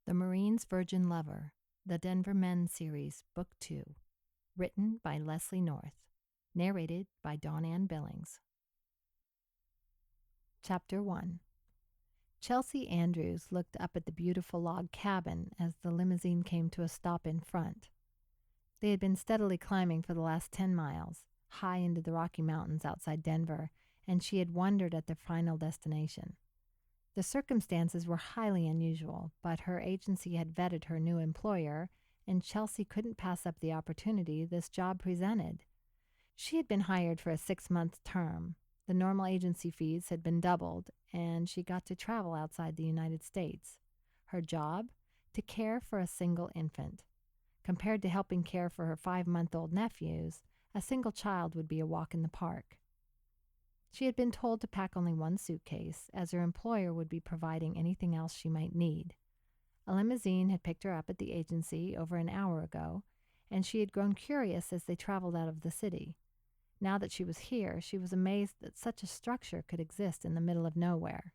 The Marine's Virgin Lover, the Denver Men Series, Book 2, written by Leslie North, narrated by Dawn Ann Billings. Chapter 1. Chelsea Andrews looked up at the beautiful log cabin as the limousine came to a stop in front. They had been steadily climbing for the last 10 miles, high into the Rocky Mountains outside Denver, and she had wondered at their final destination. The circumstances were highly unusual, but her agency had vetted her new employer, and Chelsea couldn't pass up the opportunity this job presented. She had been hired for a 6-month term. The normal agency fees had been doubled, and she got to travel outside the United States. Her job? To care for a single infant. Compared to helping care for her 5-month-old nephews, a single child would be a walk in the park. She had been told to pack only one suitcase, as her employer would be providing anything else she might need. A limousine had picked her up at the agency over an hour ago, and she had grown curious as they traveled out of the city. Now that she was here, she was amazed that such a structure could exist in the middle of nowhere.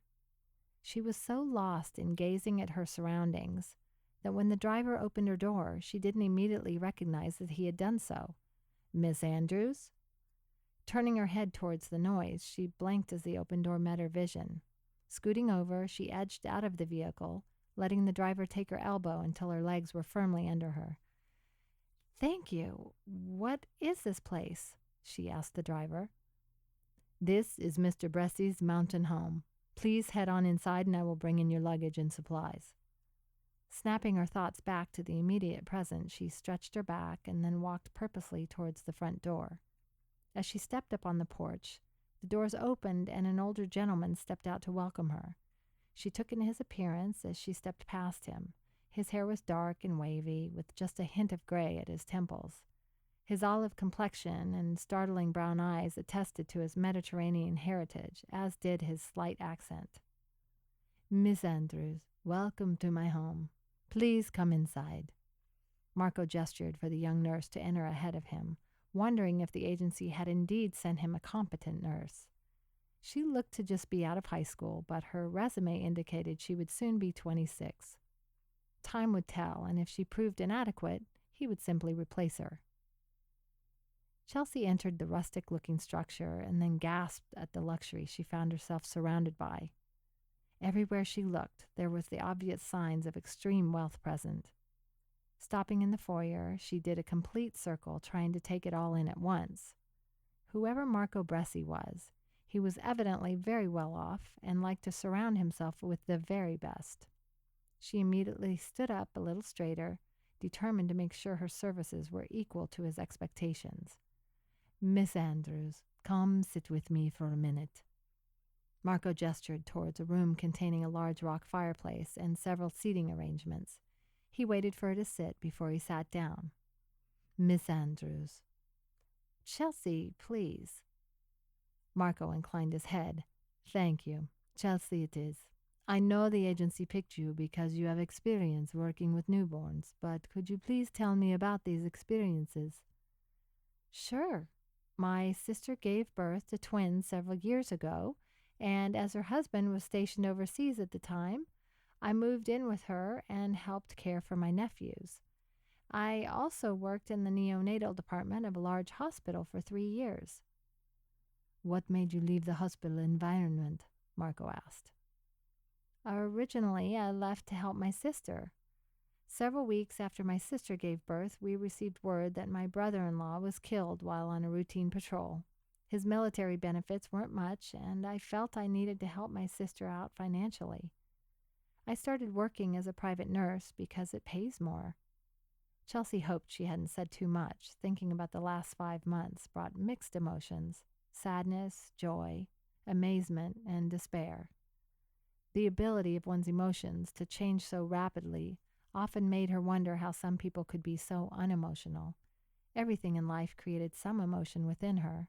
She was so lost in gazing at her surroundings that when the driver opened her door, she didn't immediately recognize that he had done so. "Miss Andrews?" Turning her head towards the noise, she blinked as the open door met her vision. Scooting over, she edged out of the vehicle, letting the driver take her elbow until her legs were firmly under her. "Thank you. What is this place?" she asked the driver. "This is Mr. Bressy's mountain home. Please head on inside and I will bring in your luggage and supplies." Snapping her thoughts back to the immediate present, she stretched her back and then walked purposely towards the front door. As she stepped up on the porch, the doors opened and an older gentleman stepped out to welcome her. She took in his appearance as she stepped past him. His hair was dark and wavy, with just a hint of gray at his temples. His olive complexion and startling brown eyes attested to his Mediterranean heritage, as did his slight accent. "Miss Andrews, welcome to my home. Please come inside." Marco gestured for the young nurse to enter ahead of him, wondering if the agency had indeed sent him a competent nurse. She looked to just be out of high school, but her resume indicated she would soon be 26. Time would tell, and if she proved inadequate, he would simply replace her. Chelsea entered the rustic-looking structure and then gasped at the luxury she found herself surrounded by. Everywhere she looked, there was the obvious signs of extreme wealth present. Stopping in the foyer, she did a complete circle, trying to take it all in at once. Whoever Marco Bressi was, he was evidently very well off and liked to surround himself with the very best. She immediately stood up a little straighter, determined to make sure her services were equal to his expectations. "Miss Andrews, come sit with me for a minute." Marco gestured towards a room containing a large rock fireplace and several seating arrangements. He waited for her to sit before he sat down. "Miss Andrews." "Chelsea, please." Marco inclined his head. "Thank you. Chelsea it is. I know the agency picked you because you have experience working with newborns, but could you please tell me about these experiences?" "Sure. My sister gave birth to twins several years ago, and as her husband was stationed overseas at the time, I moved in with her and helped care for my nephews. I also worked in the neonatal department of a large hospital for 3 years. "What made you leave the hospital environment?" Marco asked. "Originally, I left to help my sister. Several weeks after my sister gave birth, we received word that my brother-in-law was killed while on a routine patrol. His military benefits weren't much, and I felt I needed to help my sister out financially. I started working as a private nurse because it pays more." Chelsea hoped she hadn't said too much. Thinking about the last 5 months brought mixed emotions: sadness, joy, amazement, and despair. The ability of one's emotions to change so rapidly often made her wonder how some people could be so unemotional. Everything in life created some emotion within her.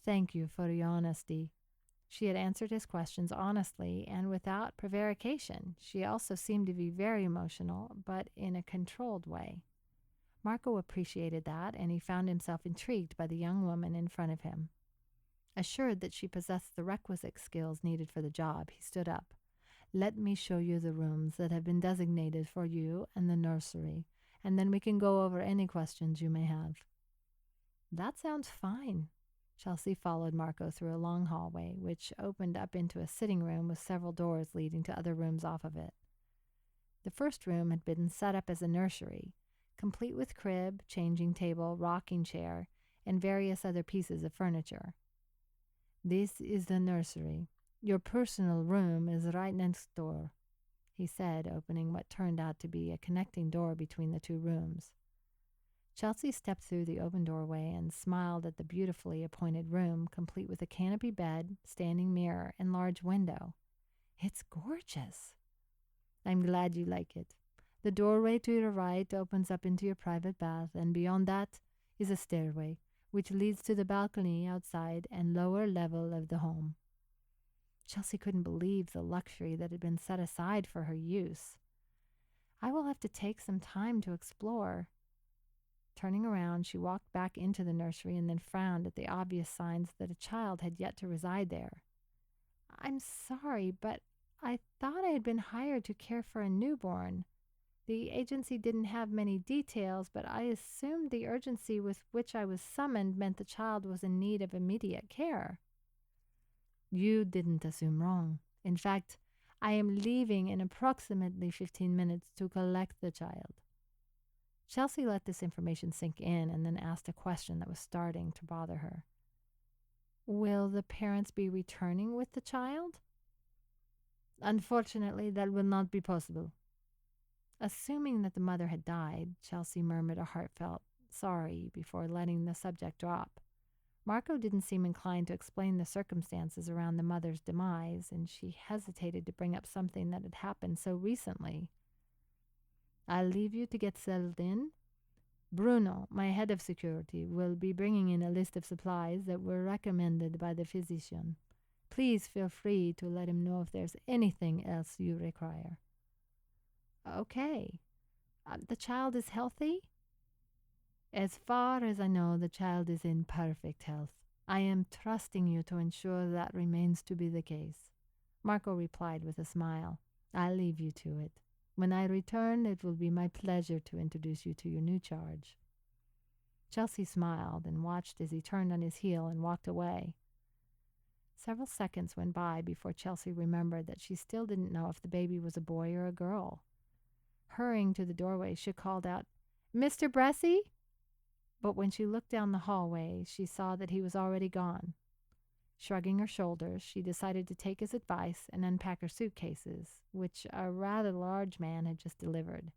"Thank you for your honesty." She had answered his questions honestly and without prevarication. She also seemed to be very emotional, but in a controlled way. Marco appreciated that, and he found himself intrigued by the young woman in front of him. Assured that she possessed the requisite skills needed for the job, he stood up. Let me show you the rooms that have been designated for you and the nursery, and then we can go over any questions you may have." "That sounds fine." Chelsea followed Marco through a long hallway, which opened up into a sitting room with several doors leading to other rooms off of it. The first room had been set up as a nursery, complete with crib, changing table, rocking chair, and various other pieces of furniture. "This is the nursery. Your personal room is right next door," he said, opening what turned out to be a connecting door between the two rooms. Chelsea stepped through the open doorway and smiled at the beautifully appointed room, complete with a canopy bed, standing mirror, and large window. "It's gorgeous." "I'm glad you like it. The doorway to your right opens up into your private bath, and beyond that is a stairway, which leads to the balcony outside and lower level of the home." Chelsea couldn't believe the luxury that had been set aside for her use. "I will have to take some time to explore." Turning around, she walked back into the nursery and then frowned at the obvious signs that a child had yet to reside there. "I'm sorry, but I thought I had been hired to care for a newborn. The agency didn't have many details, but I assumed the urgency with which I was summoned meant the child was in need of immediate care." "You didn't assume wrong. In fact, I am leaving in approximately 15 minutes to collect the child." Chelsea let this information sink in and then asked a question that was starting to bother her. "Will the parents be returning with the child?" "Unfortunately, that will not be possible." Assuming that the mother had died, Chelsea murmured a heartfelt sorry before letting the subject drop. Marco didn't seem inclined to explain the circumstances around the mother's demise, and she hesitated to bring up something that had happened so recently. "I'll leave you to get settled in. Bruno, my head of security, will be bringing in a list of supplies that were recommended by the physician. Please feel free to let him know if there's anything else you require." "Okay. The child is healthy?" "As far as I know, the child is in perfect health. I am trusting you to ensure that remains to be the case," Marco replied with a smile. "I'll leave you to it. When I return, it will be my pleasure to introduce you to your new charge." Chelsea smiled and watched as he turned on his heel and walked away. Several seconds went by before Chelsea remembered that she still didn't know if the baby was a boy or a girl. Hurrying to the doorway, she called out, "Mr. Bressy?" But when she looked down the hallway, she saw that he was already gone. Shrugging her shoulders, she decided to take his advice and unpack her suitcases, which a rather large man had just delivered.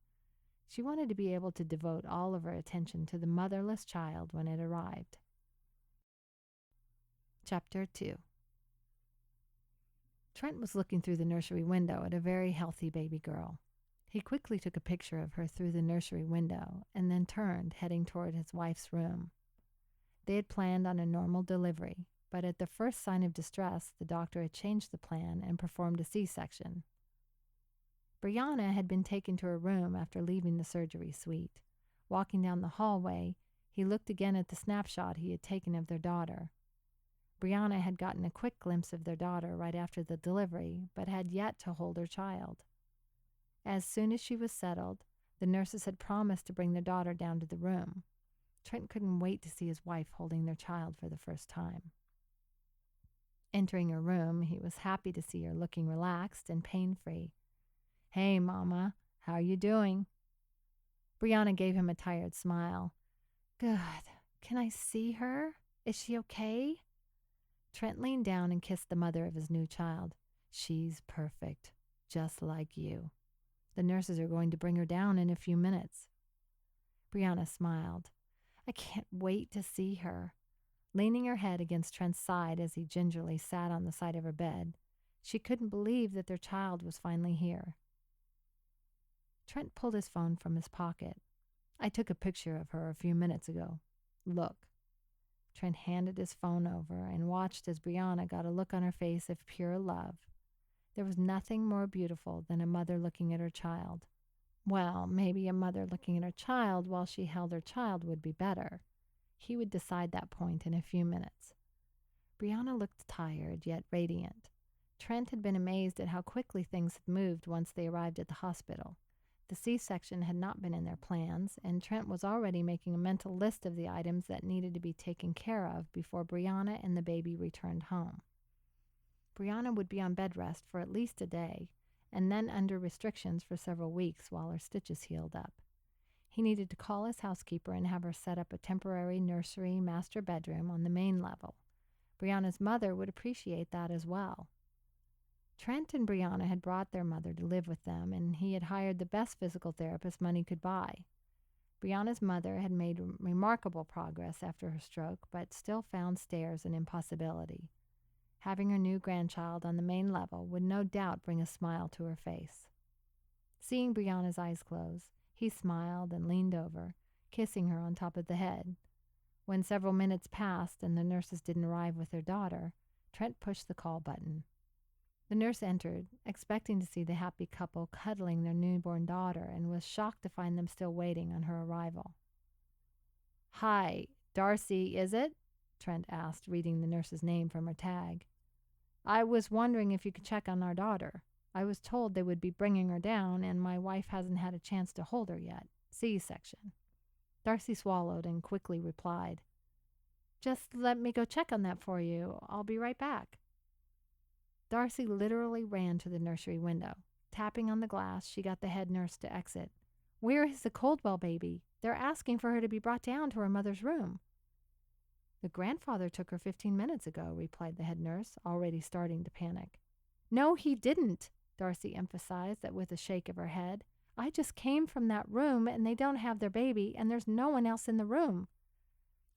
She wanted to be able to devote all of her attention to the motherless child when it arrived. Chapter 2. Trent was looking through the nursery window at a very healthy baby girl. He quickly took a picture of her through the nursery window and then turned, heading toward his wife's room. They had planned on a normal delivery, but at the first sign of distress, the doctor had changed the plan and performed a C-section. Brianna had been taken to her room after leaving the surgery suite. Walking down the hallway, he looked again at the snapshot he had taken of their daughter. Brianna had gotten a quick glimpse of their daughter right after the delivery, but had yet to hold her child. As soon as she was settled, the nurses had promised to bring their daughter down to the room. Trent couldn't wait to see his wife holding their child for the first time. Entering her room, he was happy to see her looking relaxed and pain-free. "Hey, Mama, how are you doing?" Brianna gave him a tired smile. "Good. Can I see her? Is she okay?" Trent leaned down and kissed the mother of his new child. "She's perfect, just like you. The nurses are going to bring her down in a few minutes." Brianna smiled. "I can't wait to see her." Leaning her head against Trent's side as he gingerly sat on the side of her bed, she couldn't believe that their child was finally here. Trent pulled his phone from his pocket. "I took a picture of her a few minutes ago. Look." Trent handed his phone over and watched as Brianna got a look on her face of pure love. There was nothing more beautiful than a mother looking at her child. Well, maybe a mother looking at her child while she held her child would be better. He would decide that point in a few minutes. Brianna looked tired, yet radiant. Trent had been amazed at how quickly things had moved once they arrived at the hospital. The C-section had not been in their plans, and Trent was already making a mental list of the items that needed to be taken care of before Brianna and the baby returned home. Brianna would be on bed rest for at least a day, and then under restrictions for several weeks while her stitches healed up. He needed to call his housekeeper and have her set up a temporary nursery master bedroom on the main level. Brianna's mother would appreciate that as well. Trent and Brianna had brought their mother to live with them, and he had hired the best physical therapist money could buy. Brianna's mother had made remarkable progress after her stroke, but still found stairs an impossibility. Having her new grandchild on the main level would no doubt bring a smile to her face. Seeing Brianna's eyes close, he smiled and leaned over, kissing her on top of the head. When several minutes passed and the nurses didn't arrive with their daughter, Trent pushed the call button. The nurse entered, expecting to see the happy couple cuddling their newborn daughter, and was shocked to find them still waiting on her arrival. "Hi, Darcy, is it?" Trent asked, reading the nurse's name from her tag. "I was wondering if you could check on our daughter. I was told they would be bringing her down, and my wife hasn't had a chance to hold her yet. C-section." Darcy swallowed and quickly replied, "Just let me go check on that for you. I'll be right back." Darcy literally ran to the nursery window. Tapping on the glass, she got the head nurse to exit. "Where is the Caldwell baby? They're asking for her to be brought down to her mother's room." "The grandfather took her 15 minutes ago," replied the head nurse, already starting to panic. "No, he didn't," Darcy emphasized that with a shake of her head. "I just came from that room, and they don't have their baby, and there's no one else in the room.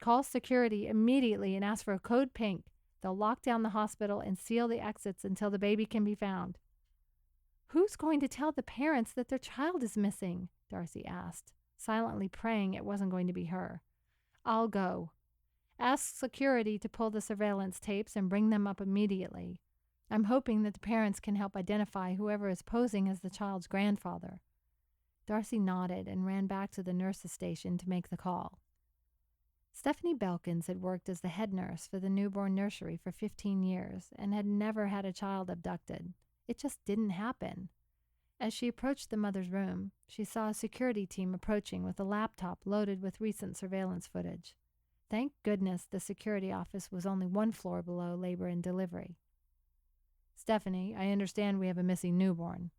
Call security immediately and ask for a code pink. They'll lock down the hospital and seal the exits until the baby can be found." "Who's going to tell the parents that their child is missing?" Darcy asked, silently praying it wasn't going to be her. "I'll go. Ask security to pull the surveillance tapes and bring them up immediately. I'm hoping that the parents can help identify whoever is posing as the child's grandfather." Darcy nodded and ran back to the nurse's station to make the call. Stephanie Belkins had worked as the head nurse for the newborn nursery for 15 years and had never had a child abducted. It just didn't happen. As she approached the mother's room, she saw a security team approaching with a laptop loaded with recent surveillance footage. Thank goodness the security office was only one floor below labor and delivery. "Stephanie, I understand we have a missing newborn."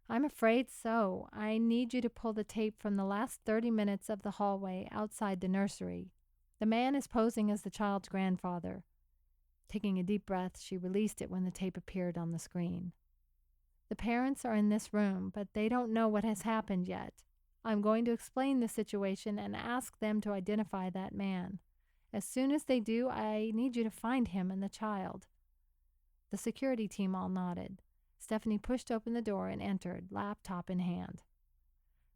"I'm afraid so. I need you to pull the tape from the last 30 minutes of the hallway outside the nursery. The man is posing as the child's grandfather." Taking a deep breath, she released it when the tape appeared on the screen. "The parents are in this room, but they don't know what has happened yet. I'm going to explain the situation and ask them to identify that man. As soon as they do, I need you to find him and the child." The security team all nodded. Stephanie pushed open the door and entered, laptop in hand.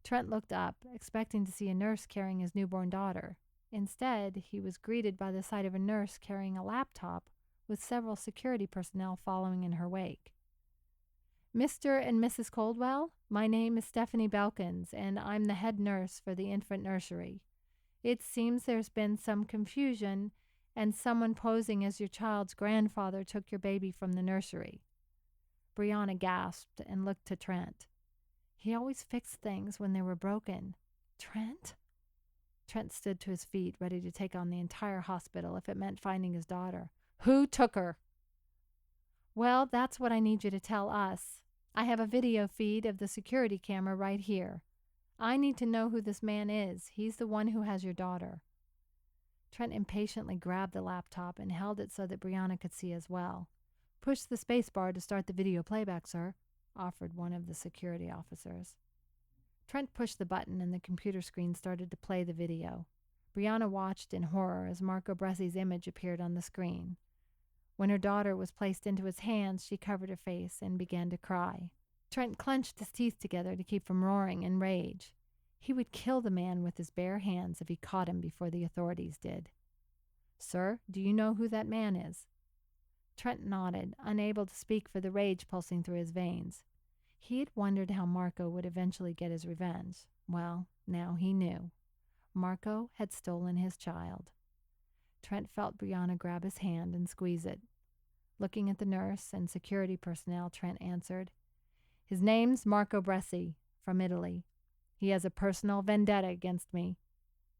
Trent looked up, expecting to see a nurse carrying his newborn daughter. Instead, he was greeted by the sight of a nurse carrying a laptop with several security personnel following in her wake. "Mr. and Mrs. Caldwell, my name is Stephanie Belkins, and I'm the head nurse for the infant nursery. It seems there's been some confusion, and someone posing as your child's grandfather took your baby from the nursery." Brianna gasped and looked to Trent. He always fixed things when they were broken. "Trent?" Trent stood to his feet, ready to take on the entire hospital if it meant finding his daughter. "Who took her?" "Well, that's what I need you to tell us. I have a video feed of the security camera right here. I need to know who this man is. He's the one who has your daughter." Trent impatiently grabbed the laptop and held it so that Brianna could see as well. "Push the space bar to start the video playback, sir," offered one of the security officers. Trent pushed the button and the computer screen started to play the video. Brianna watched in horror as Marco Bresci's image appeared on the screen. When her daughter was placed into his hands, she covered her face and began to cry. Trent clenched his teeth together to keep from roaring in rage. He would kill the man with his bare hands if he caught him before the authorities did. "Sir, do you know who that man is?" Trent nodded, unable to speak for the rage pulsing through his veins. He had wondered how Marco would eventually get his revenge. Well, now he knew. Marco had stolen his child. Trent felt Brianna grab his hand and squeeze it. Looking at the nurse and security personnel, Trent answered, "His name's Marco Bresci, from Italy. He has a personal vendetta against me."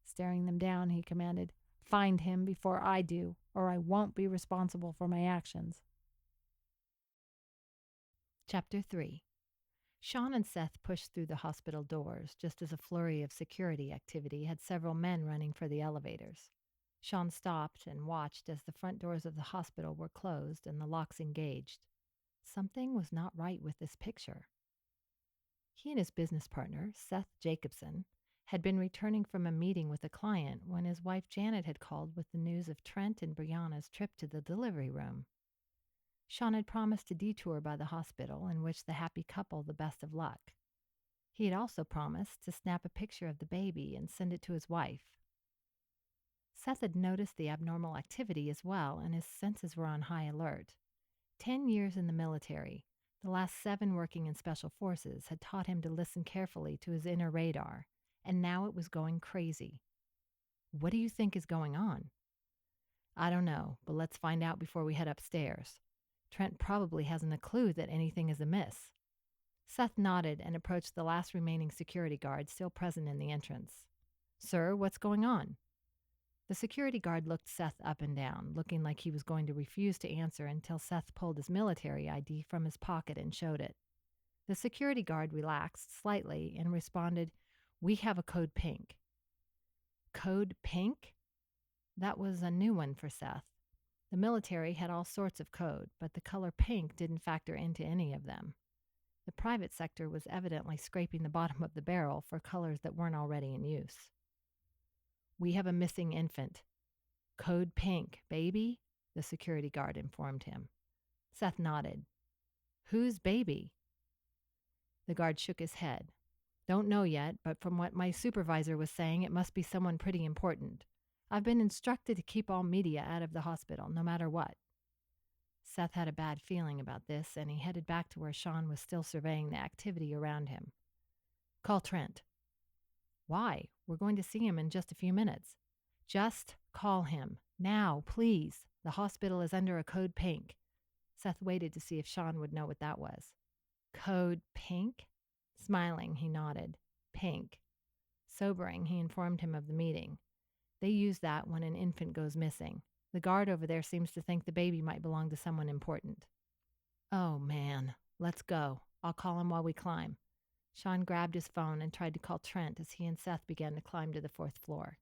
Staring them down, he commanded, "Find him before I do, or I won't be responsible for my actions." Chapter 3. Sean and Seth pushed through the hospital doors just as a flurry of security activity had several men running for the elevators. Sean stopped and watched as the front doors of the hospital were closed and the locks engaged. Something was not right with this picture. He and his business partner, Seth Jacobsen, had been returning from a meeting with a client when his wife Janet had called with the news of Trent and Brianna's trip to the delivery room. Sean had promised a detour by the hospital and wished the happy couple the best of luck. He had also promised to snap a picture of the baby and send it to his wife. Seth had noticed the abnormal activity as well, and his senses were on high alert. 10 years in the military, the last 7 working in special forces, had taught him to listen carefully to his inner radar, and now it was going crazy. "What do you think is going on?" "I don't know, but let's find out before we head upstairs. Trent probably hasn't a clue that anything is amiss." Seth nodded and approached the last remaining security guard still present in the entrance. "Sir, what's going on?" The security guard looked Seth up and down, looking like he was going to refuse to answer until Seth pulled his military ID from his pocket and showed it. The security guard relaxed slightly and responded, "We have a code pink." Code pink? That was a new one for Seth. The military had all sorts of code, but the color pink didn't factor into any of them. The private sector was evidently scraping the bottom of the barrel for colors that weren't already in use. "We have a missing infant. Code pink, baby," the security guard informed him. Seth nodded. "Whose baby?" The guard shook his head. "Don't know yet, but from what my supervisor was saying, it must be someone pretty important. I've been instructed to keep all media out of the hospital, no matter what." Seth had a bad feeling about this, and he headed back to where Sean was still surveying the activity around him. "Call Trent." "Why? We're going to see him in just a few minutes." "Just call him. Now, please. The hospital is under a code pink." Seth waited to see if Sean would know what that was. "Code pink?" Smiling, he nodded. "Pink." Sobering, he informed him of the meeting. "They use that when an infant goes missing. The guard over there seems to think the baby might belong to someone important." "Oh, man. Let's go. I'll call him while we climb." Sean grabbed his phone and tried to call Trent as he and Seth began to climb to the 4th floor.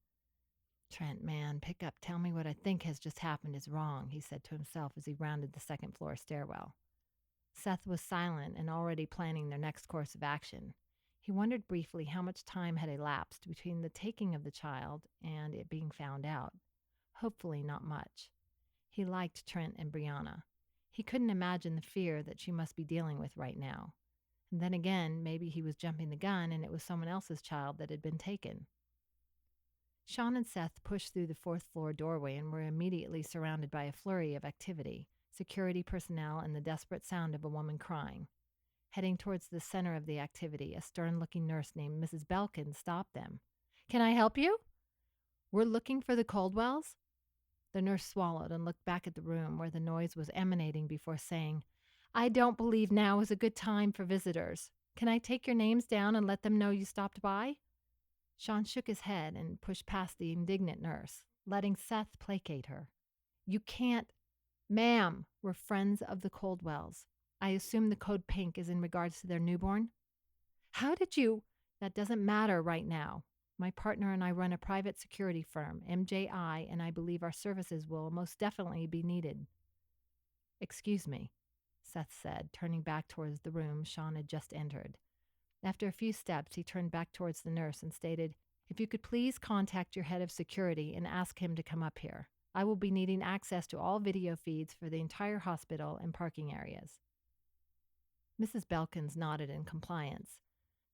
"Trent, man, pick up. Tell me what I think has just happened is wrong," he said to himself as he rounded the 2nd floor stairwell. Seth was silent and already planning their next course of action. He wondered briefly how much time had elapsed between the taking of the child and it being found out. Hopefully not much. He liked Trent and Brianna. He couldn't imagine the fear that she must be dealing with right now. And then again, maybe he was jumping the gun and it was someone else's child that had been taken. Sean and Seth pushed through the 4th floor doorway and were immediately surrounded by a flurry of activity, security personnel, and the desperate sound of a woman crying. Heading towards the center of the activity, a stern-looking nurse named Mrs. Belkin stopped them. "Can I help you?" "We're looking for the Caldwells." The nurse swallowed and looked back at the room where the noise was emanating before saying, "I don't believe now is a good time for visitors. Can I take your names down and let them know you stopped by?" Sean shook his head and pushed past the indignant nurse, letting Seth placate her. "You can't—" "Ma'am, we're friends of the Caldwells. I assume the code pink is in regards to their newborn." "How did you—" "That doesn't matter right now. My partner and I run a private security firm, MJI, and I believe our services will most definitely be needed." "Excuse me," Seth said, turning back towards the room Sean had just entered. After a few steps, he turned back towards the nurse and stated, "If you could please contact your head of security and ask him to come up here. I will be needing access to all video feeds for the entire hospital and parking areas." Mrs. Belkins nodded in compliance.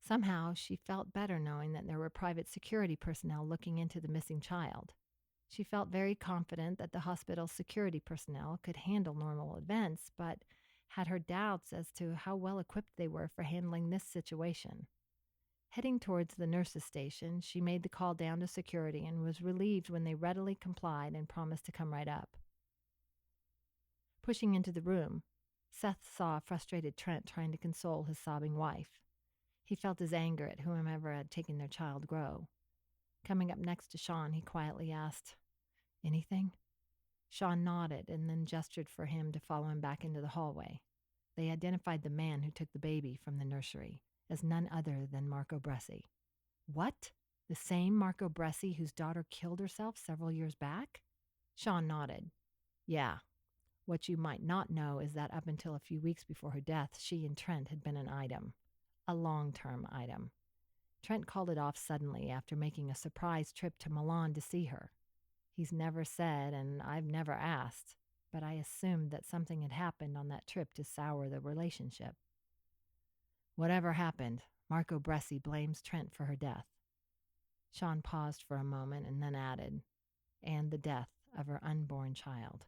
Somehow, she felt better knowing that there were private security personnel looking into the missing child. She felt very confident that the hospital's security personnel could handle normal events, but had her doubts as to how well equipped they were for handling this situation. Heading towards the nurse's station, she made the call down to security and was relieved when they readily complied and promised to come right up. Pushing into the room, Seth saw a frustrated Trent trying to console his sobbing wife. He felt his anger at whomever had taken their child grow. Coming up next to Sean, he quietly asked, "Anything?" Sean nodded and then gestured for him to follow him back into the hallway. They identified the man who took the baby from the nursery as none other than Marco Bresci. What? The same Marco Bresci whose daughter killed herself several years back? Sean nodded. Yeah. What you might not know is that up until a few weeks before her death, she and Trent had been an item. A long-term item. Trent called it off suddenly after making a surprise trip to Milan to see her. He's never said, and I've never asked, but I assumed that something had happened on that trip to sour the relationship. Whatever happened, Marco Bresci blames Trent for her death. Sean paused for a moment and then added, and the death of her unborn child.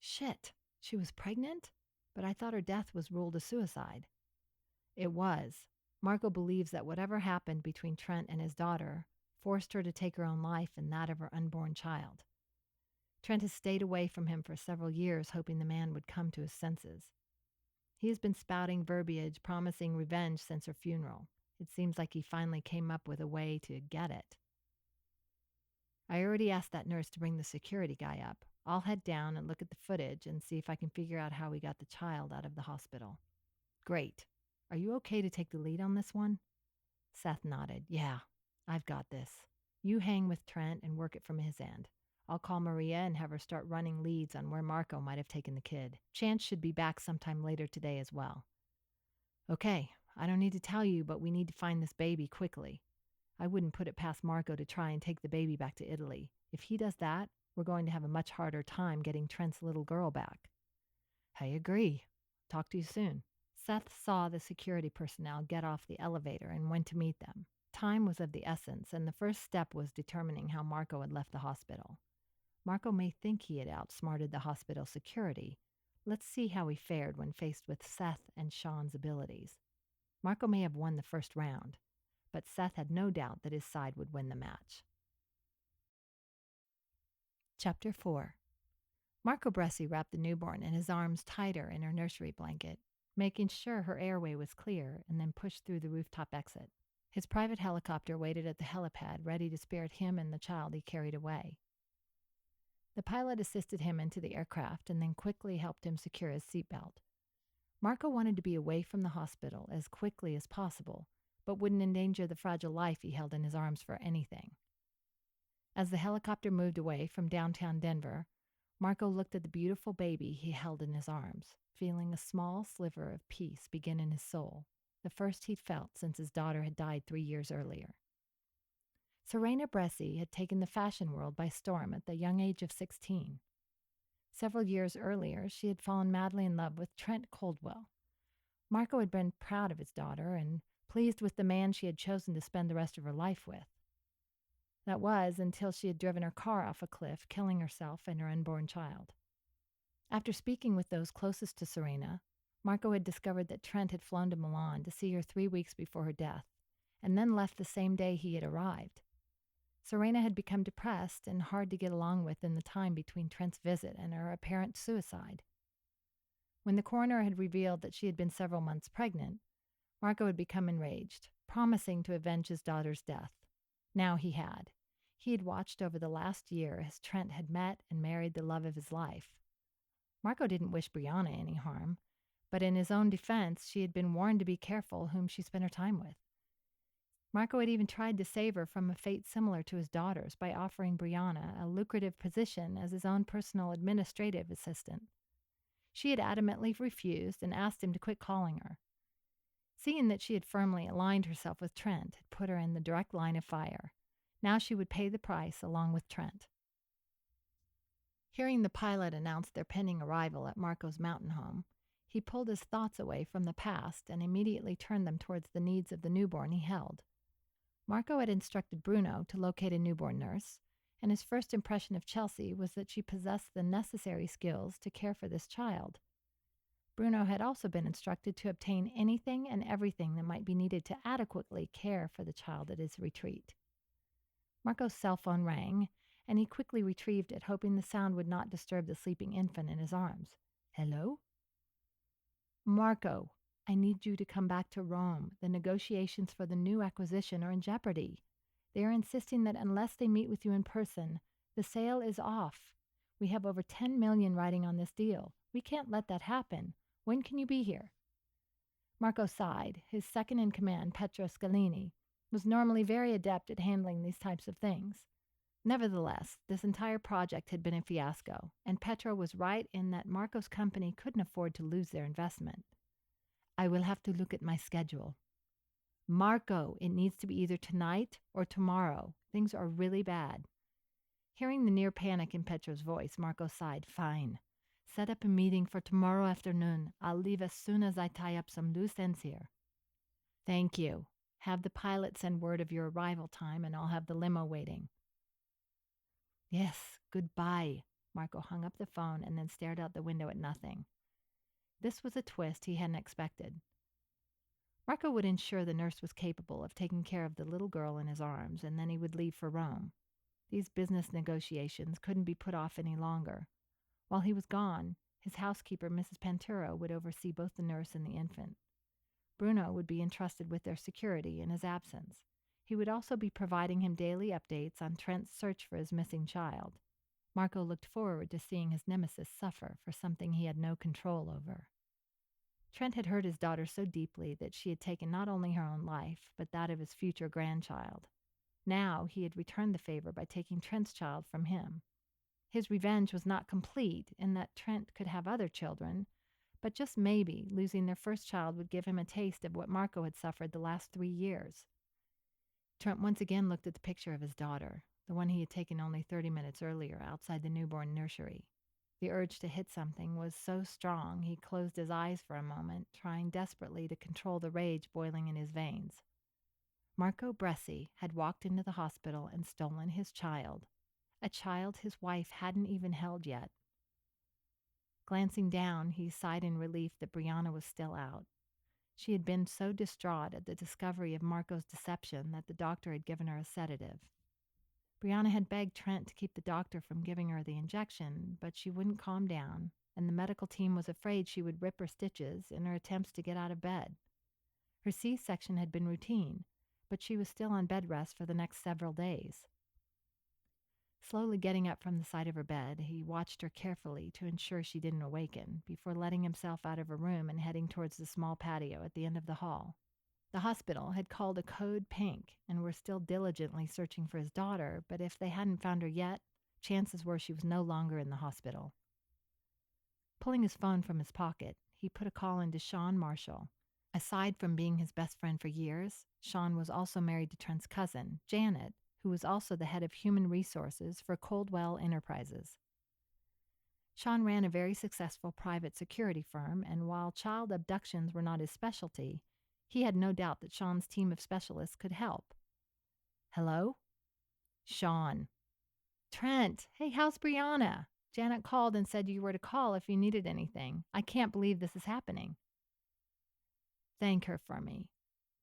Shit, she was pregnant? But I thought her death was ruled a suicide. It was. Marco believes that whatever happened between Trent and his daughter forced her to take her own life and that of her unborn child. Trent has stayed away from him for several years, hoping the man would come to his senses. He has been spouting verbiage promising revenge since her funeral. It seems like he finally came up with a way to get it. I already asked that nurse to bring the security guy up. I'll head down and look at the footage and see if I can figure out how we got the child out of the hospital. Great. Are you okay to take the lead on this one? Seth nodded. Yeah, I've got this. You hang with Trent and work it from his end. I'll call Maria and have her start running leads on where Marco might have taken the kid. Chance should be back sometime later today as well. Okay, I don't need to tell you, but we need to find this baby quickly. I wouldn't put it past Marco to try and take the baby back to Italy. If he does that, we're going to have a much harder time getting Trent's little girl back. I agree. Talk to you soon. Seth saw the security personnel get off the elevator and went to meet them. Time was of the essence, and the first step was determining how Marco had left the hospital. Marco may think he had outsmarted the hospital security. Let's see how he fared when faced with Seth and Sean's abilities. Marco may have won the first round, but Seth had no doubt that his side would win the match. Chapter 4. Marco Bresci wrapped the newborn in his arms tighter in her nursery blanket, making sure her airway was clear, and then pushed through the rooftop exit. His private helicopter waited at the helipad, ready to spirit him and the child he carried away. The pilot assisted him into the aircraft and then quickly helped him secure his seatbelt. Marco wanted to be away from the hospital as quickly as possible, but wouldn't endanger the fragile life he held in his arms for anything. As the helicopter moved away from downtown Denver, Marco looked at the beautiful baby he held in his arms, feeling a small sliver of peace begin in his soul, the first he'd felt since his daughter had died 3 years earlier. Serena Bresci had taken the fashion world by storm at the young age of 16. Several years earlier, she had fallen madly in love with Trent Caldwell. Marco had been proud of his daughter and pleased with the man she had chosen to spend the rest of her life with. That was until she had driven her car off a cliff, killing herself and her unborn child. After speaking with those closest to Serena, Marco had discovered that Trent had flown to Milan to see her 3 weeks before her death, and then left the same day he had arrived. Serena had become depressed and hard to get along with in the time between Trent's visit and her apparent suicide. When the coroner had revealed that she had been several months pregnant, Marco had become enraged, promising to avenge his daughter's death. Now he had. He had watched over the last year as Trent had met and married the love of his life. Marco didn't wish Brianna any harm, but in his own defense, she had been warned to be careful whom she spent her time with. Marco had even tried to save her from a fate similar to his daughter's by offering Brianna a lucrative position as his own personal administrative assistant. She had adamantly refused and asked him to quit calling her. Seeing that she had firmly aligned herself with Trent had put her in the direct line of fire. Now she would pay the price along with Trent. Hearing the pilot announce their pending arrival at Marco's mountain home, he pulled his thoughts away from the past and immediately turned them towards the needs of the newborn he held. Marco had instructed Bruno to locate a newborn nurse, and his first impression of Chelsea was that she possessed the necessary skills to care for this child. Bruno had also been instructed to obtain anything and everything that might be needed to adequately care for the child at his retreat. Marco's cell phone rang, and he quickly retrieved it, hoping the sound would not disturb the sleeping infant in his arms. Hello? Marco, I need you to come back to Rome. The negotiations for the new acquisition are in jeopardy. They are insisting that unless they meet with you in person, the sale is off. We have over 10 million riding on this deal. We can't let that happen. When can you be here? Marco sighed. His second in command, Petro Scalini, was normally very adept at handling these types of things. Nevertheless, this entire project had been a fiasco, and Petro was right in that Marco's company couldn't afford to lose their investment. I will have to look at my schedule. Marco, it needs to be either tonight or tomorrow. Things are really bad. Hearing the near panic in Petro's voice, Marco sighed. Fine. Set up a meeting for tomorrow afternoon. I'll leave as soon as I tie up some loose ends here. Thank you. Have the pilot send word of your arrival time, and I'll have the limo waiting. Yes, goodbye. Marco hung up the phone and then stared out the window at nothing. This was a twist he hadn't expected. Marco would ensure the nurse was capable of taking care of the little girl in his arms, and then he would leave for Rome. These business negotiations couldn't be put off any longer. While he was gone, his housekeeper, Mrs. Panturo, would oversee both the nurse and the infant. Bruno would be entrusted with their security in his absence. He would also be providing him daily updates on Trent's search for his missing child. Marco looked forward to seeing his nemesis suffer for something he had no control over. Trent had hurt his daughter so deeply that she had taken not only her own life, but that of his future grandchild. Now he had returned the favor by taking Trent's child from him. His revenge was not complete in that Trent could have other children, but just maybe losing their first child would give him a taste of what Marco had suffered the last 3 years. Trent once again looked at the picture of his daughter, the one he had taken only 30 minutes earlier outside the newborn nursery. The urge to hit something was so strong he closed his eyes for a moment, trying desperately to control the rage boiling in his veins. Marco Bresci had walked into the hospital and stolen his child, a child his wife hadn't even held yet. Glancing down, he sighed in relief that Brianna was still out. She had been so distraught at the discovery of Marco's deception that the doctor had given her a sedative. Brianna had begged Trent to keep the doctor from giving her the injection, but she wouldn't calm down, and the medical team was afraid she would rip her stitches in her attempts to get out of bed. Her C-section had been routine, but she was still on bed rest for the next several days. Slowly getting up from the side of her bed, he watched her carefully to ensure she didn't awaken before letting himself out of her room and heading towards the small patio at the end of the hall. The hospital had called a code pink and were still diligently searching for his daughter, but if they hadn't found her yet, chances were she was no longer in the hospital. Pulling his phone from his pocket, he put a call into Sean Marshall. Aside from being his best friend for years, Sean was also married to Trent's cousin, Janet, who was also the head of human resources for Caldwell Enterprises. Sean ran a very successful private security firm, and while child abductions were not his specialty, he had no doubt that Sean's team of specialists could help. Hello? Sean. Trent, hey, how's Brianna? Janet called and said you were to call if you needed anything. I can't believe this is happening. Thank her for me.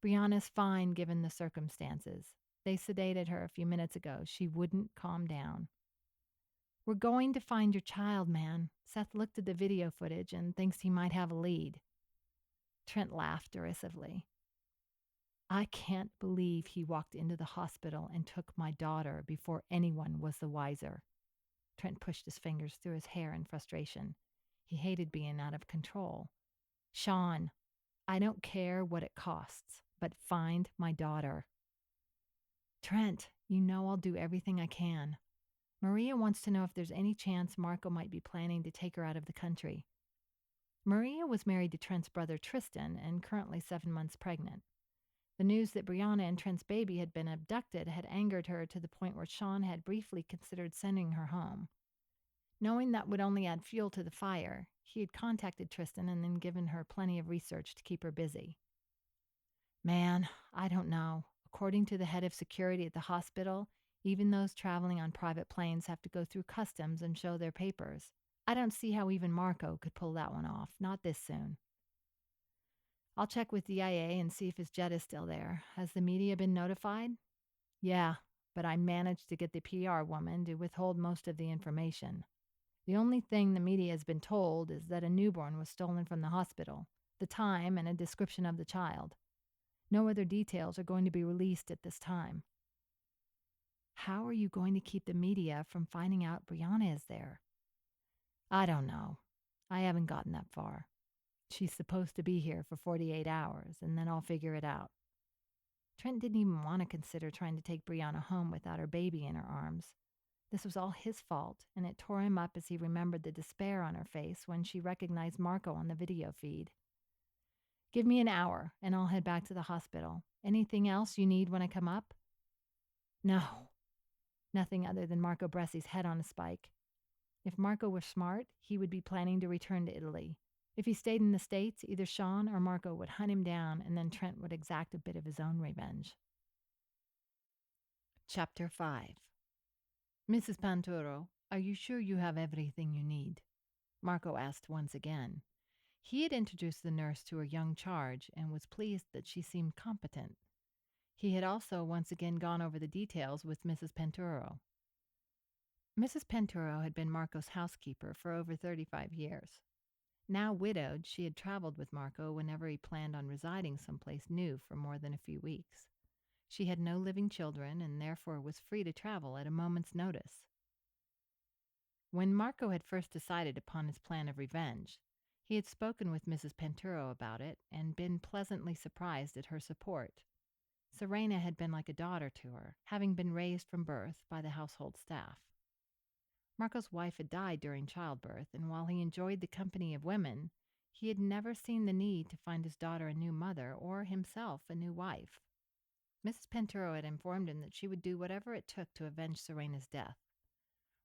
Brianna's fine given the circumstances. They sedated her a few minutes ago. She wouldn't calm down. We're going to find your child, man. Seth looked at the video footage and thinks he might have a lead. Trent laughed derisively. I can't believe he walked into the hospital and took my daughter before anyone was the wiser. Trent pushed his fingers through his hair in frustration. He hated being out of control. Sean, I don't care what it costs, but find my daughter. Trent, you know I'll do everything I can. Maria wants to know if there's any chance Marco might be planning to take her out of the country. Maria was married to Trent's brother Tristan and currently 7 months pregnant. The news that Brianna and Trent's baby had been abducted had angered her to the point where Sean had briefly considered sending her home. Knowing that would only add fuel to the fire, he had contacted Tristan and then given her plenty of research to keep her busy. Man, I don't know. According to the head of security at the hospital, even those traveling on private planes have to go through customs and show their papers. I don't see how even Marco could pull that one off, not this soon. I'll check with DIA and see if his jet is still there. Has the media been notified? Yeah, but I managed to get the PR woman to withhold most of the information. The only thing the media has been told is that a newborn was stolen from the hospital, the time, and a description of the child. No other details are going to be released at this time. How are you going to keep the media from finding out Brianna is there? I don't know. I haven't gotten that far. She's supposed to be here for 48 hours, and then I'll figure it out. Trent didn't even want to consider trying to take Brianna home without her baby in her arms. This was all his fault, and it tore him up as he remembered the despair on her face when she recognized Marco on the video feed. Give me an hour, and I'll head back to the hospital. Anything else you need when I come up? No. Nothing other than Marco Bresci's head on a spike. If Marco were smart, he would be planning to return to Italy. If he stayed in the States, either Sean or Marco would hunt him down, and then Trent would exact a bit of his own revenge. Chapter 5. Mrs. Panturo, are you sure you have everything you need? Marco asked once again. He had introduced the nurse to her young charge and was pleased that she seemed competent. He had also once again gone over the details with Mrs. Panturo. Mrs. Panturo had been Marco's housekeeper for over 35 years. Now widowed, she had traveled with Marco whenever he planned on residing someplace new for more than a few weeks. She had no living children and therefore was free to travel at a moment's notice. When Marco had first decided upon his plan of revenge, he had spoken with Mrs. Panturo about it and been pleasantly surprised at her support. Serena had been like a daughter to her, having been raised from birth by the household staff. Marco's wife had died during childbirth, and while he enjoyed the company of women, he had never seen the need to find his daughter a new mother or himself a new wife. Mrs. Panturo had informed him that she would do whatever it took to avenge Serena's death.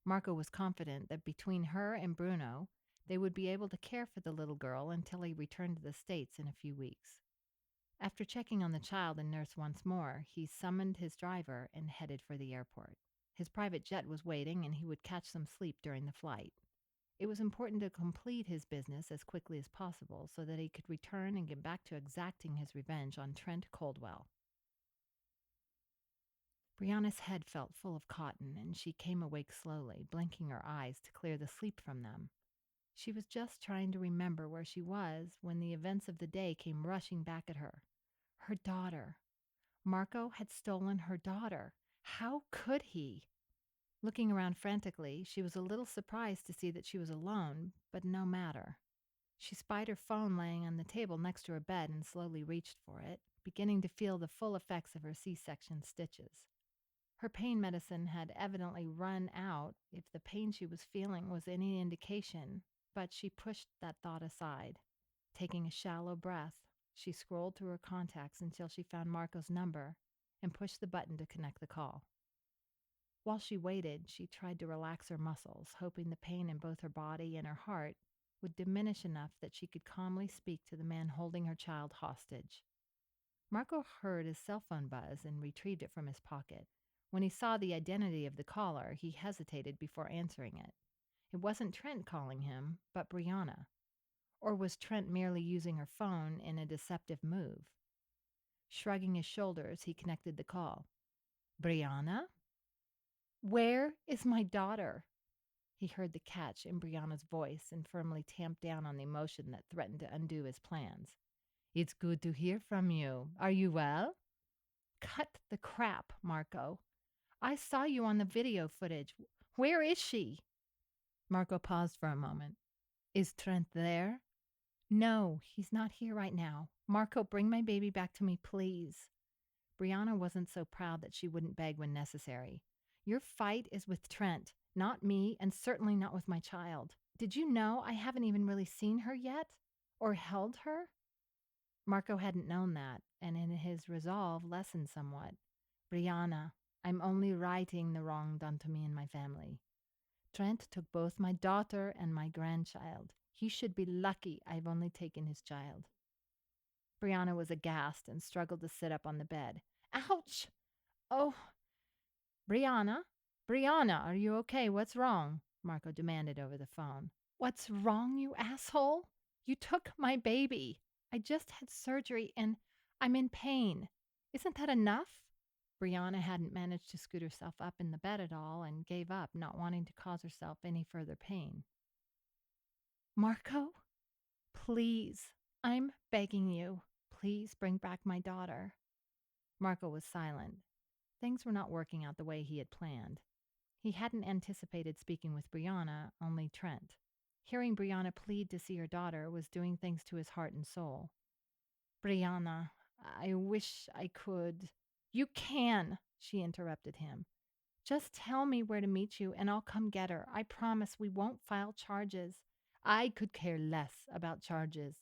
Marco was confident that between her and Bruno, they would be able to care for the little girl until he returned to the States in a few weeks. After checking on the child and nurse once more, he summoned his driver and headed for the airport. His private jet was waiting, and he would catch some sleep during the flight. It was important to complete his business as quickly as possible so that he could return and get back to exacting his revenge on Trent Caldwell. Brianna's head felt full of cotton, and she came awake slowly, blinking her eyes to clear the sleep from them. She was just trying to remember where she was when the events of the day came rushing back at her. Her daughter. Marco had stolen her daughter. How could he? Looking around frantically, she was a little surprised to see that she was alone, but no matter. She spied her phone laying on the table next to her bed and slowly reached for it, beginning to feel the full effects of her C-section stitches. Her pain medicine had evidently run out if the pain she was feeling was any indication, but she pushed that thought aside. Taking a shallow breath, she scrolled through her contacts until she found Marco's number and pushed the button to connect the call. While she waited, she tried to relax her muscles, hoping the pain in both her body and her heart would diminish enough that she could calmly speak to the man holding her child hostage. Marco heard his cell phone buzz and retrieved it from his pocket. When he saw the identity of the caller, he hesitated before answering it. It wasn't Trent calling him, but Brianna. Or was Trent merely using her phone in a deceptive move? Shrugging his shoulders, he connected the call. Brianna? Where is my daughter? He heard the catch in Brianna's voice and firmly tamped down on the emotion that threatened to undo his plans. It's good to hear from you. Are you well? Cut the crap, Marco. I saw you on the video footage. Where is she? Marco paused for a moment. Is Trent there? No, he's not here right now. Marco, bring my baby back to me, please. Brianna wasn't so proud that she wouldn't beg when necessary. Your fight is with Trent, not me, and certainly not with my child. Did you know I haven't even really seen her yet? Or held her? Marco hadn't known that, and in his resolve lessened somewhat. Brianna, I'm only righting the wrong done to me and my family. Trent took both my daughter and my grandchild. He should be lucky I've only taken his child. Brianna was aghast and struggled to sit up on the bed. Ouch! Oh, Brianna, are you okay? What's wrong? Marco demanded over the phone. What's wrong, you asshole? You took my baby. I just had surgery and I'm in pain. Isn't that enough? Brianna hadn't managed to scoot herself up in the bed at all and gave up, not wanting to cause herself any further pain. Marco, please, I'm begging you, please bring back my daughter. Marco was silent. Things were not working out the way he had planned. He hadn't anticipated speaking with Brianna, only Trent. Hearing Brianna plead to see her daughter was doing things to his heart and soul. Brianna, I wish I could. You can, she interrupted him. Just tell me where to meet you and I'll come get her. I promise we won't file charges. I could care less about charges.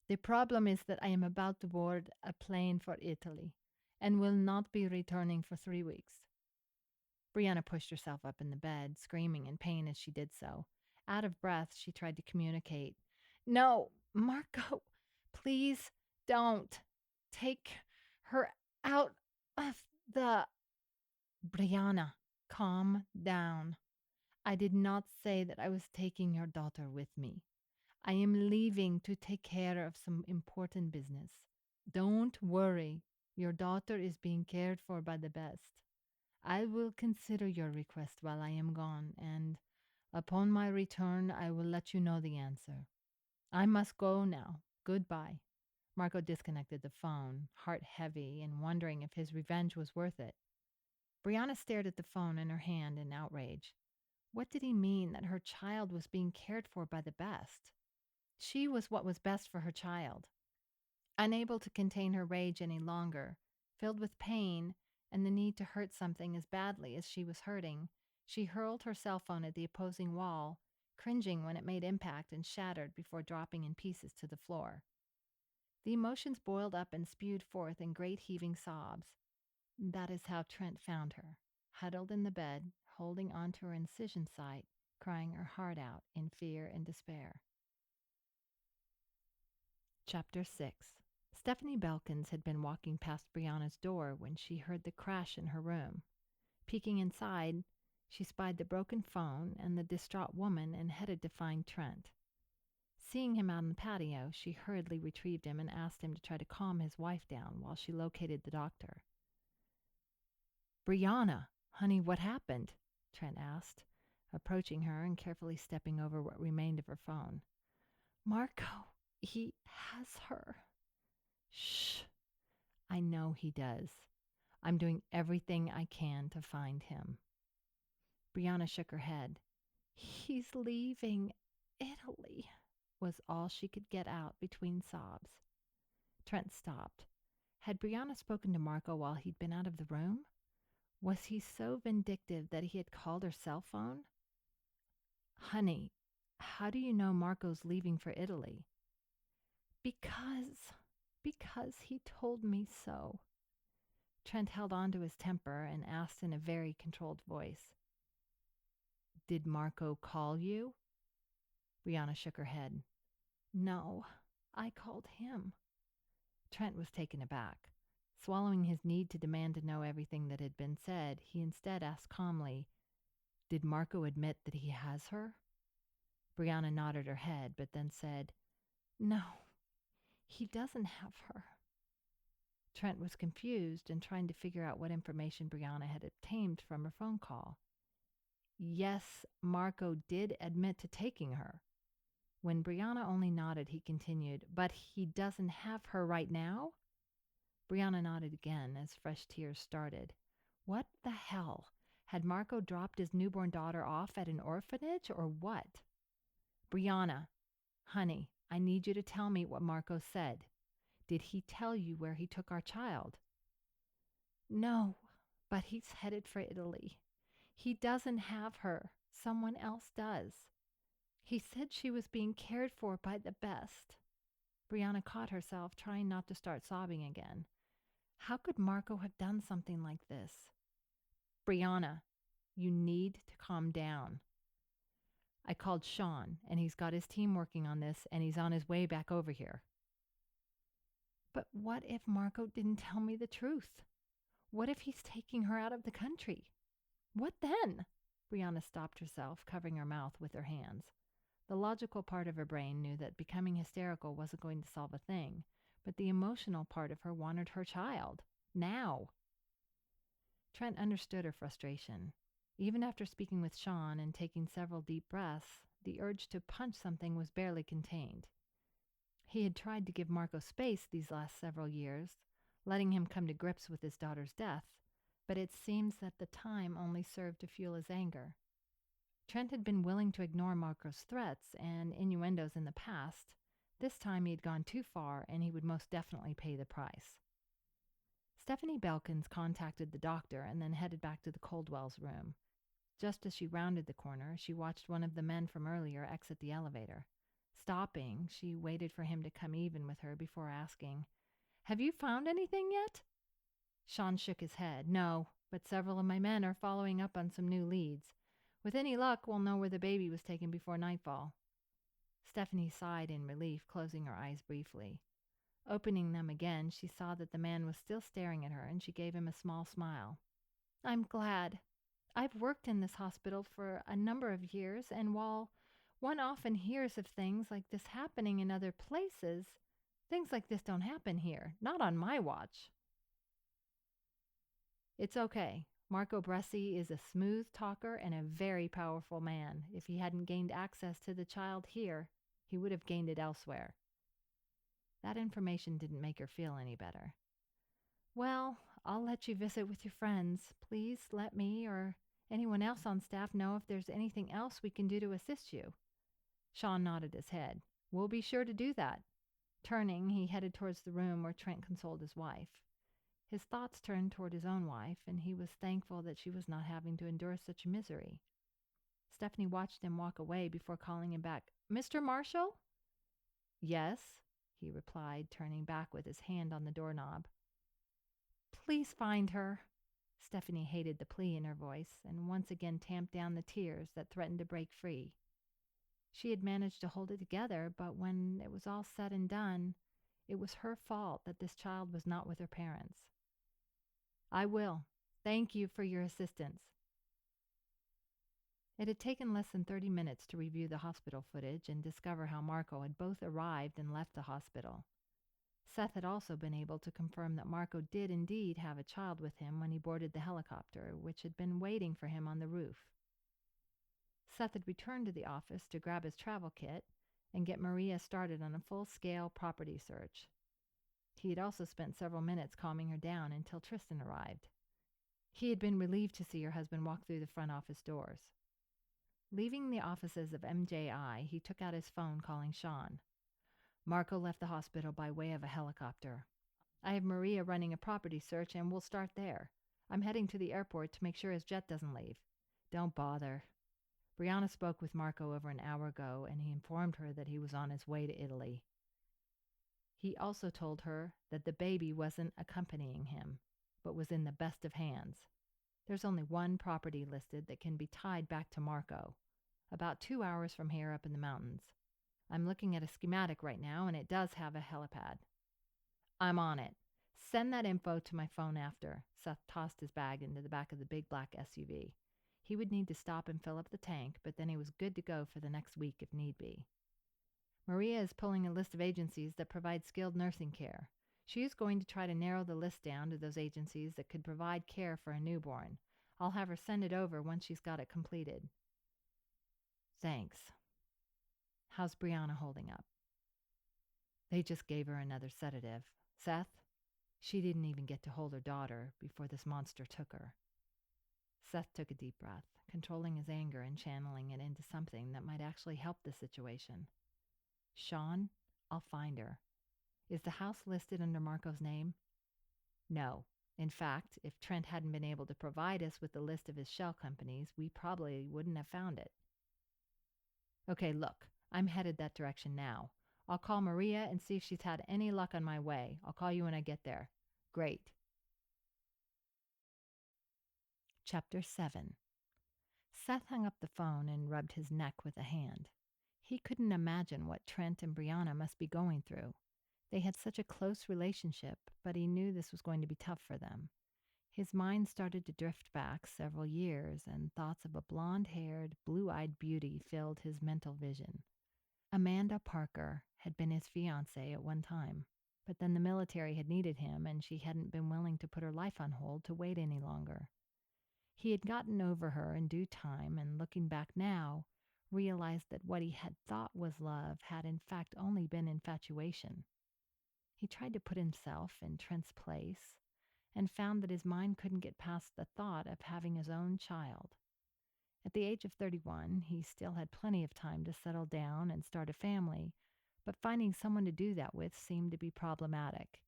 The problem is that I am about to board a plane for Italy and will not be returning for 3 weeks. Brianna pushed herself up in the bed, screaming in pain as she did so. Out of breath, she tried to communicate. No, Marco, please don't take her out of the... Brianna, calm down. I did not say that I was taking your daughter with me. I am leaving to take care of some important business. Don't worry. Your daughter is being cared for by the best. I will consider your request while I am gone, and upon my return, I will let you know the answer. I must go now. Goodbye. Marco disconnected the phone, heart heavy and wondering if his revenge was worth it. Brianna stared at the phone in her hand in outrage. What did he mean that her child was being cared for by the best? She was what was best for her child. Unable to contain her rage any longer, filled with pain and the need to hurt something as badly as she was hurting, she hurled her cell phone at the opposing wall, cringing when it made impact and shattered before dropping in pieces to the floor. The emotions boiled up and spewed forth in great heaving sobs. That is how Trent found her, huddled in the bed, holding onto her incision site, crying her heart out in fear and despair. Chapter 6. Stephanie Belkins had been walking past Brianna's door when she heard the crash in her room. Peeking inside, she spied the broken phone and the distraught woman and headed to find Trent. Seeing him out on the patio, she hurriedly retrieved him and asked him to try to calm his wife down while she located the doctor. Brianna, honey, what happened? Trent asked, approaching her and carefully stepping over what remained of her phone. Marco, he has her. Shh. I know he does. I'm doing everything I can to find him. Brianna shook her head. He's leaving Italy, was all she could get out between sobs. Trent stopped. Had Brianna spoken to Marco while he'd been out of the room? Was he so vindictive that he had called her cell phone? Honey, how do you know Marco's leaving for Italy? Because he told me so. Trent held on to his temper and asked in a very controlled voice. Did Marco call you? Brianna shook her head. No, I called him. Trent was taken aback. Swallowing his need to demand to know everything that had been said, he instead asked calmly, Did Marco admit that he has her? Brianna nodded her head, but then said, No, he doesn't have her. Trent was confused and trying to figure out what information Brianna had obtained from her phone call. Yes, Marco did admit to taking her. When Brianna only nodded, he continued, But he doesn't have her right now? Brianna nodded again as fresh tears started. What the hell? Had Marco dropped his newborn daughter off at an orphanage or what? Brianna, honey, I need you to tell me what Marco said. Did he tell you where he took our child? No, but he's headed for Italy. He doesn't have her. Someone else does. He said she was being cared for by the best. Brianna caught herself, trying not to start sobbing again. How could Marco have done something like this? Brianna, you need to calm down. I called Sean, and he's got his team working on this, and he's on his way back over here. But what if Marco didn't tell me the truth? What if he's taking her out of the country? What then? Brianna stopped herself, covering her mouth with her hands. The logical part of her brain knew that becoming hysterical wasn't going to solve a thing, but the emotional part of her wanted her child. Now. Trent understood her frustration. Even after speaking with Sean and taking several deep breaths, the urge to punch something was barely contained. He had tried to give Marco space these last several years, letting him come to grips with his daughter's death, but it seems that the time only served to fuel his anger. Trent had been willing to ignore Marco's threats and innuendos in the past. This time he had gone too far, and he would most definitely pay the price. Stephanie Belkins contacted the doctor and then headed back to the Caldwell's room. Just as she rounded the corner, she watched one of the men from earlier exit the elevator. Stopping, she waited for him to come even with her before asking, "Have you found anything yet?" Sean shook his head. "No, but several of my men are following up on some new leads. With any luck, we'll know where the baby was taken before nightfall." Stephanie sighed in relief, closing her eyes briefly. Opening them again, she saw that the man was still staring at her, and she gave him a small smile. "I'm glad. I've worked in this hospital for a number of years, and while one often hears of things like this happening in other places, things like this don't happen here. Not on my watch." "It's okay. Marco Bresci is a smooth talker and a very powerful man. If he hadn't gained access to the child here, he would have gained it elsewhere." That information didn't make her feel any better. "Well, I'll let you visit with your friends. Please let me or anyone else on staff know if there's anything else we can do to assist you." Sean nodded his head. "We'll be sure to do that." Turning, he headed towards the room where Trent consoled his wife. His thoughts turned toward his own wife, and he was thankful that she was not having to endure such misery. Stephanie watched him walk away before calling him back. "Mr. Marshall?" "Yes," he replied, turning back with his hand on the doorknob. "Please find her." Stephanie hated the plea in her voice, and once again tamped down the tears that threatened to break free. She had managed to hold it together, but when it was all said and done, it was her fault that this child was not with her parents. "I will. Thank you for your assistance." It had taken less than 30 minutes to review the hospital footage and discover how Marco had both arrived and left the hospital. Seth had also been able to confirm that Marco did indeed have a child with him when he boarded the helicopter, which had been waiting for him on the roof. Seth had returned to the office to grab his travel kit and get Maria started on a full-scale property search. He had also spent several minutes calming her down until Tristan arrived. He had been relieved to see her husband walk through the front office doors. Leaving the offices of MJI, he took out his phone, calling Sean. "Marco left the hospital by way of a helicopter. I have Maria running a property search, and we'll start there. I'm heading to the airport to make sure his jet doesn't leave." "Don't bother. Brianna spoke with Marco over an hour ago, and he informed her that he was on his way to Italy. He also told her that the baby wasn't accompanying him, but was in the best of hands. There's only one property listed that can be tied back to Marco, about 2 hours from here up in the mountains. I'm looking at a schematic right now, and it does have a helipad." "I'm on it. Send that info to my phone after." Seth tossed his bag into the back of the big black SUV. He would need to stop and fill up the tank, but then he was good to go for the next week if need be. "Maria is pulling a list of agencies that provide skilled nursing care. She is going to try to narrow the list down to those agencies that could provide care for a newborn. I'll have her send it over once she's got it completed." "Thanks. How's Brianna holding up?" "They just gave her another sedative. Seth, she didn't even get to hold her daughter before this monster took her." Seth took a deep breath, controlling his anger and channeling it into something that might actually help the situation. "Sean, I'll find her. Is the house listed under Marco's name?" "No. In fact, if Trent hadn't been able to provide us with the list of his shell companies, we probably wouldn't have found it." "Okay, look, I'm headed that direction now. I'll call Maria and see if she's had any luck on my way. I'll call you when I get there." "Great." Chapter 7. Seth hung up the phone and rubbed his neck with a hand. He couldn't imagine what Trent and Brianna must be going through. They had such a close relationship, but he knew this was going to be tough for them. His mind started to drift back several years, and thoughts of a blonde-haired, blue-eyed beauty filled his mental vision. Amanda Parker had been his fiancée at one time, but then the military had needed him, and she hadn't been willing to put her life on hold to wait any longer. He had gotten over her in due time, and looking back now, realized that what he had thought was love had in fact only been infatuation. He tried to put himself in Trent's place and found that his mind couldn't get past the thought of having his own child. At the age of 31, he still had plenty of time to settle down and start a family, but finding someone to do that with seemed to be problematic.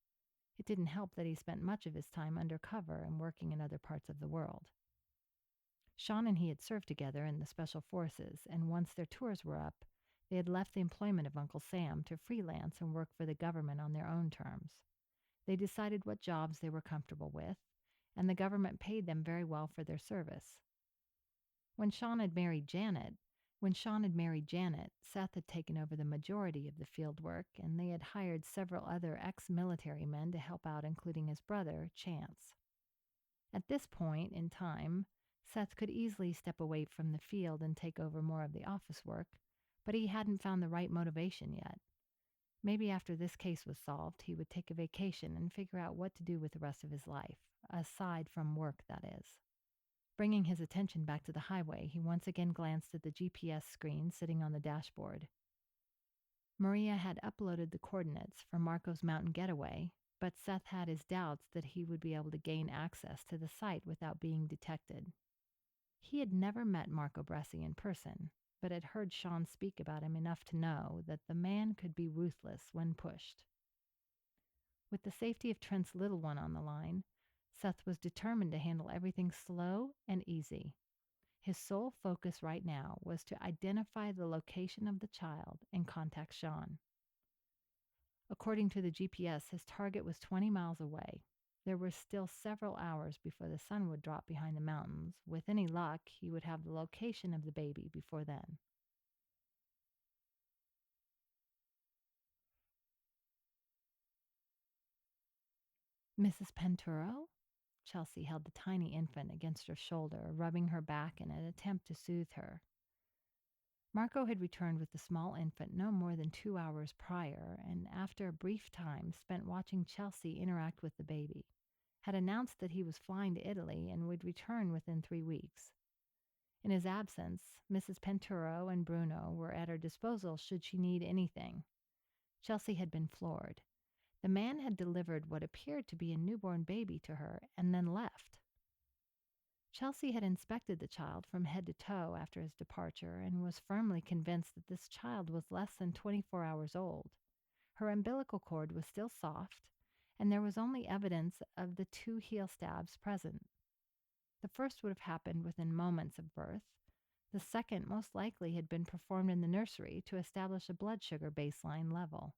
It didn't help that he spent much of his time undercover and working in other parts of the world. Sean and he had served together in the Special Forces, and once their tours were up, they had left the employment of Uncle Sam to freelance and work for the government on their own terms. They decided what jobs they were comfortable with, and the government paid them very well for their service. When Sean had married Janet, Seth had taken over the majority of the field work, and they had hired several other ex-military men to help out, including his brother, Chance. At this point in time, Seth could easily step away from the field and take over more of the office work, but he hadn't found the right motivation yet. Maybe after this case was solved, he would take a vacation and figure out what to do with the rest of his life, aside from work, that is. Bringing his attention back to the highway, he once again glanced at the GPS screen sitting on the dashboard. Maria had uploaded the coordinates for Marco's mountain getaway, but Seth had his doubts that he would be able to gain access to the site without being detected. He had never met Marco Bressi in person, but had heard Sean speak about him enough to know that the man could be ruthless when pushed. With the safety of Trent's little one on the line, Seth was determined to handle everything slow and easy. His sole focus right now was to identify the location of the child and contact Sean. According to the GPS, his target was 20 miles away. There were still several hours before the sun would drop behind the mountains. With any luck, he would have the location of the baby before then. Mrs. Penturo? Chelsea held the tiny infant against her shoulder, rubbing her back in an attempt to soothe her. Marco had returned with the small infant no more than 2 hours prior, and after a brief time spent watching Chelsea interact with the baby, had announced that he was flying to Italy and would return within 3 weeks. In his absence, Mrs. Penturo and Bruno were at her disposal should she need anything. Chelsea had been floored. The man had delivered what appeared to be a newborn baby to her and then left. Chelsea had inspected the child from head to toe after his departure and was firmly convinced that this child was less than 24 hours old. Her umbilical cord was still soft, and there was only evidence of the 2 heel stabs present. The first would have happened within moments of birth. The second most likely had been performed in the nursery to establish a blood sugar baseline level.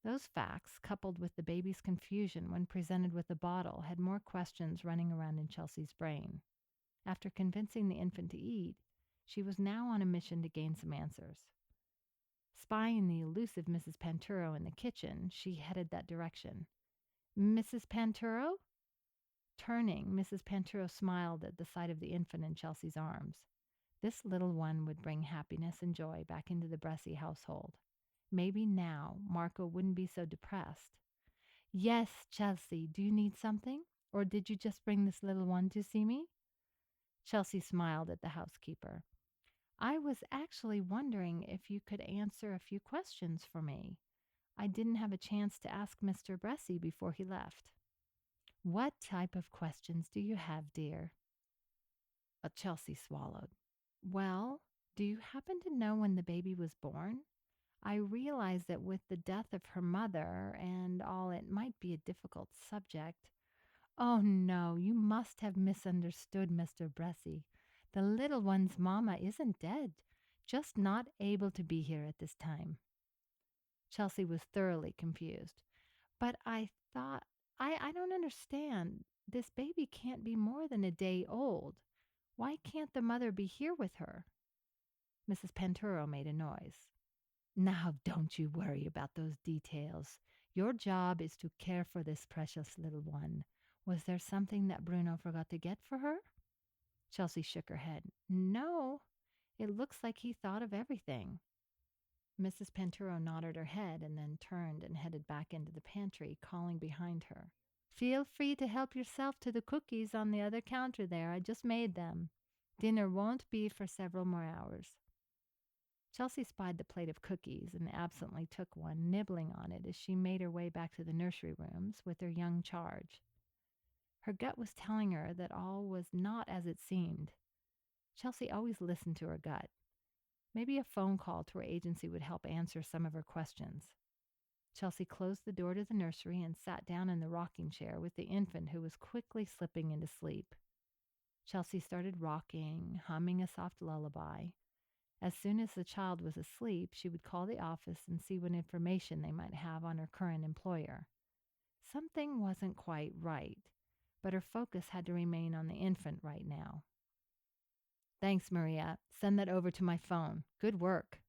Those facts, coupled with the baby's confusion when presented with the bottle, had more questions running around in Chelsea's brain. After convincing the infant to eat, she was now on a mission to gain some answers. Spying the elusive Mrs. Penturo in the kitchen, she headed that direction. "Mrs. Penturo?" Turning, Mrs. Penturo smiled at the sight of the infant in Chelsea's arms. This little one would bring happiness and joy back into the Bressi household. Maybe now Marco wouldn't be so depressed. "Yes, Chelsea, do you need something? Or did you just bring this little one to see me?" Chelsea smiled at the housekeeper. "I was actually wondering if you could answer a few questions for me. I didn't have a chance to ask Mr. Bressi before he left." "What type of questions do you have, dear?" Chelsea swallowed. "Well, do you happen to know when the baby was born? I realize that with the death of her mother and all, it might be a difficult subject." "Oh, no, you must have misunderstood Mr. Bressi. The little one's mama isn't dead, just not able to be here at this time." Chelsea was thoroughly confused. "But I thought, I don't understand. This baby can't be more than a day old. Why can't the mother be here with her?" Mrs. Penturo made a noise. "Now, don't you worry about those details. Your job is to care for this precious little one. Was there something that Bruno forgot to get for her?" Chelsea shook her head. "No, it looks like he thought of everything." Mrs. Penturo nodded her head and then turned and headed back into the pantry, calling behind her, "Feel free to help yourself to the cookies on the other counter there. I just made them." Dinner won't be for several more hours. Chelsea spied the plate of cookies and absently took one, nibbling on it as she made her way back to the nursery rooms with her young charge. Her gut was telling her that all was not as it seemed. Chelsea always listened to her gut. Maybe a phone call to her agency would help answer some of her questions. Chelsea closed the door to the nursery and sat down in the rocking chair with the infant who was quickly slipping into sleep. Chelsea started rocking, humming a soft lullaby. As soon as the child was asleep, she would call the office and see what information they might have on her current employer. Something wasn't quite right, but her focus had to remain on the infant right now. Thanks, Maria. Send that over to my phone. Good work.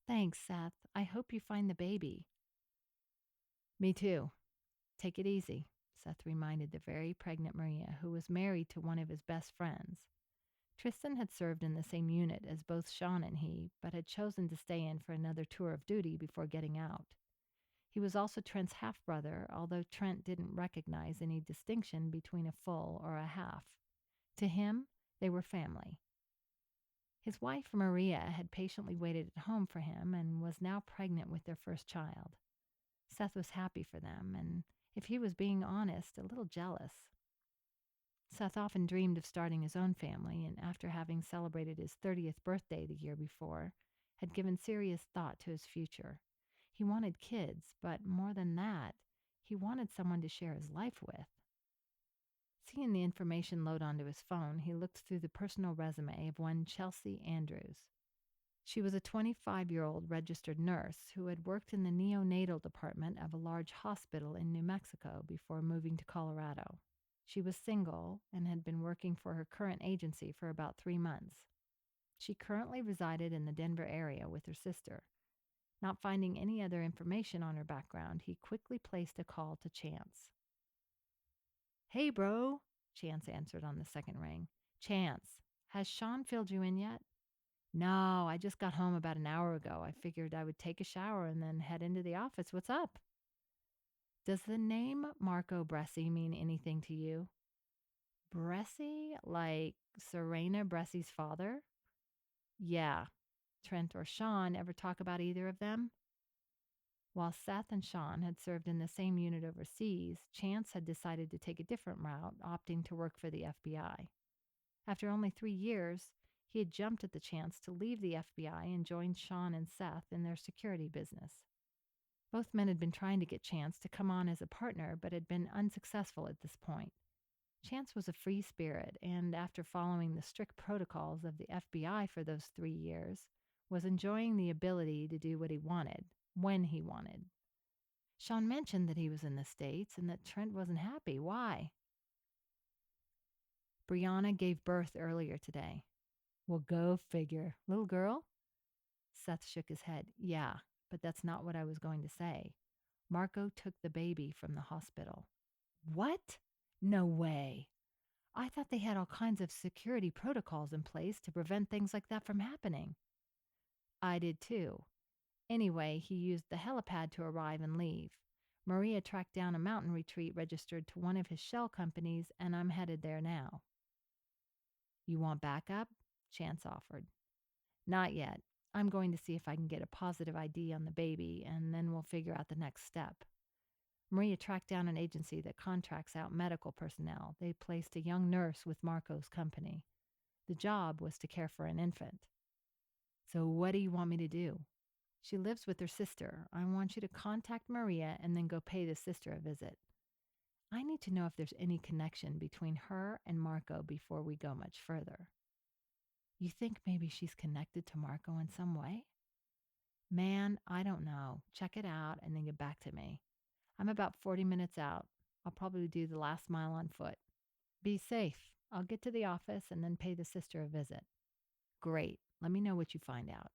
Thanks, Seth. I hope you find the baby. Me too. Take it easy, Seth reminded the very pregnant Maria, who was married to one of his best friends. Tristan had served in the same unit as both Sean and he, but had chosen to stay in for another tour of duty before getting out. He was also Trent's half-brother, although Trent didn't recognize any distinction between a full or a half. To him, they were family. His wife, Maria, had patiently waited at home for him and was now pregnant with their first child. Seth was happy for them, and if he was being honest, a little jealous. Seth often dreamed of starting his own family, and after having celebrated his 30th birthday the year before, had given serious thought to his future. He wanted kids, but more than that, he wanted someone to share his life with. Seeing the information load onto his phone, he looked through the personal resume of one Chelsea Andrews. She was a 25-year-old registered nurse who had worked in the neonatal department of a large hospital in New Mexico before moving to Colorado. She was single and had been working for her current agency for about 3 months. She currently resided in the Denver area with her sister. Not finding any other information on her background, he quickly placed a call to Chance. Hey, bro, Chance answered on the second ring. Chance, has Sean filled you in yet? No, I just got home about an hour ago. I figured I would take a shower and then head into the office. What's up? Does the name Marco Bressi mean anything to you? Bressi? Like Serena Bressy's father? Yeah. Trent or Sean ever talk about either of them? While Seth and Sean had served in the same unit overseas, Chance had decided to take a different route, opting to work for the FBI. After only 3 years, he had jumped at the chance to leave the FBI and join Sean and Seth in their security business. Both men had been trying to get Chance to come on as a partner, but had been unsuccessful at this point. Chance was a free spirit, and after following the strict protocols of the FBI for those 3 years, was enjoying the ability to do what he wanted, when he wanted. Sean mentioned that he was in the States and that Trent wasn't happy. Why? Brianna gave birth earlier today. Well, go figure. Little girl? Seth shook his head. Yeah, but that's not what I was going to say. Marco took the baby from the hospital. What? No way. I thought they had all kinds of security protocols in place to prevent things like that from happening. I did too. Anyway, he used the helipad to arrive and leave. Maria tracked down a mountain retreat registered to one of his shell companies, and I'm headed there now. You want backup? Chance offered. Not yet. I'm going to see if I can get a positive ID on the baby, and then we'll figure out the next step. Maria tracked down an agency that contracts out medical personnel. They placed a young nurse with Marco's company. The job was to care for an infant. So what do you want me to do? She lives with her sister. I want you to contact Maria and then go pay the sister a visit. I need to know if there's any connection between her and Marco before we go much further. You think maybe she's connected to Marco in some way? Man, I don't know. Check it out and then get back to me. I'm about 40 minutes out. I'll probably do the last mile on foot. Be safe. I'll get to the office and then pay the sister a visit. Great. Let me know what you find out.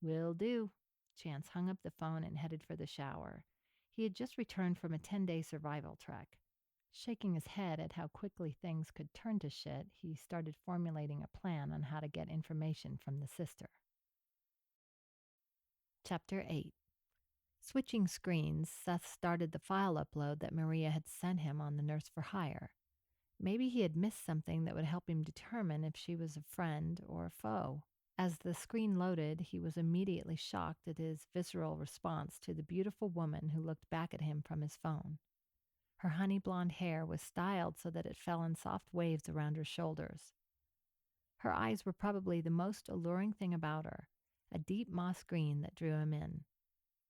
Will do. Chance hung up the phone and headed for the shower. He had just returned from a 10-day survival trek. Shaking his head at how quickly things could turn to shit, he started formulating a plan on how to get information from the sister. Chapter 8. Switching screens, Seth started the file upload that Maria had sent him on the Nurse for Hire. Maybe he had missed something that would help him determine if she was a friend or a foe. As the screen loaded, he was immediately shocked at his visceral response to the beautiful woman who looked back at him from his phone. Her honey blonde hair was styled so that it fell in soft waves around her shoulders. Her eyes were probably the most alluring thing about her, a deep moss green that drew him in.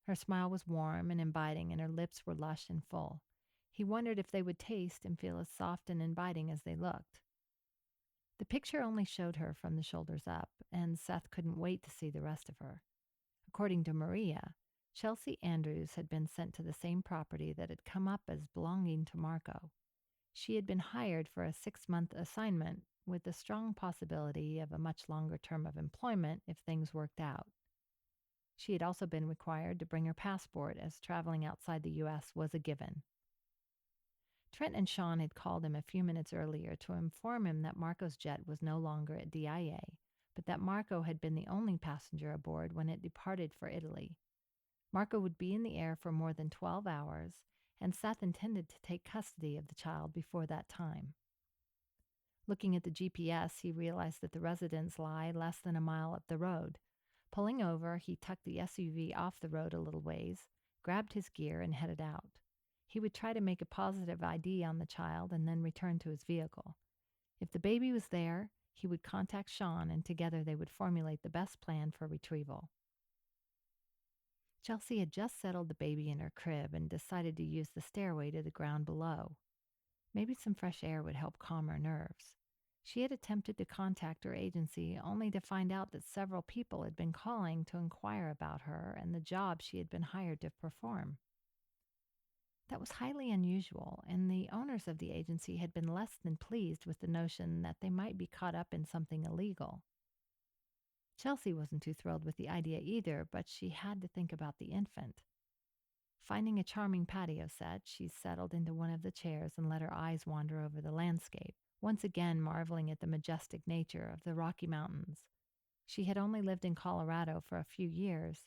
Her smile was warm and inviting, and her lips were lush and full. He wondered if they would taste and feel as soft and inviting as they looked. The picture only showed her from the shoulders up, and Seth couldn't wait to see the rest of her. According to Maria, Chelsea Andrews had been sent to the same property that had come up as belonging to Marco. She had been hired for a 6-month assignment with a strong possibility of a much longer term of employment if things worked out. She had also been required to bring her passport, as traveling outside the U.S. was a given. Trent and Sean had called him a few minutes earlier to inform him that Marco's jet was no longer at DIA, but that Marco had been the only passenger aboard when it departed for Italy. Marco would be in the air for more than 12 hours, and Seth intended to take custody of the child before that time. Looking at the GPS, he realized that the residence lay less than a mile up the road. Pulling over, he tucked the SUV off the road a little ways, grabbed his gear, and headed out. He would try to make a positive ID on the child and then return to his vehicle. If the baby was there, he would contact Sean, and together they would formulate the best plan for retrieval. Chelsea had just settled the baby in her crib and decided to use the stairway to the ground below. Maybe some fresh air would help calm her nerves. She had attempted to contact her agency only to find out that several people had been calling to inquire about her and the job she had been hired to perform. That was highly unusual, and the owners of the agency had been less than pleased with the notion that they might be caught up in something illegal. Chelsea wasn't too thrilled with the idea either, but she had to think about the infant. Finding a charming patio set, she settled into one of the chairs and let her eyes wander over the landscape, once again marveling at the majestic nature of the Rocky Mountains. She had only lived in Colorado for a few years,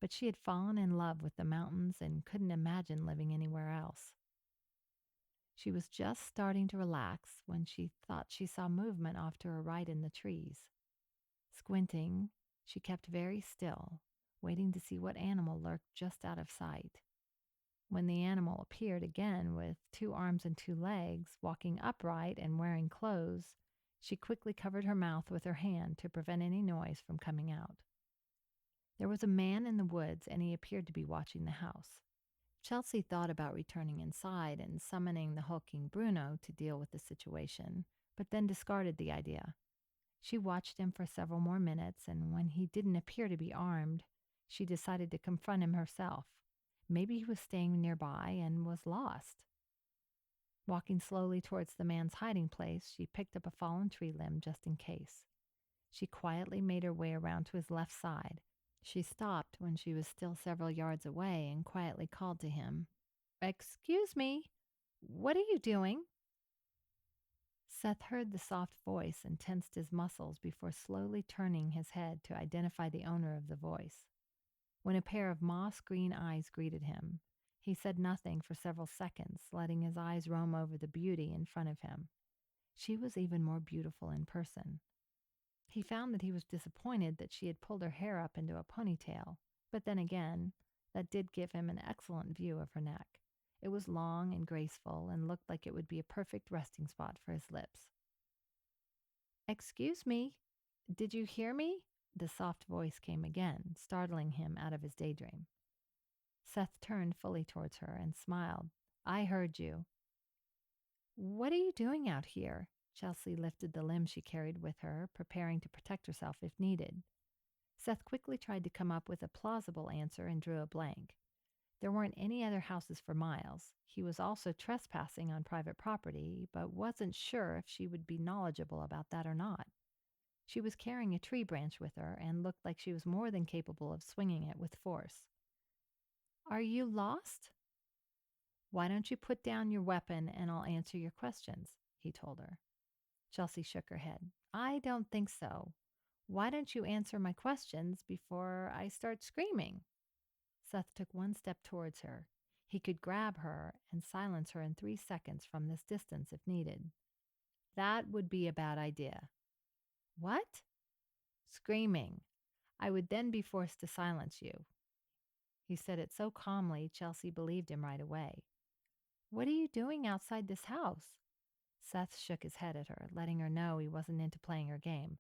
but she had fallen in love with the mountains and couldn't imagine living anywhere else. She was just starting to relax when she thought she saw movement off to her right in the trees. Squinting, she kept very still, waiting to see what animal lurked just out of sight. When the animal appeared again with 2 arms and 2 legs, walking upright and wearing clothes, she quickly covered her mouth with her hand to prevent any noise from coming out. There was a man in the woods, and he appeared to be watching the house. Chelsea thought about returning inside and summoning the hulking Bruno to deal with the situation, but then discarded the idea. She watched him for several more minutes, and when he didn't appear to be armed, she decided to confront him herself. Maybe he was staying nearby and was lost. Walking slowly towards the man's hiding place, she picked up a fallen tree limb just in case. She quietly made her way around to his left side. She stopped when she was still several yards away and quietly called to him, "Excuse me, what are you doing?" Seth heard the soft voice and tensed his muscles before slowly turning his head to identify the owner of the voice. When a pair of moss-green eyes greeted him, he said nothing for several seconds, letting his eyes roam over the beauty in front of him. She was even more beautiful in person. He found that he was disappointed that she had pulled her hair up into a ponytail, but then again, that did give him an excellent view of her neck. It was long and graceful and looked like it would be a perfect resting spot for his lips. "Excuse me, did you hear me?" The soft voice came again, startling him out of his daydream. Seth turned fully towards her and smiled. "I heard you." "What are you doing out here?" Chelsea lifted the limb she carried with her, preparing to protect herself if needed. Seth quickly tried to come up with a plausible answer and drew a blank. There weren't any other houses for miles. He was also trespassing on private property, but wasn't sure if she would be knowledgeable about that or not. She was carrying a tree branch with her and looked like she was more than capable of swinging it with force. "Are you lost?" "Why don't you put down your weapon and I'll answer your questions," he told her. Chelsea shook her head. "I don't think so. Why don't you answer my questions before I start screaming?" Seth took one step towards her. He could grab her and silence her in 3 seconds from this distance if needed. That would be a bad idea. What? Screaming. I would then be forced to silence you. He said it so calmly, Chelsea believed him right away. What are you doing outside this house? Seth shook his head at her, letting her know he wasn't into playing her game.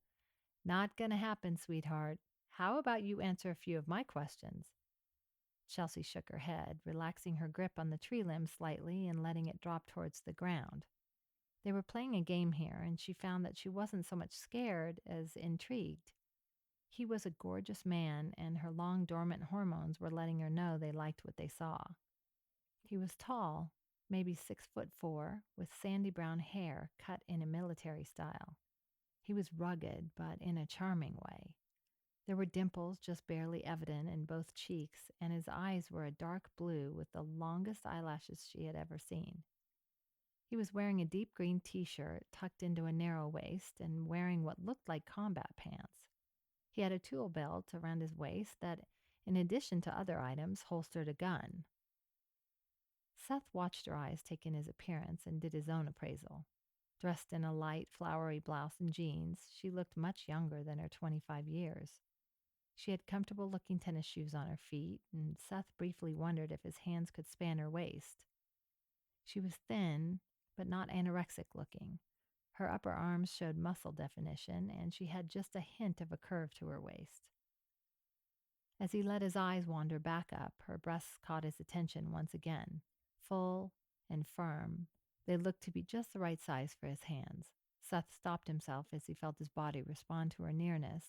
Not gonna happen, sweetheart. How about you answer a few of my questions? Chelsea shook her head, relaxing her grip on the tree limb slightly and letting it drop towards the ground. They were playing a game here, and she found that she wasn't so much scared as intrigued. He was a gorgeous man, and her long dormant hormones were letting her know they liked what they saw. He was tall, maybe 6'4", with sandy brown hair cut in a military style. He was rugged, but in a charming way. There were dimples just barely evident in both cheeks, and his eyes were a dark blue with the longest eyelashes she had ever seen. He was wearing a deep green t-shirt tucked into a narrow waist and wearing what looked like combat pants. He had a tool belt around his waist that, in addition to other items, holstered a gun. Seth watched her eyes take in his appearance and did his own appraisal. Dressed in a light, flowery blouse and jeans, she looked much younger than her 25 years. She had comfortable-looking tennis shoes on her feet, and Seth briefly wondered if his hands could span her waist. She was thin, but not anorexic-looking. Her upper arms showed muscle definition, and she had just a hint of a curve to her waist. As he let his eyes wander back up, her breasts caught his attention once again. Full and firm, they looked to be just the right size for his hands. Seth stopped himself as he felt his body respond to her nearness,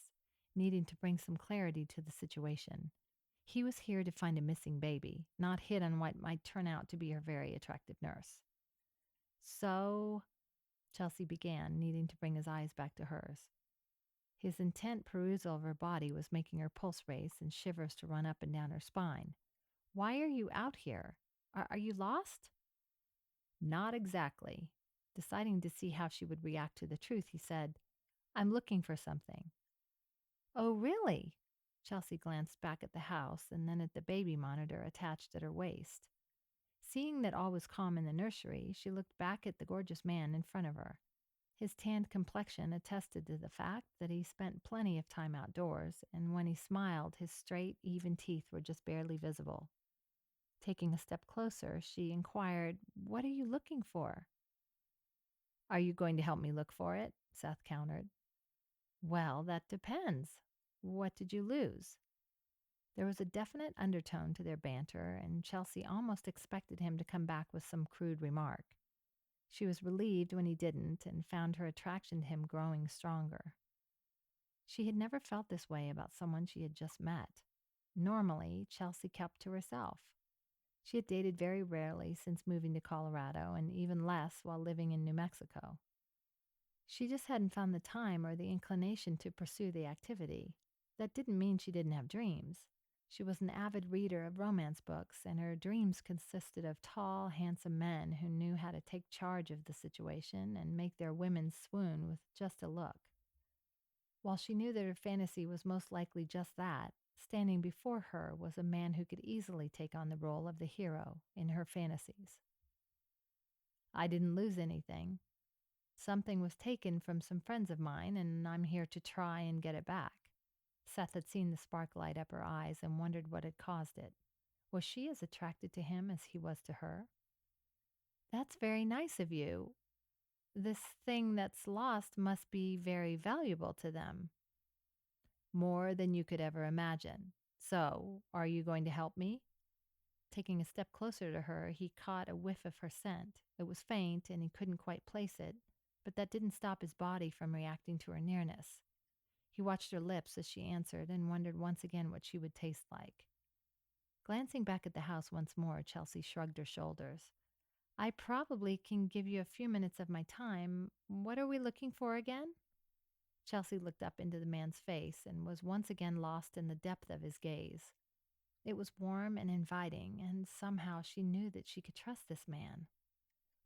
needing to bring some clarity to the situation. He was here to find a missing baby, not hit on what might turn out to be her very attractive nurse. So, Chelsea began, needing to bring his eyes back to hers. His intent perusal of her body was making her pulse race and shivers to run up and down her spine. Why are you out here? Are you lost? Not exactly. Deciding to see how she would react to the truth, he said, I'm looking for something. Oh, really? Chelsea glanced back at the house and then at the baby monitor attached at her waist. Seeing that all was calm in the nursery, she looked back at the gorgeous man in front of her. His tanned complexion attested to the fact that he spent plenty of time outdoors, and when he smiled, his straight, even teeth were just barely visible. Taking a step closer, she inquired, What are you looking for? Are you going to help me look for it? Seth countered. Well, that depends. What did you lose? There was a definite undertone to their banter, and Chelsea almost expected him to come back with some crude remark. She was relieved when he didn't and found her attraction to him growing stronger. She had never felt this way about someone she had just met. Normally, Chelsea kept to herself. She had dated very rarely since moving to Colorado, and even less while living in New Mexico. She just hadn't found the time or the inclination to pursue the activity. That didn't mean she didn't have dreams. She was an avid reader of romance books, and her dreams consisted of tall, handsome men who knew how to take charge of the situation and make their women swoon with just a look. While she knew that her fantasy was most likely just that, standing before her was a man who could easily take on the role of the hero in her fantasies. I didn't lose anything. Something was taken from some friends of mine, and I'm here to try and get it back. Seth had seen the spark light up her eyes and wondered what had caused it. Was she as attracted to him as he was to her? That's very nice of you. This thing that's lost must be very valuable to them. More than you could ever imagine. So, are you going to help me? Taking a step closer to her, he caught a whiff of her scent. It was faint, and he couldn't quite place it, but that didn't stop his body from reacting to her nearness. He watched her lips as she answered and wondered once again what she would taste like. Glancing back at the house once more, Chelsea shrugged her shoulders. I probably can give you a few minutes of my time. What are we looking for again? Chelsea looked up into the man's face and was once again lost in the depth of his gaze. It was warm and inviting, and somehow she knew that she could trust this man.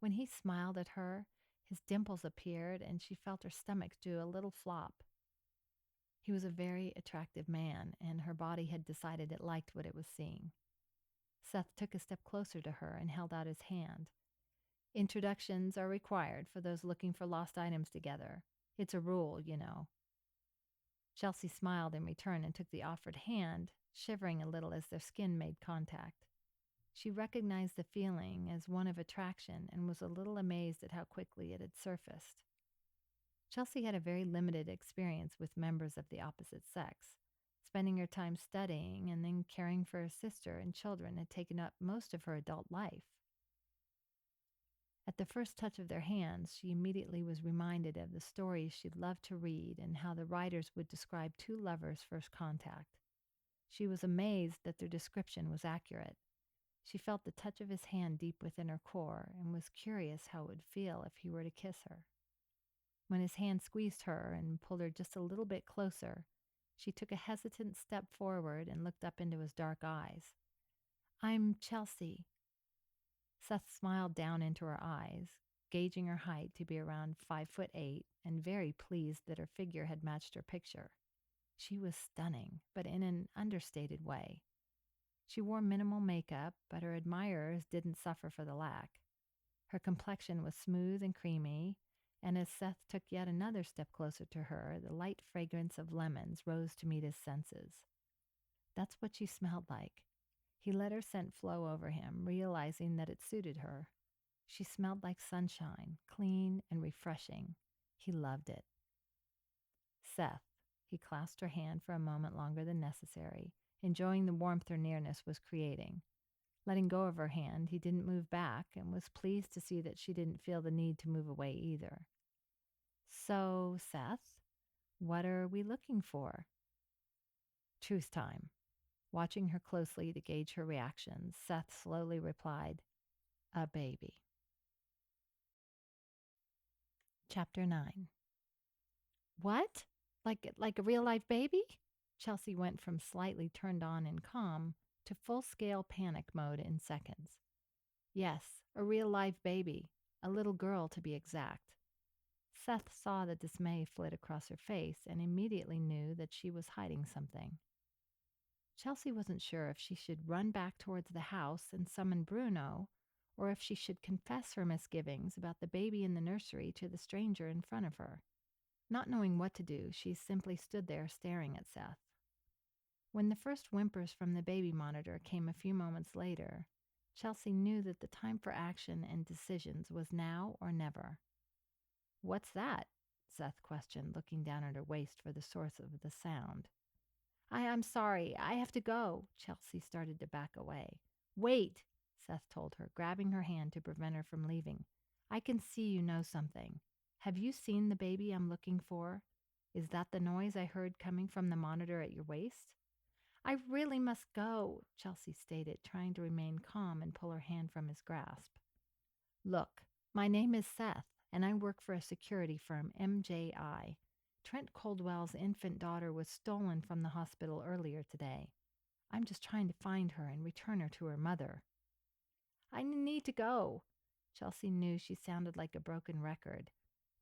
When he smiled at her, his dimples appeared, and she felt her stomach do a little flop. He was a very attractive man, and her body had decided it liked what it was seeing. Seth took a step closer to her and held out his hand. Introductions are required for those looking for lost items together. It's a rule, you know. Chelsea smiled in return and took the offered hand, shivering a little as their skin made contact. She recognized the feeling as one of attraction and was a little amazed at how quickly it had surfaced. Chelsea had a very limited experience with members of the opposite sex. Spending her time studying and then caring for her sister and children had taken up most of her adult life. At the first touch of their hands, she immediately was reminded of the stories she'd loved to read and how the writers would describe two lovers' first contact. She was amazed that their description was accurate. She felt the touch of his hand deep within her core and was curious how it would feel if he were to kiss her. When his hand squeezed her and pulled her just a little bit closer, she took a hesitant step forward and looked up into his dark eyes. "I'm Chelsea." Seth smiled down into her eyes, gauging her height to be around 5'8" and very pleased that her figure had matched her picture. She was stunning, but in an understated way. She wore minimal makeup, but her admirers didn't suffer for the lack. Her complexion was smooth and creamy, and as Seth took yet another step closer to her, the light fragrance of lemons rose to meet his senses. That's what she smelled like. He let her scent flow over him, realizing that it suited her. She smelled like sunshine, clean and refreshing. He loved it. "Seth," he clasped her hand for a moment longer than necessary, enjoying the warmth her nearness was creating. Letting go of her hand, he didn't move back and was pleased to see that she didn't feel the need to move away either. "So, Seth, what are we looking for?" "Truth time." Watching her closely to gauge her reactions, Seth slowly replied, "A baby." Chapter 9. "What? Like a real-life baby?" Chelsea went from slightly turned on and calm to full-scale panic mode in seconds. "Yes, a real-life baby. A little girl, to be exact." Seth saw the dismay flit across her face and immediately knew that she was hiding something. Chelsea wasn't sure if she should run back towards the house and summon Bruno, or if she should confess her misgivings about the baby in the nursery to the stranger in front of her. Not knowing what to do, she simply stood there staring at Seth. When the first whimpers from the baby monitor came a few moments later, Chelsea knew that the time for action and decisions was now or never. "What's that?" Seth questioned, looking down at her waist for the source of the sound. I'm sorry. I have to go." Chelsea started to back away. "Wait," Seth told her, grabbing her hand to prevent her from leaving. "I can see you know something. Have you seen the baby I'm looking for? Is that the noise I heard coming from the monitor at your waist?" "I really must go," Chelsea stated, trying to remain calm and pull her hand from his grasp. "Look, my name is Seth, and I work for a security firm, MJI. Trent Caldwell's infant daughter was stolen from the hospital earlier today. I'm just trying to find her and return her to her mother." "I need to go." Chelsea knew she sounded like a broken record.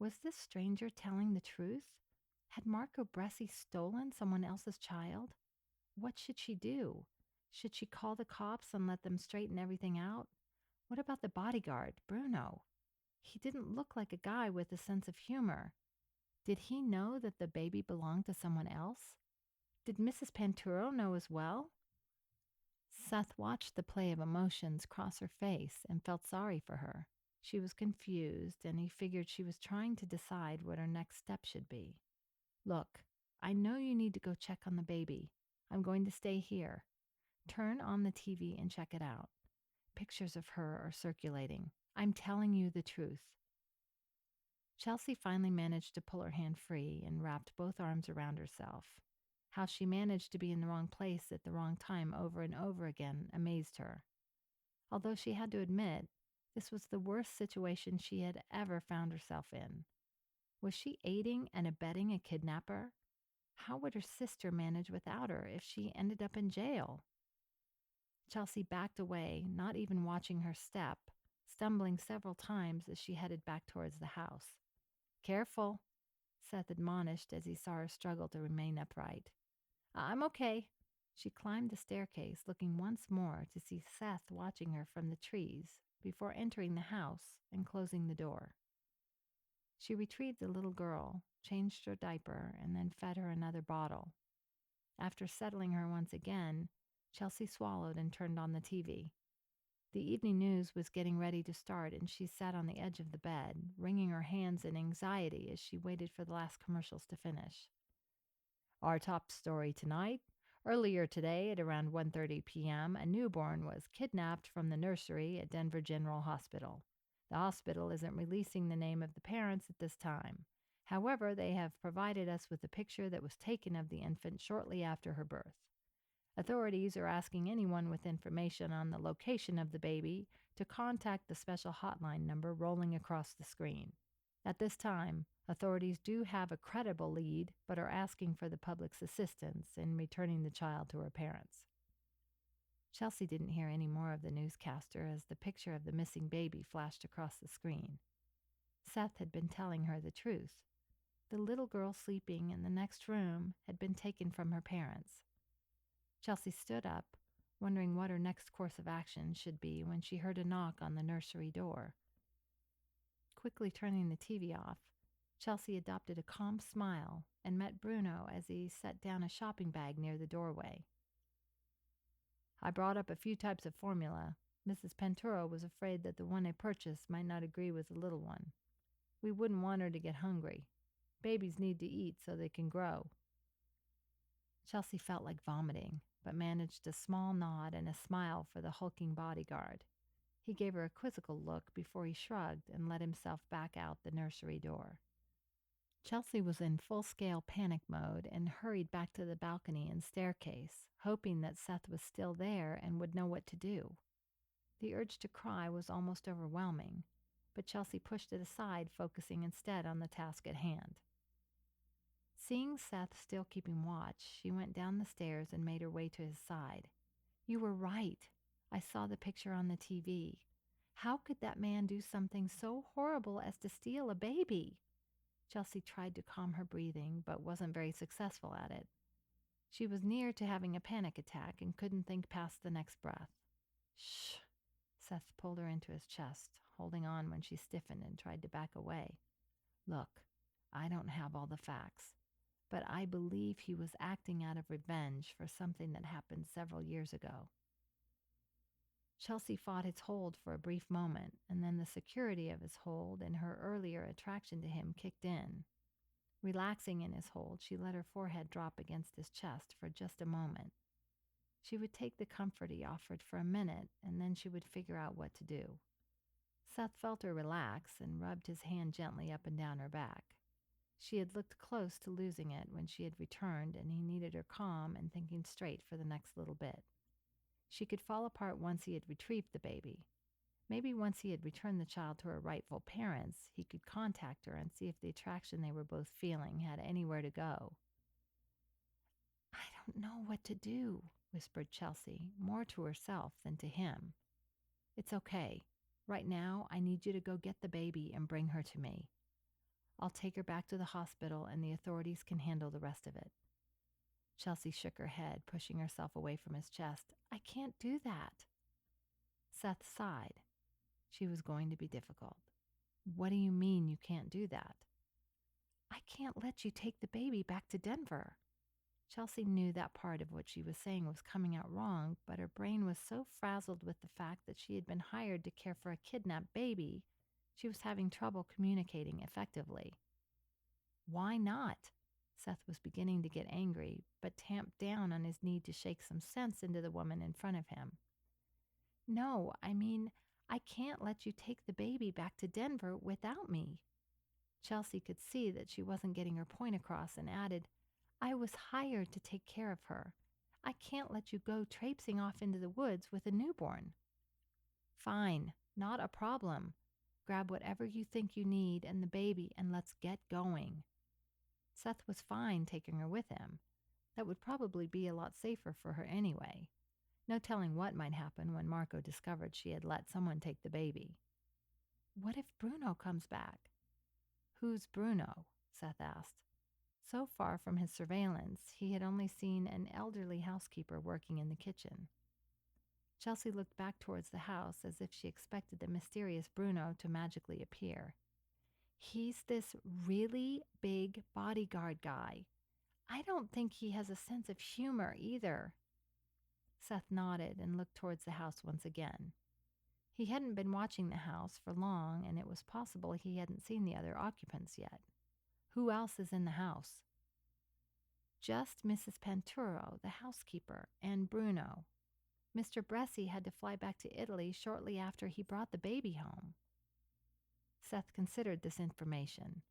Was this stranger telling the truth? Had Marco Bressi stolen someone else's child? What should she do? Should she call the cops and let them straighten everything out? What about the bodyguard, Bruno? He didn't look like a guy with a sense of humor. Did he know that the baby belonged to someone else? Did Mrs. Panturo know as well? Seth watched the play of emotions cross her face and felt sorry for her. She was confused, and he figured she was trying to decide what her next step should be. "Look, I know you need to go check on the baby. I'm going to stay here. Turn on the TV and check it out. Pictures of her are circulating. I'm telling you the truth." Chelsea finally managed to pull her hand free and wrapped both arms around herself. How she managed to be in the wrong place at the wrong time over and over again amazed her. Although she had to admit, this was the worst situation she had ever found herself in. Was she aiding and abetting a kidnapper? How would her sister manage without her if she ended up in jail? Chelsea backed away, not even watching her step, stumbling several times as she headed back towards the house. "Careful," Seth admonished as he saw her struggle to remain upright. "I'm okay." She climbed the staircase, looking once more to see Seth watching her from the trees before entering the house and closing the door. She retrieved the little girl, changed her diaper, and then fed her another bottle. After settling her once again, Chelsea swallowed and turned on the TV. The evening news was getting ready to start, and she sat on the edge of the bed, wringing her hands in anxiety as she waited for the last commercials to finish. Our top story tonight. Earlier today at around 1:30 p.m., a newborn was kidnapped from the nursery at Denver General Hospital. The hospital isn't releasing the name of the parents at this time. However, they have provided us with a picture that was taken of the infant shortly after her birth. Authorities are asking anyone with information on the location of the baby to contact the special hotline number rolling across the screen. At this time, authorities do have a credible lead, but are asking for the public's assistance in returning the child to her parents. Chelsea didn't hear any more of the newscaster as the picture of the missing baby flashed across the screen. Seth had been telling her the truth. The little girl sleeping in the next room had been taken from her parents. Chelsea stood up, wondering what her next course of action should be when she heard a knock on the nursery door. Quickly turning the TV off, Chelsea adopted a calm smile and met Bruno as he set down a shopping bag near the doorway. I brought up a few types of formula. Mrs. Penturo was afraid that the one I purchased might not agree with the little one. We wouldn't want her to get hungry. Babies need to eat so they can grow. Chelsea felt like vomiting, but managed a small nod and a smile for the hulking bodyguard. He gave her a quizzical look before he shrugged and let himself back out the nursery door. Chelsea was in full-scale panic mode and hurried back to the balcony and staircase, hoping that Seth was still there and would know what to do. The urge to cry was almost overwhelming, but Chelsea pushed it aside, focusing instead on the task at hand. Seeing Seth still keeping watch, she went down the stairs and made her way to his side. "You were right. I saw the picture on the TV. How could that man do something so horrible as to steal a baby?" Chelsea tried to calm her breathing, but wasn't very successful at it. She was near to having a panic attack and couldn't think past the next breath. "Shh." Seth pulled her into his chest, holding on when she stiffened and tried to back away. "Look, I don't have all the facts, but I believe he was acting out of revenge for something that happened several years ago." Chelsea fought his hold for a brief moment, and then the security of his hold and her earlier attraction to him kicked in. Relaxing in his hold, she let her forehead drop against his chest for just a moment. She would take the comfort he offered for a minute, and then she would figure out what to do. Seth felt her relax and rubbed his hand gently up and down her back. She had looked close to losing it when she had returned, and he needed her calm and thinking straight for the next little bit. She could fall apart once he had retrieved the baby. Maybe once he had returned the child to her rightful parents, he could contact her and see if the attraction they were both feeling had anywhere to go. "I don't know what to do," whispered Chelsea, more to herself than to him. "It's okay. Right now, I need you to go get the baby and bring her to me. I'll take her back to the hospital and the authorities can handle the rest of it." Chelsea shook her head, pushing herself away from his chest. "I can't do that." Seth sighed. She was going to be difficult. "What do you mean you can't do that?" "I can't let you take the baby back to Denver." Chelsea knew that part of what she was saying was coming out wrong, but her brain was so frazzled with the fact that she had been hired to care for a kidnapped baby, she was having trouble communicating effectively. "Why not?" Seth was beginning to get angry, but tamped down on his need to shake some sense into the woman in front of him. "No, I mean, I can't let you take the baby back to Denver without me." Chelsea could see that she wasn't getting her point across and added, "I was hired to take care of her. I can't let you go traipsing off into the woods with a newborn." "Fine, not a problem. Grab whatever you think you need and the baby and let's get going." Seth was fine taking her with him. That would probably be a lot safer for her anyway. No telling what might happen when Marco discovered she had let someone take the baby. "What if Bruno comes back?" "Who's Bruno?" Seth asked. So far from his surveillance, he had only seen an elderly housekeeper working in the kitchen. Chelsea looked back towards the house as if she expected the mysterious Bruno to magically appear. He's this really big bodyguard guy. I don't think he has a sense of humor either. Seth nodded and looked towards the house once again. He hadn't been watching the house for long, and it was possible he hadn't seen the other occupants yet. Who else is in the house? Just Mrs. Panturo, the housekeeper, and Bruno. Mr. Bresci had to fly back to Italy shortly after he brought the baby home. Seth considered this information.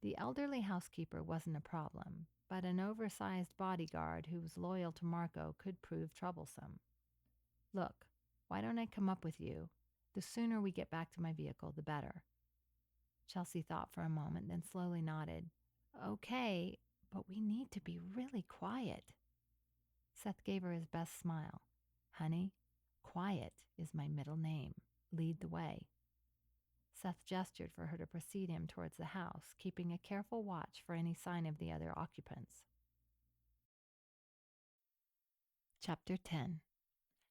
The elderly housekeeper wasn't a problem, but an oversized bodyguard who was loyal to Marco could prove troublesome. Look, why don't I come up with you? The sooner we get back to my vehicle, the better. Chelsea thought for a moment, then slowly nodded. Okay, but we need to be really quiet. Seth gave her his best smile. Honey, quiet is my middle name. Lead the way. Seth gestured for her to precede him towards the house, keeping a careful watch for any sign of the other occupants. Chapter 10.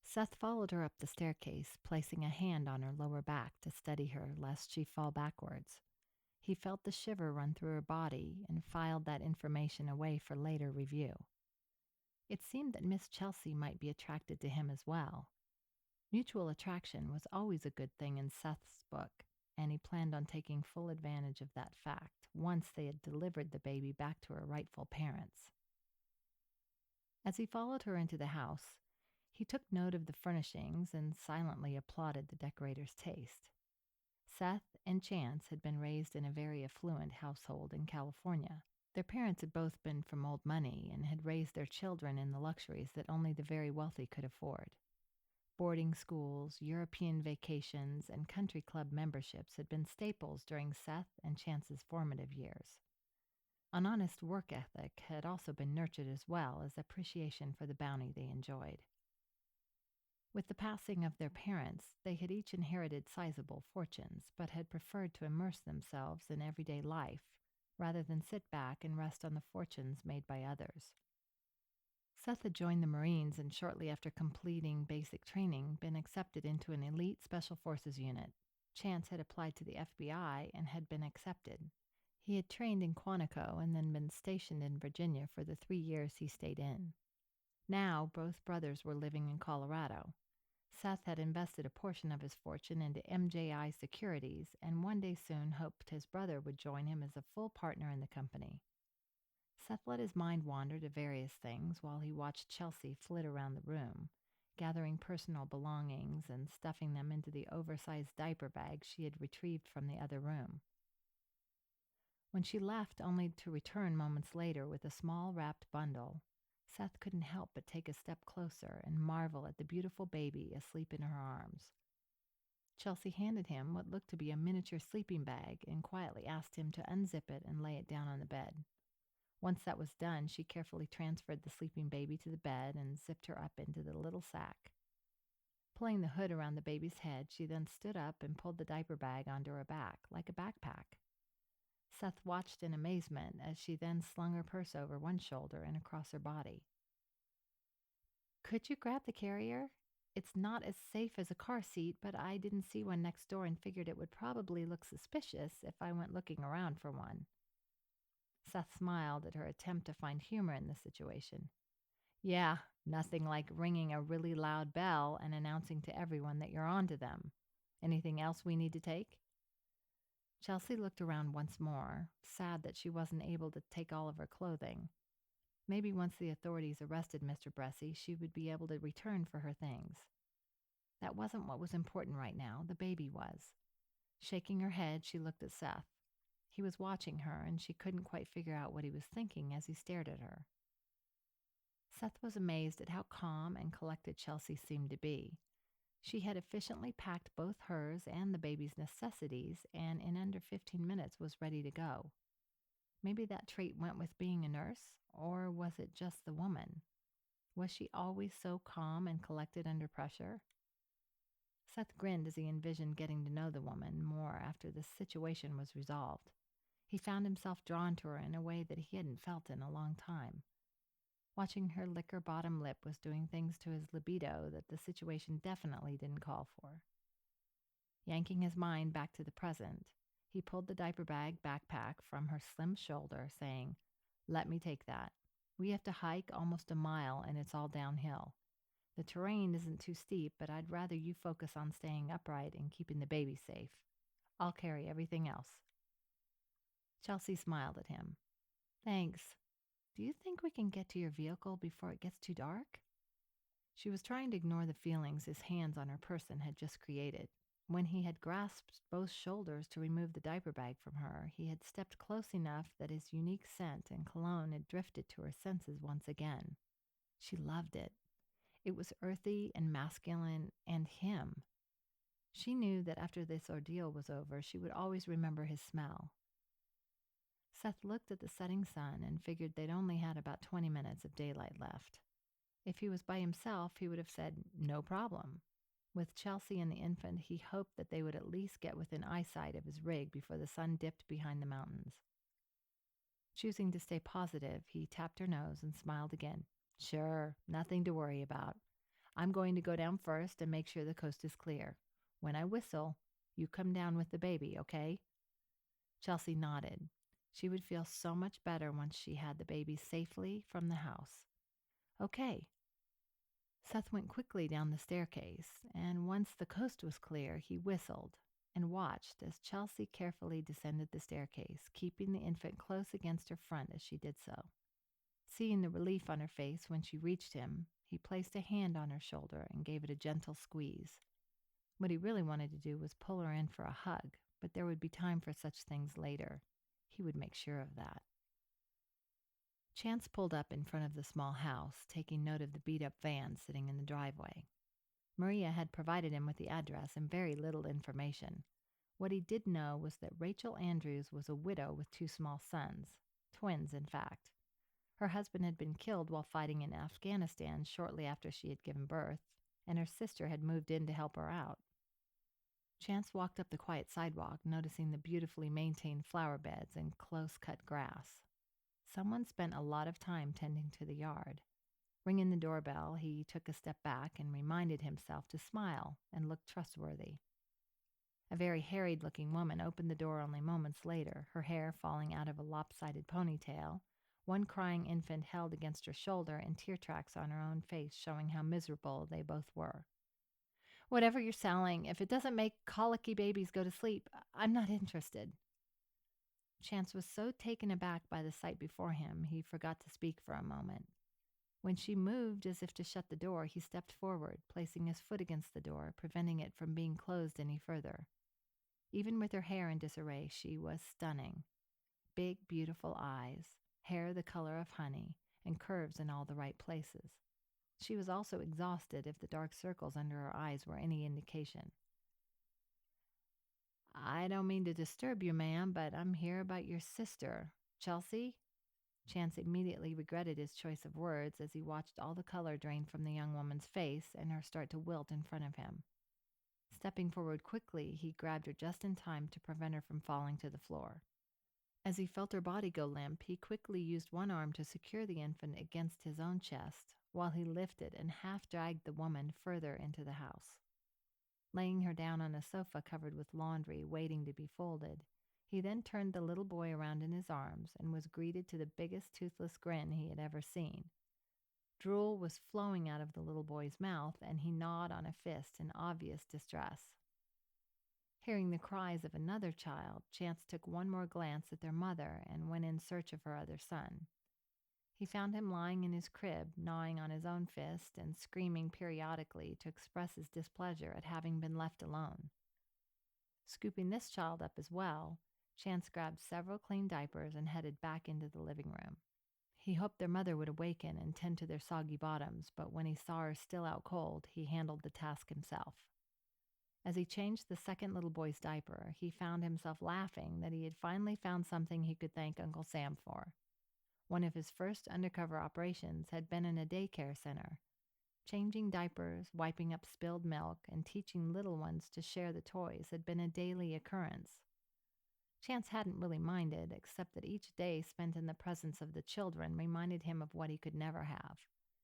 Seth followed her up the staircase, placing a hand on her lower back to steady her lest she fall backwards. He felt the shiver run through her body and filed that information away for later review. It seemed that Miss Chelsea might be attracted to him as well. Mutual attraction was always a good thing in Seth's book, and he planned on taking full advantage of that fact once they had delivered the baby back to her rightful parents. As he followed her into the house, he took note of the furnishings and silently applauded the decorator's taste. Seth and Chance had been raised in a very affluent household in California. Their parents had both been from old money and had raised their children in the luxuries that only the very wealthy could afford. Boarding schools, European vacations, and country club memberships had been staples during Seth and Chance's formative years. An honest work ethic had also been nurtured as well as appreciation for the bounty they enjoyed. With the passing of their parents, they had each inherited sizable fortunes, but had preferred to immerse themselves in everyday life rather than sit back and rest on the fortunes made by others. Seth had joined the Marines and shortly after completing basic training been accepted into an elite Special Forces unit. Chance had applied to the FBI and had been accepted. He had trained in Quantico and then been stationed in Virginia for the 3 years he stayed in. Now both brothers were living in Colorado. Seth had invested a portion of his fortune into MJI Securities and one day soon hoped his brother would join him as a full partner in the company. Seth let his mind wander to various things while he watched Chelsea flit around the room, gathering personal belongings and stuffing them into the oversized diaper bag she had retrieved from the other room. When she left only to return moments later with a small wrapped bundle, Seth couldn't help but take a step closer and marvel at the beautiful baby asleep in her arms. Chelsea handed him what looked to be a miniature sleeping bag and quietly asked him to unzip it and lay it down on the bed. Once that was done, she carefully transferred the sleeping baby to the bed and zipped her up into the little sack. Pulling the hood around the baby's head, she then stood up and pulled the diaper bag onto her back, like a backpack. Seth watched in amazement as she then slung her purse over one shoulder and across her body. Could you grab the carrier? It's not as safe as a car seat, but I didn't see one next door and figured it would probably look suspicious if I went looking around for one. Seth smiled at her attempt to find humor in the situation. Yeah, nothing like ringing a really loud bell and announcing to everyone that you're on to them. Anything else we need to take? Chelsea looked around once more, sad that she wasn't able to take all of her clothing. Maybe once the authorities arrested Mr. Bresci, she would be able to return for her things. That wasn't what was important right now. The baby was. Shaking her head, she looked at Seth. He was watching her, and she couldn't quite figure out what he was thinking as he stared at her. Seth was amazed at how calm and collected Chelsea seemed to be. She had efficiently packed both hers and the baby's necessities, and in under 15 minutes was ready to go. Maybe that trait went with being a nurse, or was it just the woman? Was she always so calm and collected under pressure? Seth grinned as he envisioned getting to know the woman more after the situation was resolved. He found himself drawn to her in a way that he hadn't felt in a long time. Watching her lick her bottom lip was doing things to his libido that the situation definitely didn't call for. Yanking his mind back to the present, he pulled the diaper bag backpack from her slim shoulder, saying, "Let me take that. We have to hike almost a mile and it's all downhill. The terrain isn't too steep, but I'd rather you focus on staying upright and keeping the baby safe. I'll carry everything else." Chelsea smiled at him. "Thanks. Do you think we can get to your vehicle before it gets too dark?" She was trying to ignore the feelings his hands on her person had just created. When he had grasped both shoulders to remove the diaper bag from her, he had stepped close enough that his unique scent and cologne had drifted to her senses once again. She loved it. It was earthy and masculine and him. She knew that after this ordeal was over, she would always remember his smell. Seth looked at the setting sun and figured they'd only had about 20 minutes of daylight left. If he was by himself, he would have said, "No problem." With Chelsea and the infant, he hoped that they would at least get within eyesight of his rig before the sun dipped behind the mountains. Choosing to stay positive, he tapped her nose and smiled again. "Sure, nothing to worry about. I'm going to go down first and make sure the coast is clear. When I whistle, you come down with the baby, okay?" Chelsea nodded. She would feel so much better once she had the baby safely from the house. "Okay." Seth went quickly down the staircase, and once the coast was clear, he whistled and watched as Chelsea carefully descended the staircase, keeping the infant close against her front as she did so. Seeing the relief on her face when she reached him, he placed a hand on her shoulder and gave it a gentle squeeze. What he really wanted to do was pull her in for a hug, but there would be time for such things later. He would make sure of that. Chance pulled up in front of the small house, taking note of the beat-up van sitting in the driveway. Maria had provided him with the address and very little information. What he did know was that Rachel Andrews was a widow with 2 small sons, twins in fact. Her husband had been killed while fighting in Afghanistan shortly after she had given birth, and her sister had moved in to help her out. Chance walked up the quiet sidewalk, noticing the beautifully maintained flower beds and close-cut grass. Someone spent a lot of time tending to the yard. Ringing the doorbell, he took a step back and reminded himself to smile and look trustworthy. A very harried-looking woman opened the door only moments later, her hair falling out of a lopsided ponytail, one crying infant held against her shoulder, and tear tracks on her own face showing how miserable they both were. "Whatever you're selling, if it doesn't make colicky babies go to sleep, I'm not interested." Chance was so taken aback by the sight before him, he forgot to speak for a moment. When she moved as if to shut the door, he stepped forward, placing his foot against the door, preventing it from being closed any further. Even with her hair in disarray, she was stunning. Big, beautiful eyes, hair the color of honey, and curves in all the right places. She was also exhausted if the dark circles under her eyes were any indication. "I don't mean to disturb you, ma'am, but I'm here about your sister, Chelsea." Chance immediately regretted his choice of words as he watched all the color drain from the young woman's face and her start to wilt in front of him. Stepping forward quickly, he grabbed her just in time to prevent her from falling to the floor. As he felt her body go limp, he quickly used one arm to secure the infant against his own chest, while he lifted and half dragged the woman further into the house. Laying her down on a sofa covered with laundry, waiting to be folded, he then turned the little boy around in his arms and was greeted to the biggest toothless grin he had ever seen. Drool was flowing out of the little boy's mouth, and he gnawed on a fist in obvious distress. Hearing the cries of another child, Chance took one more glance at their mother and went in search of her other son. He found him lying in his crib, gnawing on his own fist and screaming periodically to express his displeasure at having been left alone. Scooping this child up as well, Chance grabbed several clean diapers and headed back into the living room. He hoped their mother would awaken and tend to their soggy bottoms, but when he saw her still out cold, he handled the task himself. As he changed the second little boy's diaper, he found himself laughing that he had finally found something he could thank Uncle Sam for. One of his first undercover operations had been in a daycare center. Changing diapers, wiping up spilled milk, and teaching little ones to share the toys had been a daily occurrence. Chance hadn't really minded, except that each day spent in the presence of the children reminded him of what he could never have,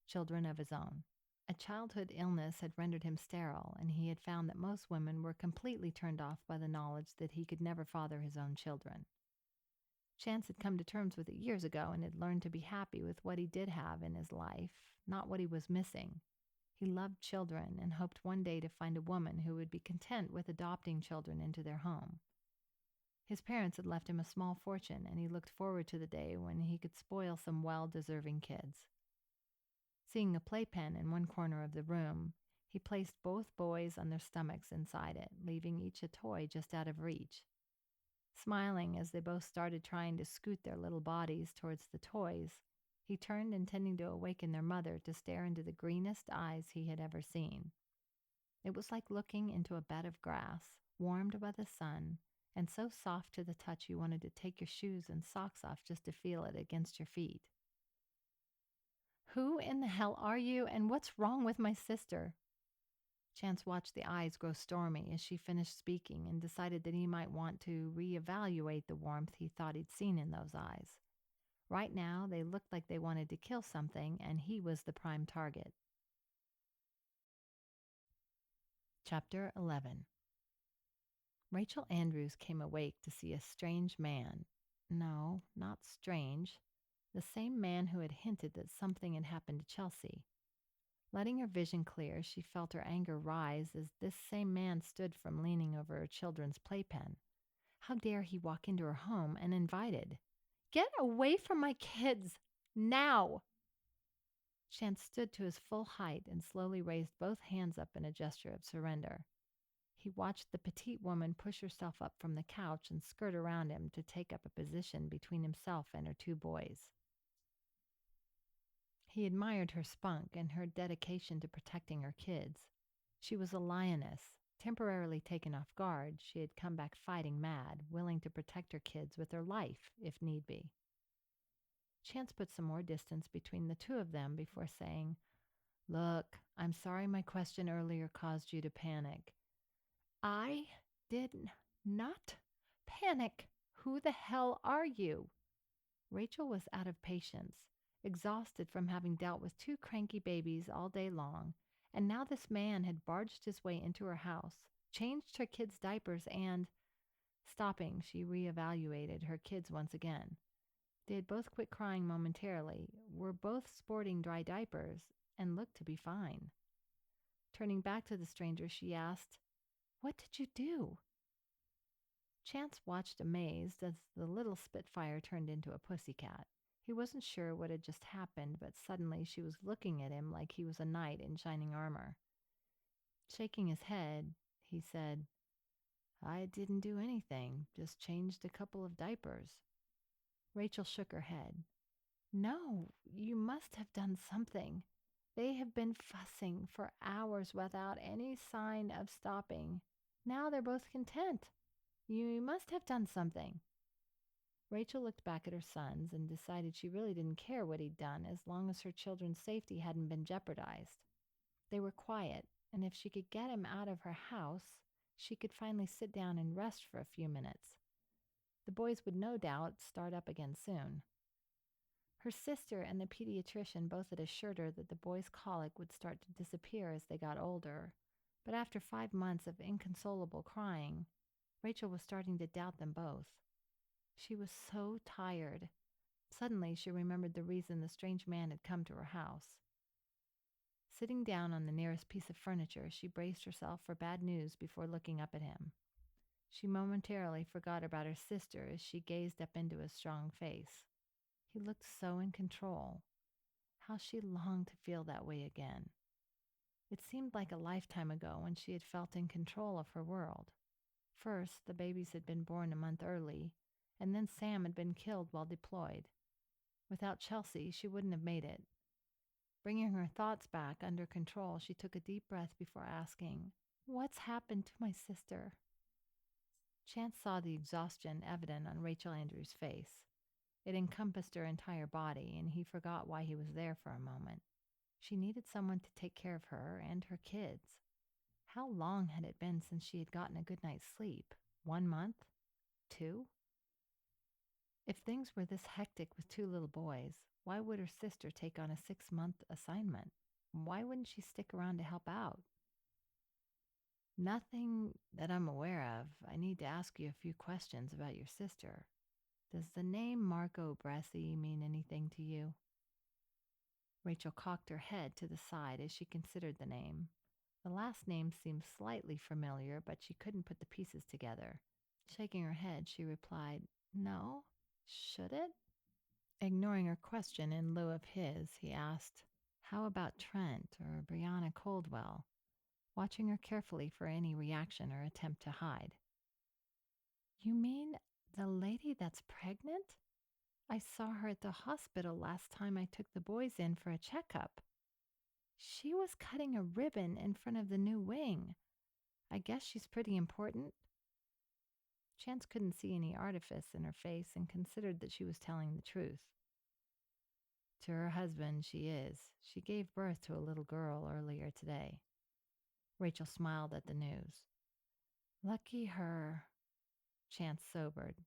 children of his own. A childhood illness had rendered him sterile, and he had found that most women were completely turned off by the knowledge that he could never father his own children. Chance had come to terms with it years ago and had learned to be happy with what he did have in his life, not what he was missing. He loved children and hoped one day to find a woman who would be content with adopting children into their home. His parents had left him a small fortune, and he looked forward to the day when he could spoil some well-deserving kids. Seeing a playpen in one corner of the room, he placed both boys on their stomachs inside it, leaving each a toy just out of reach. Smiling as they both started trying to scoot their little bodies towards the toys, he turned, intending to awaken their mother to stare into the greenest eyes he had ever seen. It was like looking into a bed of grass, warmed by the sun, and so soft to the touch you wanted to take your shoes and socks off just to feel it against your feet. "Who in the hell are you, and what's wrong with my sister?" Chance watched the eyes grow stormy as she finished speaking and decided that he might want to reevaluate the warmth he thought he'd seen in those eyes. Right now, they looked like they wanted to kill something, and he was the prime target. Chapter 11. Rachel Andrews came awake to see a strange man. No, not strange. The same man who had hinted that something had happened to Chelsea. Letting her vision clear, she felt her anger rise as this same man stood from leaning over her children's playpen. How dare he walk into her home uninvited? "Get away from my kids! Now!" Chance stood to his full height and slowly raised both hands up in a gesture of surrender. He watched the petite woman push herself up from the couch and skirt around him to take up a position between himself and her two boys. He admired her spunk and her dedication to protecting her kids. She was a lioness. Temporarily taken off guard, she had come back fighting mad, willing to protect her kids with her life, if need be. Chance put some more distance between the two of them before saying, "Look, I'm sorry my question earlier caused you to panic." "I did not panic. Who the hell are you?" Rachel was out of patience, exhausted from having dealt with two cranky babies all day long, and now this man had barged his way into her house, changed her kids' diapers, and... Stopping, she reevaluated her kids once again. They had both quit crying momentarily, were both sporting dry diapers, and looked to be fine. Turning back to the stranger, she asked, "What did you do?" Chance watched amazed as the little Spitfire turned into a pussycat. He wasn't sure what had just happened, but suddenly she was looking at him like he was a knight in shining armor. Shaking his head, he said, "I didn't do anything, just changed a couple of diapers." Rachel shook her head. "No, you must have done something. They have been fussing for hours without any sign of stopping. Now they're both content. You must have done something." Rachel looked back at her sons and decided she really didn't care what he'd done as long as her children's safety hadn't been jeopardized. They were quiet, and if she could get him out of her house, she could finally sit down and rest for a few minutes. The boys would no doubt start up again soon. Her sister and the pediatrician both had assured her that the boys' colic would start to disappear as they got older, but after 5 months of inconsolable crying, Rachel was starting to doubt them both. She was so tired. Suddenly, she remembered the reason the strange man had come to her house. Sitting down on the nearest piece of furniture, she braced herself for bad news before looking up at him. She momentarily forgot about her sister as she gazed up into his strong face. He looked so in control. How she longed to feel that way again. It seemed like a lifetime ago when she had felt in control of her world. First, the babies had been born a month early, and then Sam had been killed while deployed. Without Chelsea, she wouldn't have made it. Bringing her thoughts back under control, she took a deep breath before asking, "What's happened to my sister?" Chance saw the exhaustion evident on Rachel Andrews' face. It encompassed her entire body, and he forgot why he was there for a moment. She needed someone to take care of her and her kids. How long had it been since she had gotten a good night's sleep? 1 month? 2? If things were this hectic with 2 little boys, why would her sister take on a 6-month assignment? Why wouldn't she stick around to help out? Nothing that I'm aware of. I need to ask you a few questions about your sister. Does the name Marco Bresci mean anything to you? Rachel cocked her head to the side as she considered the name. The last name seemed slightly familiar, but she couldn't put the pieces together. Shaking her head, she replied, "No. Should it?" Ignoring her question in lieu of his, he asked, "How about Trent or Brianna Caldwell?" Watching her carefully for any reaction or attempt to hide. "You mean the lady that's pregnant? I saw her at the hospital last time I took the boys in for a checkup. She was cutting a ribbon in front of the new wing. I guess she's pretty important." Chance couldn't see any artifice in her face and considered that she was telling the truth. "To her husband, she is. She gave birth to a little girl earlier today." Rachel smiled at the news. "Lucky her." Chance sobered.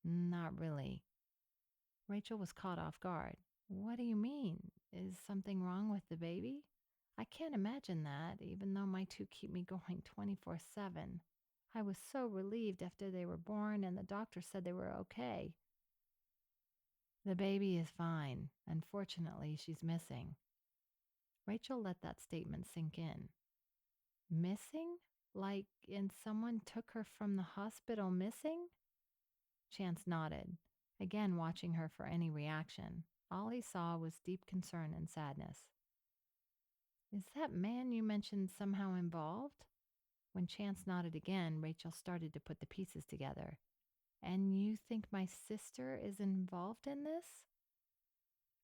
"Not really." Rachel was caught off guard. "What do you mean? Is something wrong with the baby? I can't imagine that, even though my 2 keep me going 24/7. I was so relieved after they were born and the doctor said they were okay." "The baby is fine. Unfortunately, she's missing." Rachel let that statement sink in. Missing? Like in someone took her from the hospital missing? Chance nodded, again watching her for any reaction. All he saw was deep concern and sadness. "Is that man you mentioned somehow involved?" When Chance nodded again, Rachel started to put the pieces together. "And you think my sister is involved in this?"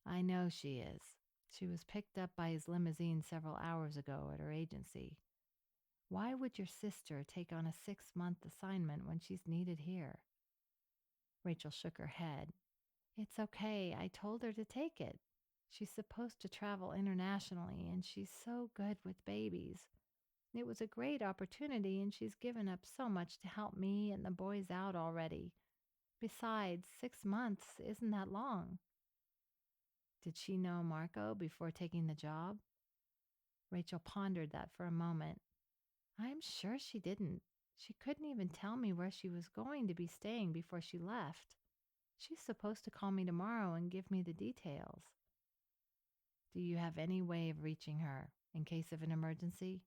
"I know she is. She was picked up by his limousine several hours ago at her agency. Why would your sister take on a 6-month assignment when she's needed here?" Rachel shook her head. "It's okay. I told her to take it. She's supposed to travel internationally, and she's so good with babies. It was a great opportunity, and she's given up so much to help me and the boys out already. Besides, 6 months isn't that long." "Did she know Marco before taking the job?" Rachel pondered that for a moment. "I'm sure she didn't. She couldn't even tell me where she was going to be staying before she left. She's supposed to call me tomorrow and give me the details." "Do you have any way of reaching her in case of an emergency?"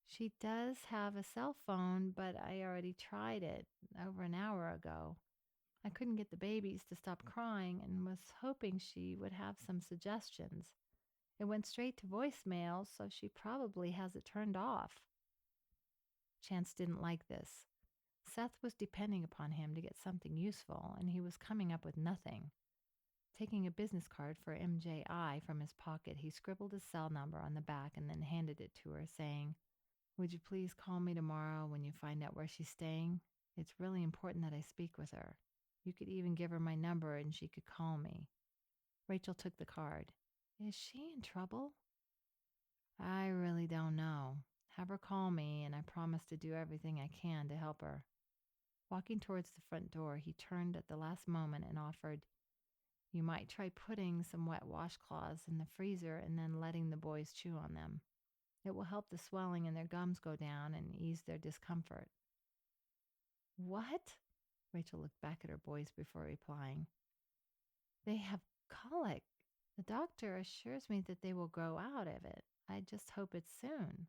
"She does have a cell phone, but I already tried it over an hour ago. I couldn't get the babies to stop crying and was hoping she would have some suggestions. It went straight to voicemail, so she probably has it turned off." Chance didn't like this. Seth was depending upon him to get something useful, and he was coming up with nothing. Taking a business card for MJI from his pocket, he scribbled his cell number on the back and then handed it to her, saying, "Would you please call me tomorrow when you find out where she's staying? It's really important that I speak with her. You could even give her my number and she could call me." Rachel took the card. "Is she in trouble?" "I really don't know. Have her call me, and I promise to do everything I can to help her." Walking towards the front door, he turned at the last moment and offered, "You might try putting some wet washcloths in the freezer and then letting the boys chew on them. It will help the swelling in their gums go down and ease their discomfort." "What?" Rachel looked back at her boys before replying. "They have colic. The doctor assures me that they will grow out of it. I just hope it's soon."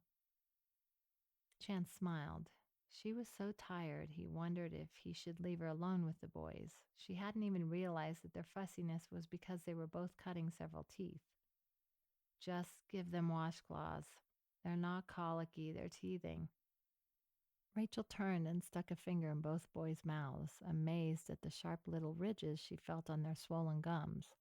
Chance smiled. She was so tired, he wondered if he should leave her alone with the boys. She hadn't even realized that their fussiness was because they were both cutting several teeth. "Just give them washcloths. They're not colicky, they're teething." Rachel turned and stuck a finger in both boys' mouths, amazed at the sharp little ridges she felt on their swollen gums.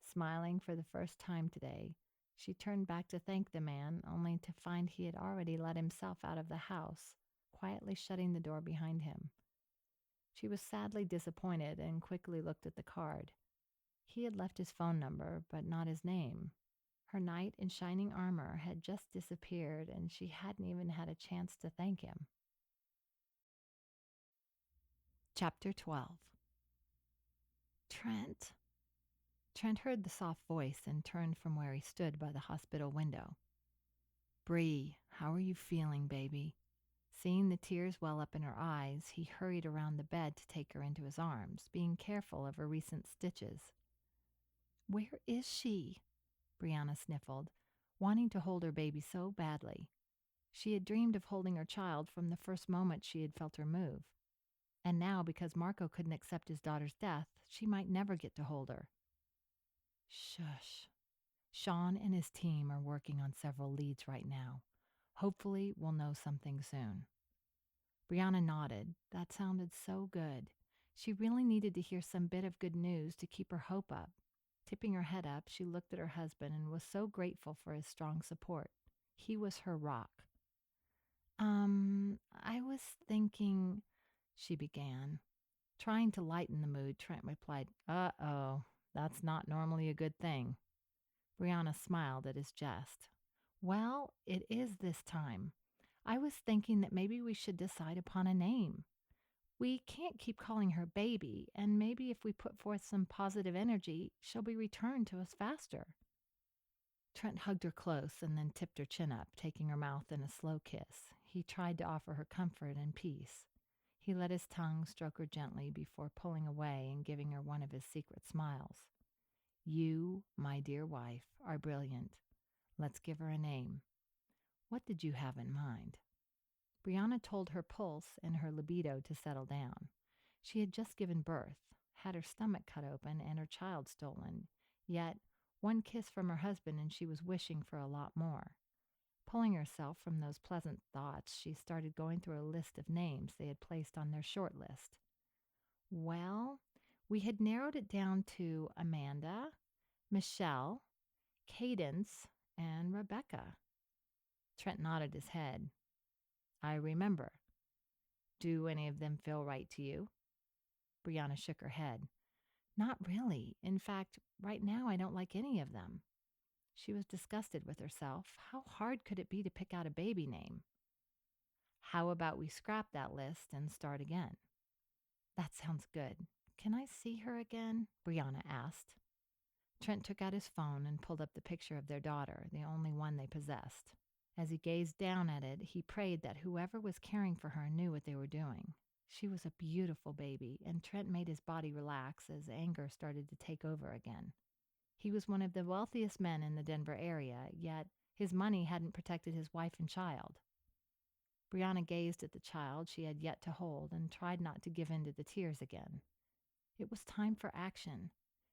Smiling for the first time today, she turned back to thank the man, only to find he had already let himself out of the house, quietly shutting the door behind him. She was sadly disappointed and quickly looked at the card. He had left his phone number, but not his name. Her knight in shining armor had just disappeared, and she hadn't even had a chance to thank him. Chapter 12. Trent. Trent heard the soft voice and turned from where he stood by the hospital window. Bree, how are you feeling, baby? Seeing the tears well up in her eyes, he hurried around the bed to take her into his arms, being careful of her recent stitches. Where is she? Brianna sniffled, wanting to hold her baby so badly. She had dreamed of holding her child from the first moment she had felt her move. And now, because Marco couldn't accept his daughter's death, she might never get to hold her. Shush. Sean and his team are working on several leads right now. Hopefully, we'll know something soon. Brianna nodded. That sounded so good. She really needed to hear some bit of good news to keep her hope up. Tipping her head up, she looked at her husband and was so grateful for his strong support. He was her rock. I was thinking, she began. Trying to lighten the mood, Trent replied, Uh-oh, that's not normally a good thing. Brianna smiled at his jest. Well, it is this time. I was thinking that maybe we should decide upon a name. We can't keep calling her baby, and maybe if we put forth some positive energy, she'll be returned to us faster. Trent hugged her close and then tipped her chin up, taking her mouth in a slow kiss. He tried to offer her comfort and peace. He let his tongue stroke her gently before pulling away and giving her one of his secret smiles. You, my dear wife, are brilliant. Let's give her a name. What did you have in mind? Brianna told her pulse and her libido to settle down. She had just given birth, had her stomach cut open, and her child stolen. Yet, one kiss from her husband and she was wishing for a lot more. Pulling herself from those pleasant thoughts, she started going through a list of names they had placed on their short list. Well, we had narrowed it down to Amanda, Michelle, Cadence, and Rebecca. Trent nodded his head. I remember. Do any of them feel right to you? Brianna shook her head. Not really. In fact, right now I don't like any of them. She was disgusted with herself. How hard could it be to pick out a baby name? How about we scrap that list and start again? That sounds good. Can I see her again? Brianna asked. Trent took out his phone and pulled up the picture of their daughter, the only one they possessed. As he gazed down at it, he prayed that whoever was caring for her knew what they were doing. She was a beautiful baby, and Trent made his body relax as anger started to take over again. He was one of the wealthiest men in the Denver area, yet his money hadn't protected his wife and child. Brianna gazed at the child she had yet to hold and tried not to give in to the tears again. It was time for action.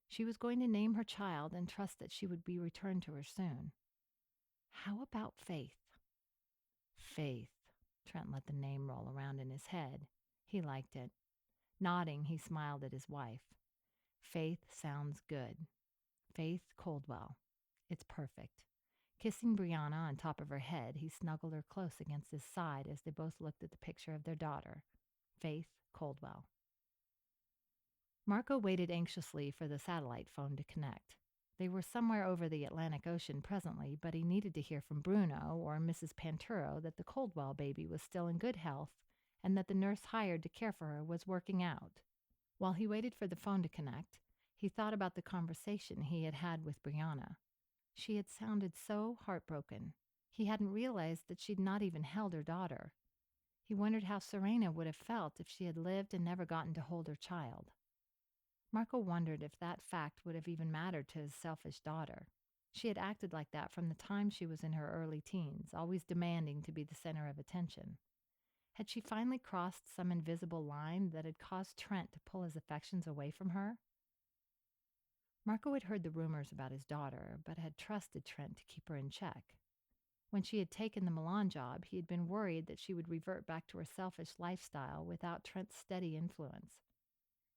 She was going to name her child and trust that she would be returned to her soon. How about Faith? Faith. Trent let the name roll around in his head. He liked it. Nodding, he smiled at his wife. Faith sounds good. Faith Caldwell. It's perfect. Kissing Brianna on top of her head, he snuggled her close against his side as they both looked at the picture of their daughter, Faith Caldwell. Marco waited anxiously for the satellite phone to connect. They were somewhere over the Atlantic Ocean presently, but he needed to hear from Bruno or Mrs. Panturo that the Caldwell baby was still in good health and that the nurse hired to care for her was working out. While he waited for the phone to connect, he thought about the conversation he had had with Brianna. She had sounded so heartbroken. He hadn't realized that she'd not even held her daughter. He wondered how Serena would have felt if she had lived and never gotten to hold her child. Marco wondered if that fact would have even mattered to his selfish daughter. She had acted like that from the time she was in her early teens, always demanding to be the center of attention. Had she finally crossed some invisible line that had caused Trent to pull his affections away from her? Marco had heard the rumors about his daughter, but had trusted Trent to keep her in check. When she had taken the Milan job, he had been worried that she would revert back to her selfish lifestyle without Trent's steady influence.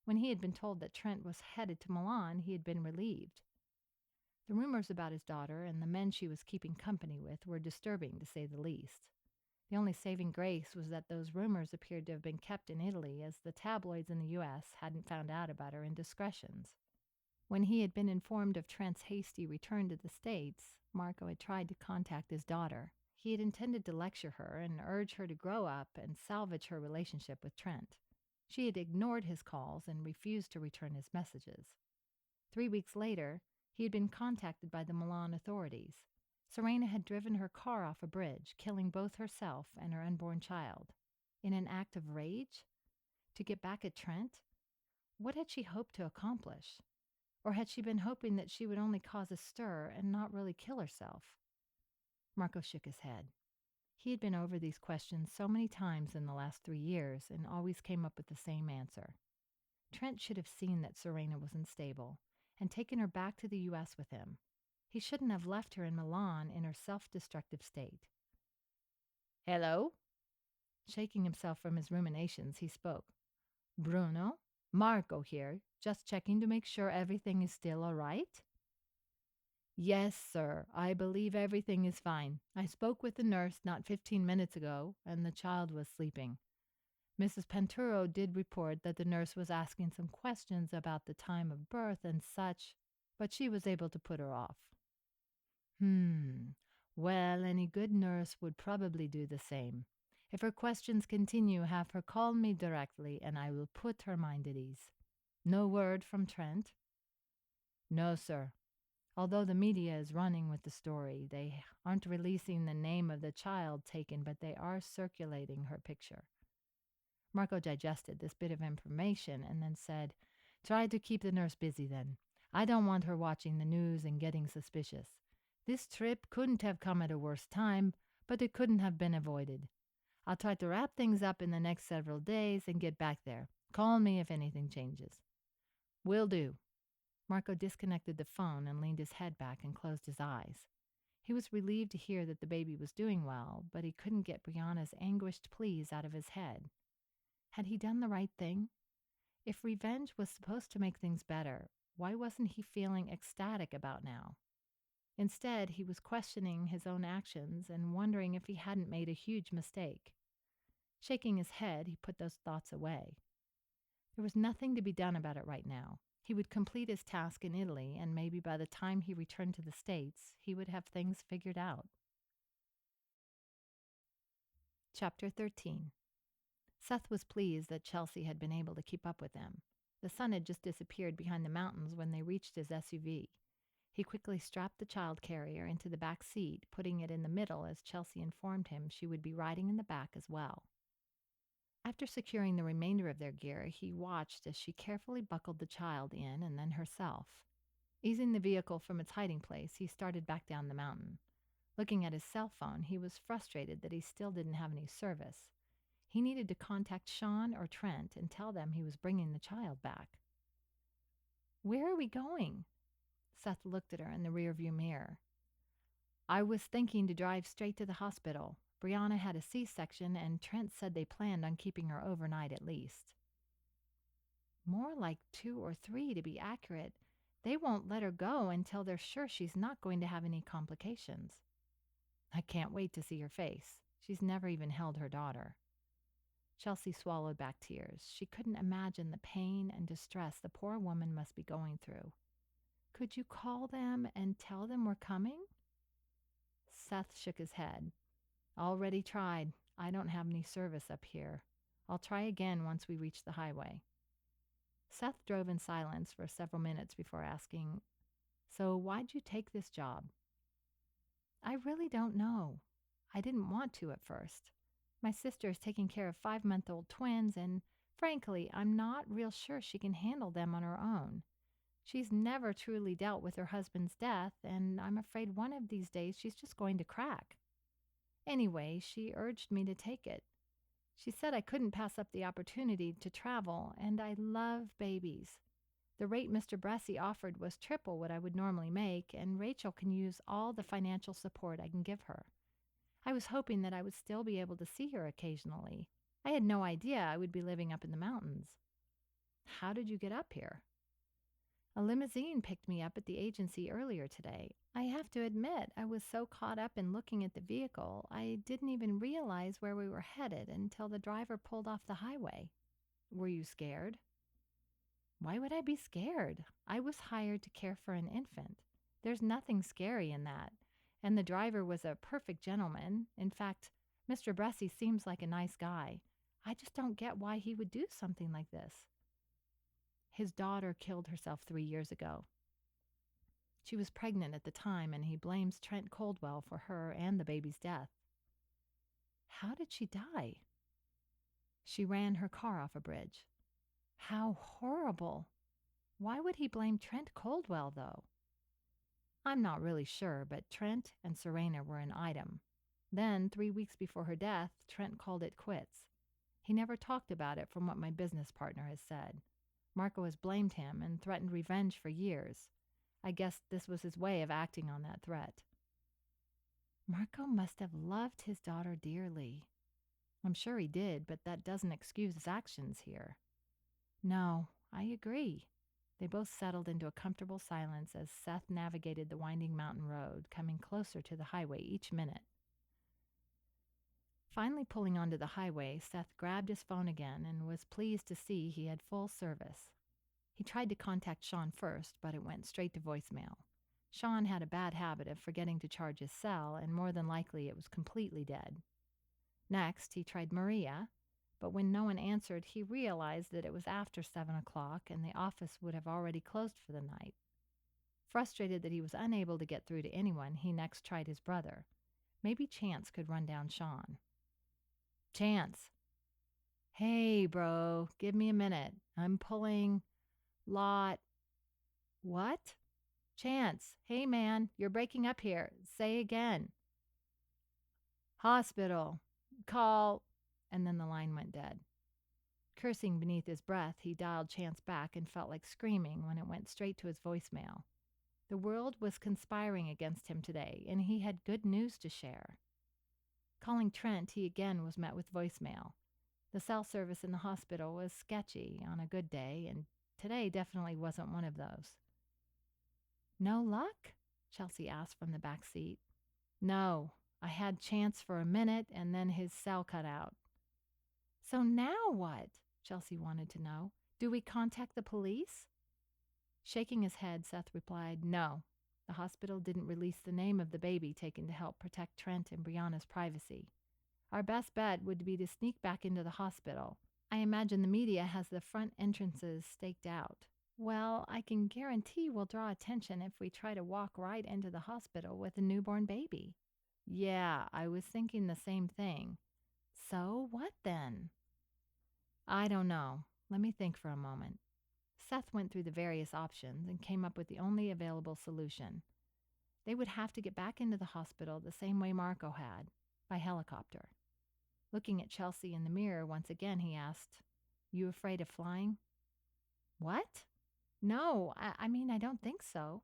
When he had been told that Trent was headed to Milan, he had been relieved. The rumors about his daughter and the men she was keeping company with were disturbing, to say the least. The only saving grace was that those rumors appeared to have been kept in Italy, as the tabloids in the U.S. hadn't found out about her indiscretions. When he had been informed of Trent's hasty return to the States, Marco had tried to contact his daughter. He had intended to lecture her and urge her to grow up and salvage her relationship with Trent. She had ignored his calls and refused to return his messages. 3 weeks later, he had been contacted by the Milan authorities. Serena had driven her car off a bridge, killing both herself and her unborn child. In an act of rage? To get back at Trent? What had she hoped to accomplish? Or had she been hoping that she would only cause a stir and not really kill herself? Marco shook his head. He had been over these questions so many times in the last 3 years and always came up with the same answer. Trent should have seen that Serena was unstable and taken her back to the U.S. with him. He shouldn't have left her in Milan in her self-destructive state. "Hello?" Shaking himself from his ruminations, he spoke. "Bruno? Marco here. Just checking to make sure everything is still all right?" "Yes, sir. I believe everything is fine. I spoke with the nurse not 15 minutes ago, and the child was sleeping. Mrs. Penturo did report that the nurse was asking some questions about the time of birth and such, but she was able to put her off." Well, any good nurse would probably do the same. If her questions continue, have her call me directly, and I will put her mind at ease. No word from Trent?" "No, sir. Although the media is running with the story, they aren't releasing the name of the child taken, but they are circulating her picture." Marco digested this bit of information and then said, "Try to keep the nurse busy then. I don't want her watching the news and getting suspicious. This trip couldn't have come at a worse time, but it couldn't have been avoided. I'll try to wrap things up in the next several days and get back there. Call me if anything changes." "Will do." Marco disconnected the phone and leaned his head back and closed his eyes. He was relieved to hear that the baby was doing well, but he couldn't get Brianna's anguished pleas out of his head. Had he done the right thing? If revenge was supposed to make things better, why wasn't he feeling ecstatic about now? Instead, he was questioning his own actions and wondering if he hadn't made a huge mistake. Shaking his head, he put those thoughts away. There was nothing to be done about it right now. He would complete his task in Italy, and maybe by the time he returned to the States, he would have things figured out. Chapter 13. Seth was pleased that Chelsea had been able to keep up with them. The sun had just disappeared behind the mountains when they reached his SUV. He quickly strapped the child carrier into the back seat, putting it in the middle as Chelsea informed him she would be riding in the back as well. After securing the remainder of their gear, he watched as she carefully buckled the child in and then herself. Easing the vehicle from its hiding place, he started back down the mountain. Looking at his cell phone, he was frustrated that he still didn't have any service. He needed to contact Sean or Trent and tell them he was bringing the child back. "Where are we going?" Seth looked at her in the rearview mirror. "I was thinking to drive straight to the hospital. Brianna had a C-section, and Trent said they planned on keeping her overnight at least." "More like 2 or 3 to be accurate. They won't let her go until they're sure she's not going to have any complications." "I can't wait to see her face. She's never even held her daughter." Chelsea swallowed back tears. She couldn't imagine the pain and distress the poor woman must be going through. "Could you call them and tell them we're coming?" Seth shook his head. "Already tried. I don't have any service up here. I'll try again once we reach the highway." Seth drove in silence for several minutes before asking, "So why'd you take this job?" "I really don't know. I didn't want to at first. My sister is taking care of 5-month-old twins, and frankly, I'm not real sure she can handle them on her own. She's never truly dealt with her husband's death, and I'm afraid one of these days she's just going to crack. Anyway, she urged me to take it. She said I couldn't pass up the opportunity to travel, and I love babies. The rate Mr. Bressy offered was triple what I would normally make, and Rachel can use all the financial support I can give her. I was hoping that I would still be able to see her occasionally. I had no idea I would be living up in the mountains." "How did you get up here?" "A limousine picked me up at the agency earlier today. I have to admit, I was so caught up in looking at the vehicle, I didn't even realize where we were headed until the driver pulled off the highway." "Were you scared?" "Why would I be scared? I was hired to care for an infant. There's nothing scary in that. And the driver was a perfect gentleman. In fact, Mr. Bressy seems like a nice guy. I just don't get why he would do something like this." "His daughter killed herself 3 years ago. She was pregnant at the time, and he blames Trent Caldwell for her and the baby's death. How did she die? She ran her car off a bridge. How horrible. Why would he blame Trent Caldwell, though? I'm not really sure, but Trent and Serena were an item. Then, 3 weeks before her death, Trent called it quits. He never talked about it from what my business partner has said. Marco has blamed him and threatened revenge for years. I guess this was his way of acting on that threat. Marco must have loved his daughter dearly. I'm sure he did, but that doesn't excuse his actions here. No, I agree. They both settled into a comfortable silence as Seth navigated the winding mountain road, coming closer to the highway each minute. Finally pulling onto the highway, Seth grabbed his phone again and was pleased to see he had full service. He tried to contact Sean first, but it went straight to voicemail. Sean had a bad habit of forgetting to charge his cell, and more than likely it was completely dead. Next, he tried Maria, but when no one answered, he realized that it was after 7 o'clock and the office would have already closed for the night. Frustrated that he was unable to get through to anyone, he next tried his brother. Maybe Chance could run down Sean. Chance. Hey, bro, give me a minute. I'm pulling lot. What? Chance. Hey, man, you're breaking up here. Say again. Hospital. Call. And then the line went dead. Cursing beneath his breath, he dialed Chance back and felt like screaming when it went straight to his voicemail. The world was conspiring against him today, and he had good news to share. Calling Trent, he again was met with voicemail. The cell service in the hospital was sketchy on a good day, and today definitely wasn't one of those. No luck? Chelsea asked from the back seat. No, I had Chance for a minute, and then his cell cut out. So now what? Chelsea wanted to know. Do we contact the police? Shaking his head, Seth replied, no. The hospital didn't release the name of the baby taken to help protect Trent and Brianna's privacy. Our best bet would be to sneak back into the hospital. I imagine the media has the front entrances staked out. Well, I can guarantee we'll draw attention if we try to walk right into the hospital with a newborn baby. Yeah, I was thinking the same thing. So what then? I don't know. Let me think for a moment. Seth went through the various options and came up with the only available solution. They would have to get back into the hospital the same way Marco had, by helicopter. Looking at Chelsea in the mirror once again, he asked, You afraid of flying? What? No, I mean, I don't think so.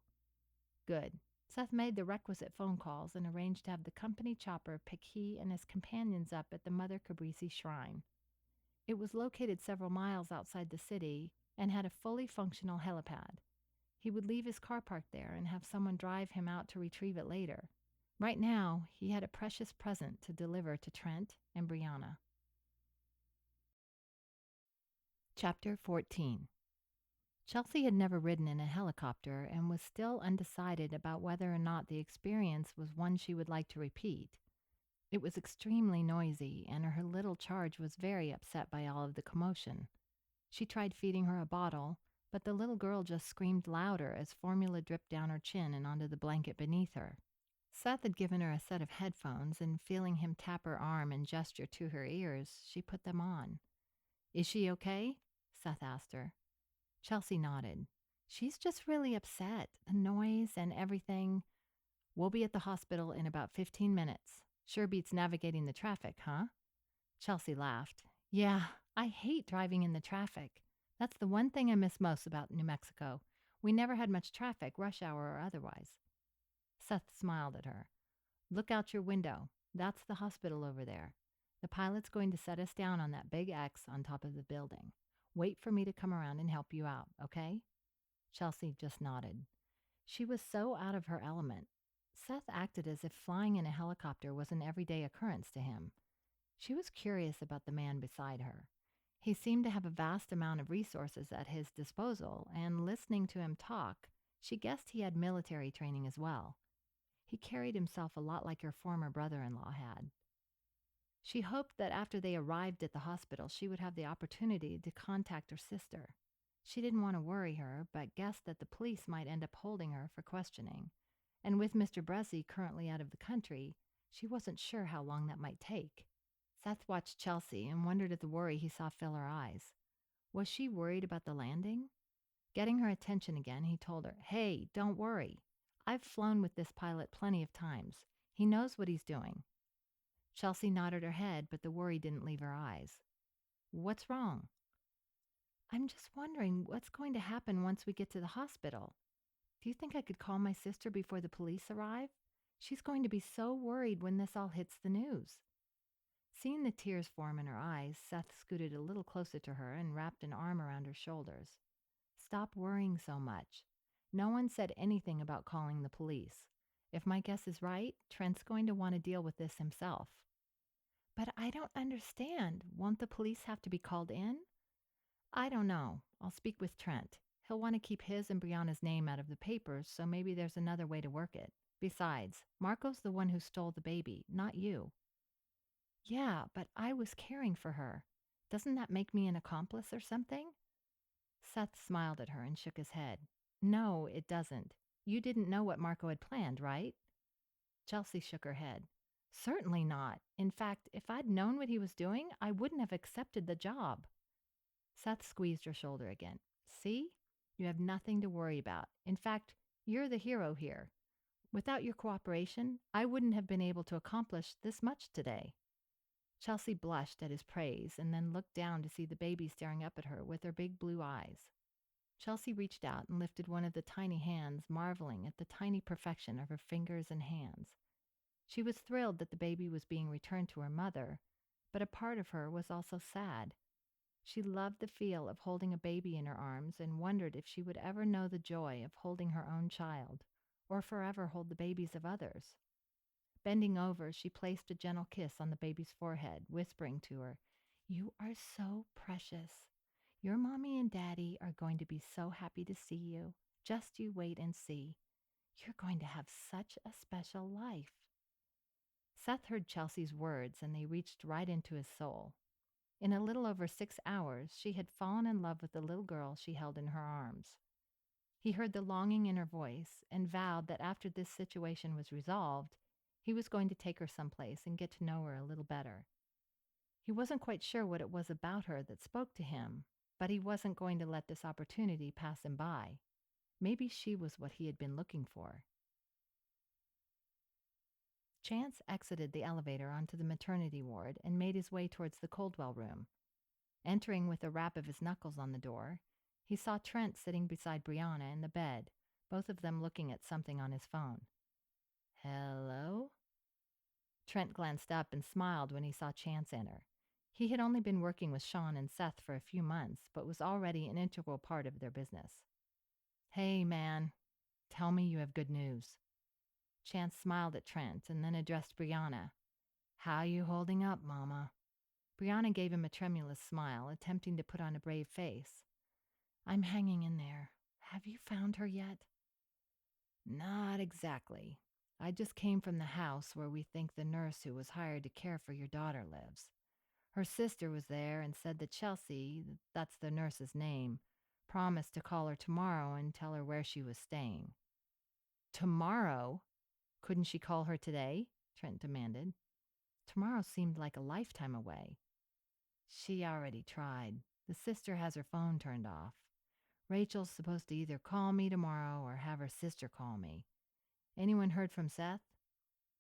Good. Seth made the requisite phone calls and arranged to have the company chopper pick he and his companions up at the Mother Cabrisi Shrine. It was located several miles outside the city and had a fully functional helipad. He would leave his car parked there and have someone drive him out to retrieve it later. Right now, he had a precious present to deliver to Trent and Brianna. Chapter 14. Chelsea had never ridden in a helicopter and was still undecided about whether or not the experience was one she would like to repeat. It was extremely noisy, and her little charge was very upset by all of the commotion. She tried feeding her a bottle, but the little girl just screamed louder as formula dripped down her chin and onto the blanket beneath her. Seth had given her a set of headphones, and feeling him tap her arm and gesture to her ears, she put them on. Is she okay? Seth asked her. Chelsea nodded. She's just really upset. The noise and everything. We'll be at the hospital in about 15 minutes. Sure beats navigating the traffic, huh? Chelsea laughed. Yeah, I hate driving in the traffic. That's the one thing I miss most about New Mexico. We never had much traffic, rush hour or otherwise. Seth smiled at her. Look out your window. That's the hospital over there. The pilot's going to set us down on that big X on top of the building. Wait for me to come around and help you out, okay? Chelsea just nodded. She was so out of her element. Seth acted as if flying in a helicopter was an everyday occurrence to him. She was curious about the man beside her. He seemed to have a vast amount of resources at his disposal, and listening to him talk, she guessed he had military training as well. He carried himself a lot like her former brother-in-law had. She hoped that after they arrived at the hospital, she would have the opportunity to contact her sister. She didn't want to worry her, but guessed that the police might end up holding her for questioning. And with Mr. Bressy currently out of the country, she wasn't sure how long that might take. Seth watched Chelsea and wondered at the worry he saw fill her eyes. Was she worried about the landing? Getting her attention again, he told her, "Hey, don't worry. I've flown with this pilot plenty of times. He knows what he's doing." Chelsea nodded her head, but the worry didn't leave her eyes. "What's wrong?" "I'm just wondering what's going to happen once we get to the hospital. Do you think I could call my sister before the police arrive? She's going to be so worried when this all hits the news." Seeing the tears form in her eyes, Seth scooted a little closer to her and wrapped an arm around her shoulders. "Stop worrying so much. No one said anything about calling the police. If my guess is right, Trent's going to want to deal with this himself." "But I don't understand. Won't the police have to be called in?" "I don't know. I'll speak with Trent. He'll want to keep his and Brianna's name out of the papers, so maybe there's another way to work it. Besides, Marco's the one who stole the baby, not you." "Yeah, but I was caring for her. Doesn't that make me an accomplice or something?" Seth smiled at her and shook his head. "No, it doesn't. You didn't know what Marco had planned, right?" Chelsea shook her head. "Certainly not. In fact, if I'd known what he was doing, I wouldn't have accepted the job." Seth squeezed her shoulder again. "See? You have nothing to worry about. In fact, you're the hero here. Without your cooperation, I wouldn't have been able to accomplish this much today." Chelsea blushed at his praise and then looked down to see the baby staring up at her with her big blue eyes. Chelsea reached out and lifted one of the tiny hands, marveling at the tiny perfection of her fingers and hands. She was thrilled that the baby was being returned to her mother, but a part of her was also sad. She loved the feel of holding a baby in her arms and wondered if she would ever know the joy of holding her own child, or forever hold the babies of others. Bending over, she placed a gentle kiss on the baby's forehead, whispering to her, "You are so precious. Your mommy and daddy are going to be so happy to see you. Just you wait and see. You're going to have such a special life." Seth heard Chelsea's words, and they reached right into his soul. In a little over 6 hours, she had fallen in love with the little girl she held in her arms. He heard the longing in her voice and vowed that after this situation was resolved, he was going to take her someplace and get to know her a little better. He wasn't quite sure what it was about her that spoke to him, but he wasn't going to let this opportunity pass him by. Maybe she was what he had been looking for. Chance exited the elevator onto the maternity ward and made his way towards the Caldwell room. Entering with a rap of his knuckles on the door, he saw Trent sitting beside Brianna in the bed, both of them looking at something on his phone. "Hello?" Trent glanced up and smiled when he saw Chance enter. He had only been working with Sean and Seth for a few months, but was already an integral part of their business. "Hey, man. Tell me you have good news." Chance smiled at Trent and then addressed Brianna. "How you holding up, Mama?" Brianna gave him a tremulous smile, attempting to put on a brave face. "I'm hanging in there. Have you found her yet?" "Not exactly. I just came from the house where we think the nurse who was hired to care for your daughter lives. Her sister was there and said that Chelsea, that's the nurse's name, promised to call her tomorrow and tell her where she was staying." "Tomorrow? Couldn't she call her today?" Trent demanded. Tomorrow seemed like a lifetime away. "She already tried. The sister has her phone turned off. Rachel's supposed to either call me tomorrow or have her sister call me. Anyone heard from Seth?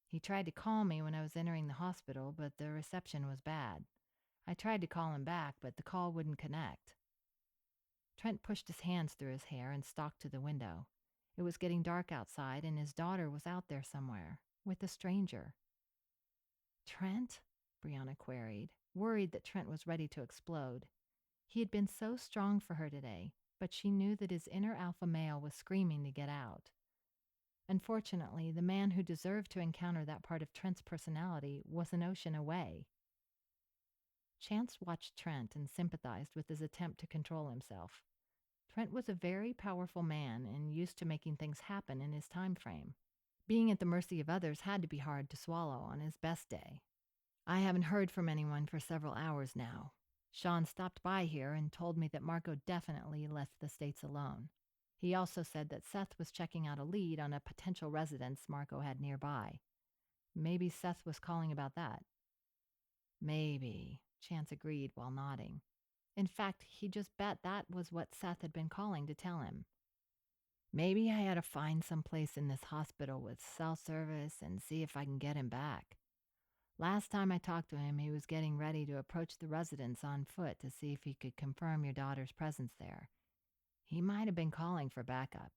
He tried to call me when I was entering the hospital, but the reception was bad. I tried to call him back, but the call wouldn't connect." Trent pushed his hands through his hair and stalked to the window. It was getting dark outside, and his daughter was out there somewhere, with a stranger. "Trent?" Brianna queried, worried that Trent was ready to explode. He had been so strong for her today, but she knew that his inner alpha male was screaming to get out. Unfortunately, the man who deserved to encounter that part of Trent's personality was an ocean away. Chance watched Trent and sympathized with his attempt to control himself. Trent was a very powerful man and used to making things happen in his time frame. Being at the mercy of others had to be hard to swallow on his best day. "I haven't heard from anyone for several hours now. Sean stopped by here and told me that Marco definitely left the States alone. He also said that Seth was checking out a lead on a potential residence Marco had nearby. Maybe Seth was calling about that. Maybe, Chance agreed while nodding. In fact, he just bet that was what Seth had been calling to tell him. Maybe I ought to find some place in this hospital with cell service and see if I can get him back. Last time I talked to him, he was getting ready to approach the residence on foot to see if he could confirm your daughter's presence there. He might have been calling for backup.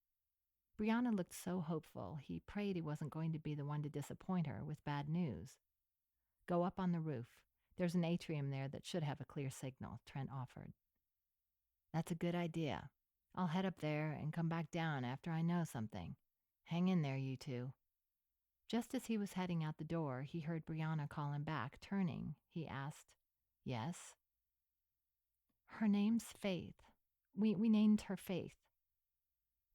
Brianna looked so hopeful, he prayed he wasn't going to be the one to disappoint her with bad news. Go up on the roof. There's an atrium there that should have a clear signal, Trent offered. That's a good idea. I'll head up there and come back down after I know something. Hang in there, you two. Just as he was heading out the door, he heard Brianna call him back. Turning, he asked, Yes? Her name's Faith. We named her Faith.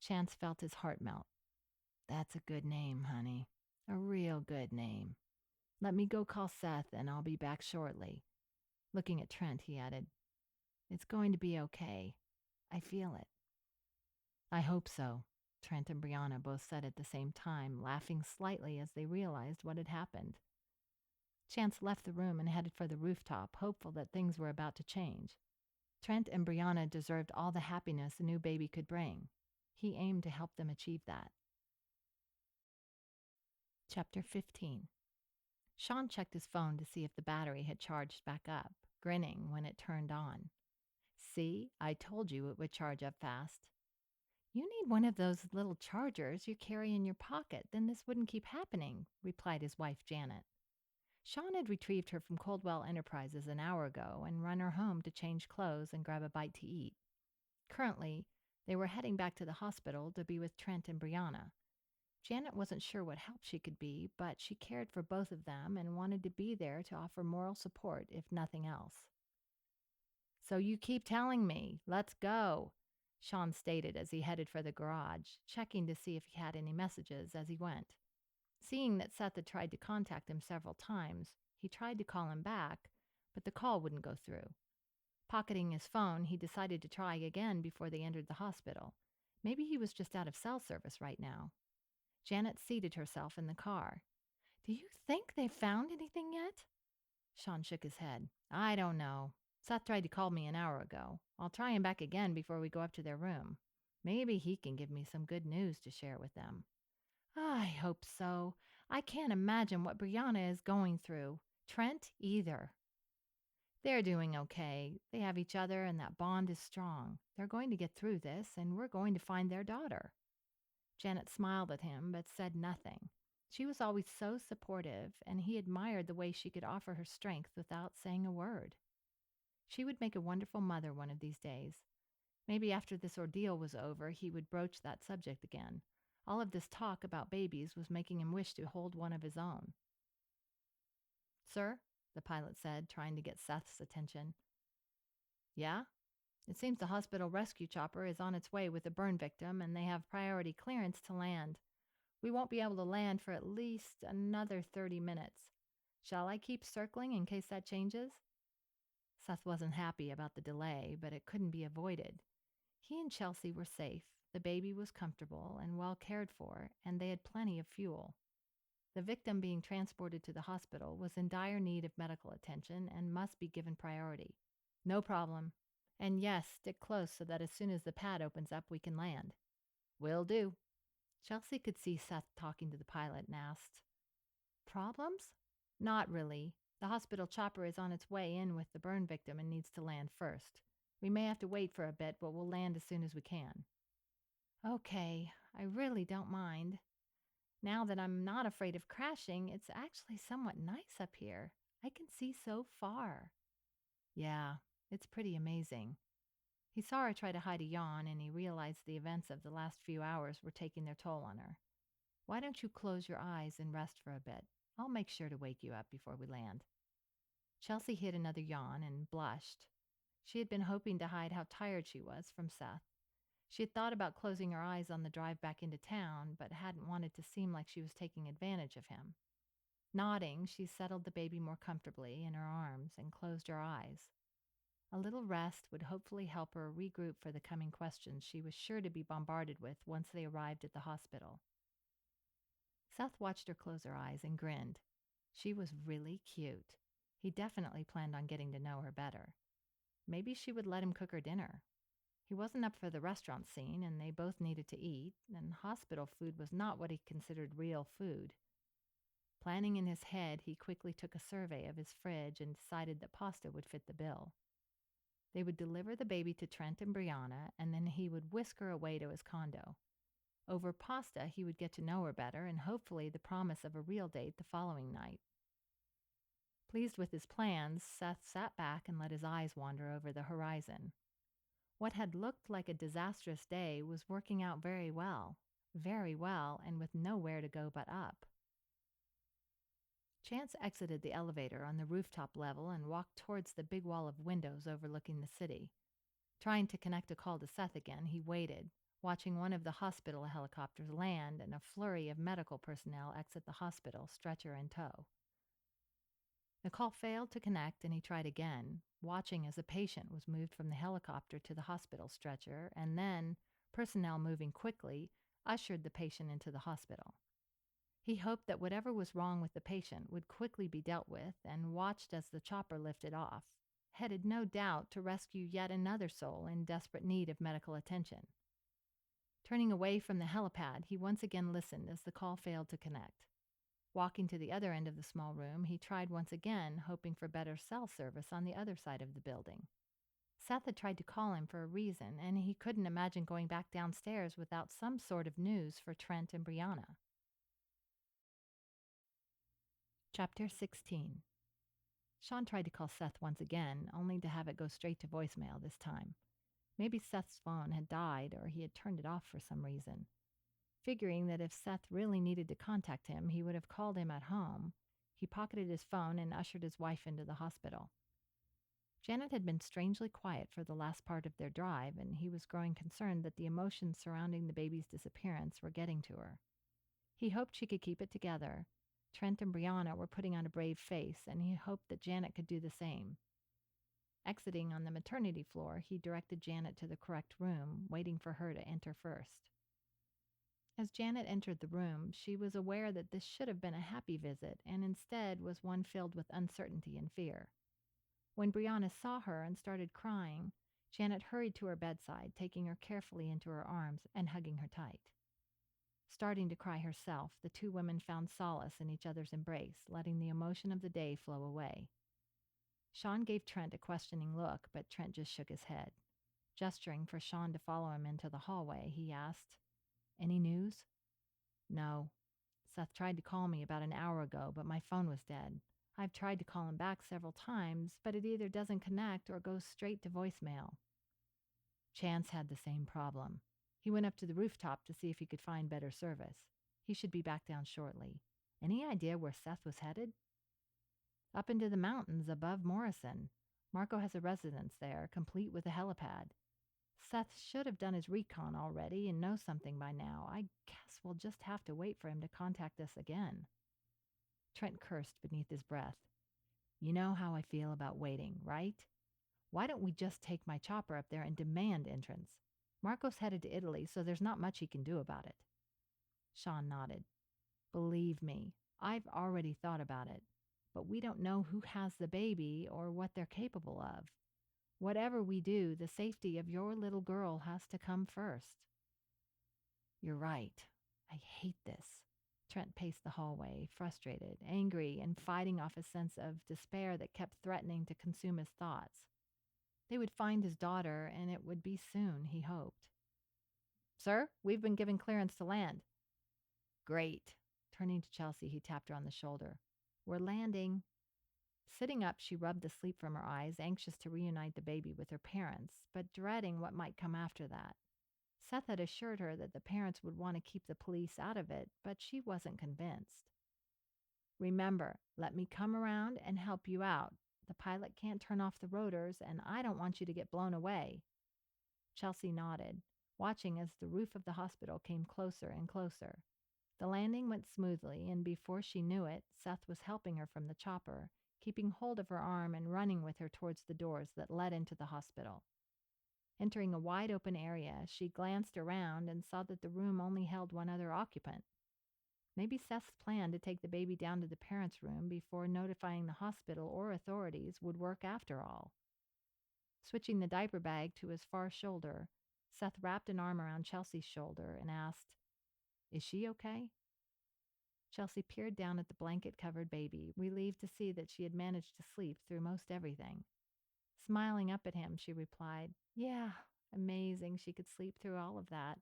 Chance felt his heart melt. That's a good name, honey. A real good name. Let me go call Seth and I'll be back shortly. Looking at Trent, he added, It's going to be okay. I feel it. I hope so, Trent and Brianna both said at the same time, laughing slightly as they realized what had happened. Chance left the room and headed for the rooftop, hopeful that things were about to change. Trent and Brianna deserved all the happiness a new baby could bring. He aimed to help them achieve that. Chapter 15. Sean checked his phone to see if the battery had charged back up, grinning when it turned on. See, I told you it would charge up fast. You need one of those little chargers you carry in your pocket, then this wouldn't keep happening, replied his wife, Janet. Sean had retrieved her from Caldwell Enterprises an hour ago and run her home to change clothes and grab a bite to eat. Currently, they were heading back to the hospital to be with Trent and Brianna. Janet wasn't sure what help she could be, but she cared for both of them and wanted to be there to offer moral support, if nothing else. So you keep telling me. Let's go, Sean stated as he headed for the garage, checking to see if he had any messages as he went. Seeing that Seth had tried to contact him several times, he tried to call him back, but the call wouldn't go through. Pocketing his phone, he decided to try again before they entered the hospital. Maybe he was just out of cell service right now. Janet seated herself in the car. Do you think they've found anything yet? Sean shook his head. I don't know. Seth tried to call me an hour ago. I'll try him back again before we go up to their room. Maybe he can give me some good news to share with them. I hope so. I can't imagine what Brianna is going through. Trent either. They're doing okay. They have each other and that bond is strong. They're going to get through this and we're going to find their daughter. Janet smiled at him but said nothing. She was always so supportive and he admired the way she could offer her strength without saying a word. She would make a wonderful mother one of these days. Maybe after this ordeal was over, he would broach that subject again. All of this talk about babies was making him wish to hold one of his own. Sir, the pilot said, trying to get Seth's attention. Yeah? It seems the hospital rescue chopper is on its way with a burn victim and they have priority clearance to land. We won't be able to land for at least another 30 minutes. Shall I keep circling in case that changes? Seth wasn't happy about the delay, but it couldn't be avoided. He and Chelsea were safe, the baby was comfortable and well cared for, and they had plenty of fuel. The victim being transported to the hospital was in dire need of medical attention and must be given priority. No problem. And yes, stick close so that as soon as the pad opens up, we can land. Will do. Chelsea could see Seth talking to the pilot and asked, Problems? Not really. The hospital chopper is on its way in with the burn victim and needs to land first. We may have to wait for a bit, but we'll land as soon as we can. Okay, I really don't mind. Now that I'm not afraid of crashing, it's actually somewhat nice up here. I can see so far. Yeah, it's pretty amazing. He saw her try to hide a yawn, and he realized the events of the last few hours were taking their toll on her. Why don't you close your eyes and rest for a bit? I'll make sure to wake you up before we land. Chelsea hid another yawn and blushed. She had been hoping to hide how tired she was from Seth. She had thought about closing her eyes on the drive back into town, but hadn't wanted to seem like she was taking advantage of him. Nodding, she settled the baby more comfortably in her arms and closed her eyes. A little rest would hopefully help her regroup for the coming questions she was sure to be bombarded with once they arrived at the hospital. Seth watched her close her eyes and grinned. She was really cute. He definitely planned on getting to know her better. Maybe she would let him cook her dinner. He wasn't up for the restaurant scene, and they both needed to eat, and hospital food was not what he considered real food. Planning in his head, he quickly took a survey of his fridge and decided that pasta would fit the bill. They would deliver the baby to Trent and Brianna, and then he would whisk her away to his condo. Over pasta, he would get to know her better and hopefully the promise of a real date the following night. Pleased with his plans, Seth sat back and let his eyes wander over the horizon. What had looked like a disastrous day was working out very well, and with nowhere to go but up. Chance exited the elevator on the rooftop level and walked towards the big wall of windows overlooking the city. Trying to connect a call to Seth again, he waited, watching one of the hospital helicopters land and a flurry of medical personnel exit the hospital, stretcher in tow. The call failed to connect, and he tried again, watching as a patient was moved from the helicopter to the hospital stretcher, and then, personnel moving quickly, ushered the patient into the hospital. He hoped that whatever was wrong with the patient would quickly be dealt with, and watched as the chopper lifted off, headed no doubt to rescue yet another soul in desperate need of medical attention. Turning away from the helipad, he once again listened as the call failed to connect. Walking to the other end of the small room, he tried once again, hoping for better cell service on the other side of the building. Seth had tried to call him for a reason, and he couldn't imagine going back downstairs without some sort of news for Trent and Brianna. Chapter 16. Sean tried to call Seth once again, only to have it go straight to voicemail this time. Maybe Seth's phone had died, or he had turned it off for some reason. Figuring that if Seth really needed to contact him, he would have called him at home, he pocketed his phone and ushered his wife into the hospital. Janet had been strangely quiet for the last part of their drive, and he was growing concerned that the emotions surrounding the baby's disappearance were getting to her. He hoped she could keep it together. Trent and Brianna were putting on a brave face, and he hoped that Janet could do the same. Exiting on the maternity floor, he directed Janet to the correct room, waiting for her to enter first. As Janet entered the room, she was aware that this should have been a happy visit, and instead was one filled with uncertainty and fear. When Brianna saw her and started crying, Janet hurried to her bedside, taking her carefully into her arms and hugging her tight. Starting to cry herself, the two women found solace in each other's embrace, letting the emotion of the day flow away. Sean gave Trent a questioning look, but Trent just shook his head. Gesturing for Sean to follow him into the hallway, he asked, "Any news?" "No. Seth tried to call me about an hour ago, but my phone was dead. I've tried to call him back several times, but it either doesn't connect or goes straight to voicemail." Chance had the same problem. He went up to the rooftop to see if he could find better service. He should be back down shortly. Any idea where Seth was headed? "Up into the mountains above Morrison. Marco has a residence there, complete with a helipad. Seth should have done his recon already and knows something by now. I guess we'll just have to wait for him to contact us again." Trent cursed beneath his breath. "You know how I feel about waiting, right? Why don't we just take my chopper up there and demand entrance? Marco's headed to Italy, so there's not much he can do about it." Sean nodded. "Believe me, I've already thought about it. But we don't know who has the baby or what they're capable of. Whatever we do, the safety of your little girl has to come first." "You're right. I hate this." Trent paced the hallway, frustrated, angry, and fighting off a sense of despair that kept threatening to consume his thoughts. They would find his daughter, and it would be soon, he hoped. "Sir, we've been given clearance to land." "Great." Turning to Chelsea, he tapped her on the shoulder. "We're landing." Sitting up, she rubbed the sleep from her eyes, anxious to reunite the baby with her parents, but dreading what might come after that. Seth had assured her that the parents would want to keep the police out of it, but she wasn't convinced. "Remember, let me come around and help you out. The pilot can't turn off the rotors, and I don't want you to get blown away." Chelsea nodded, watching as the roof of the hospital came closer and closer. The landing went smoothly, and before she knew it, Seth was helping her from the chopper, keeping hold of her arm and running with her towards the doors that led into the hospital. Entering a wide-open area, she glanced around and saw that the room only held one other occupant. Maybe Seth's plan to take the baby down to the parents' room before notifying the hospital or authorities would work after all. Switching the diaper bag to his far shoulder, Seth wrapped an arm around Chelsea's shoulder and asked, "Is she okay?" Chelsea peered down at the blanket-covered baby, relieved to see that she had managed to sleep through most everything. Smiling up at him, she replied, "Yeah, amazing she could sleep through all of that."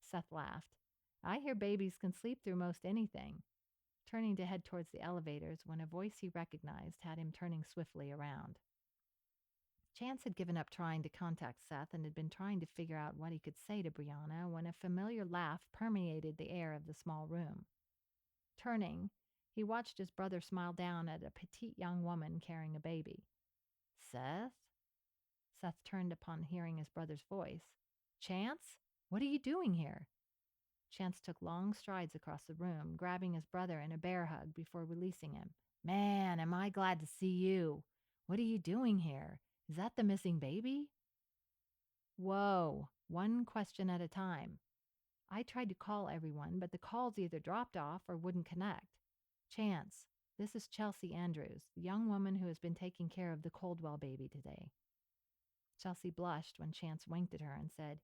Seth laughed. "I hear babies can sleep through most anything," turning to head towards the elevators when a voice he recognized had him turning swiftly around. Chance had given up trying to contact Seth and had been trying to figure out what he could say to Brianna when a familiar laugh permeated the air of the small room. Turning, he watched his brother smile down at a petite young woman carrying a baby. "Seth?" Seth turned upon hearing his brother's voice. "Chance? What are you doing here?" Chance took long strides across the room, grabbing his brother in a bear hug before releasing him. "Man, am I glad to see you. What are you doing here? Is that the missing baby?" "Whoa, one question at a time. I tried to call everyone, but the calls either dropped off or wouldn't connect. Chance, this is Chelsea Andrews, the young woman who has been taking care of the Caldwell baby today." Chelsea blushed when Chance winked at her and said,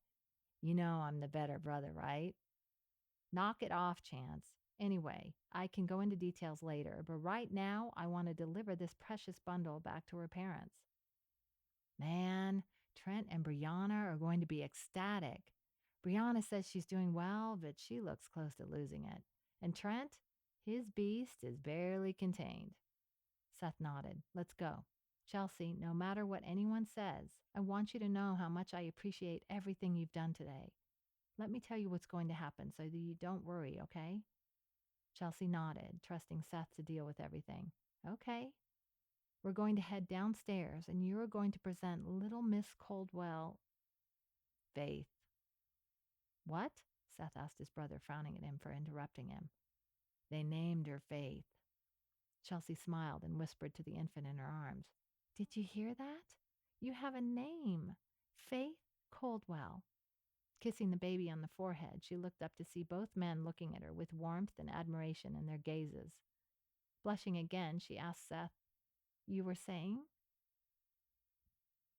"You know I'm the better brother, right?" "Knock it off, Chance. Anyway, I can go into details later, but right now I want to deliver this precious bundle back to her parents." "Man, Trent and Brianna are going to be ecstatic. Brianna says she's doing well, but she looks close to losing it. And Trent, his beast is barely contained." Seth nodded. "Let's go. Chelsea, no matter what anyone says, I want you to know how much I appreciate everything you've done today. Let me tell you what's going to happen so that you don't worry, okay?" Chelsea nodded, trusting Seth to deal with everything. "Okay. We're going to head downstairs, and you're going to present little Miss Caldwell." "Faith." "What?" Seth asked his brother, frowning at him for interrupting him. "They named her Faith." Chelsea smiled and whispered to the infant in her arms, "Did you hear that? You have a name. Faith Caldwell." Kissing the baby on the forehead, she looked up to see both men looking at her with warmth and admiration in their gazes. Blushing again, she asked Seth, "You were saying?"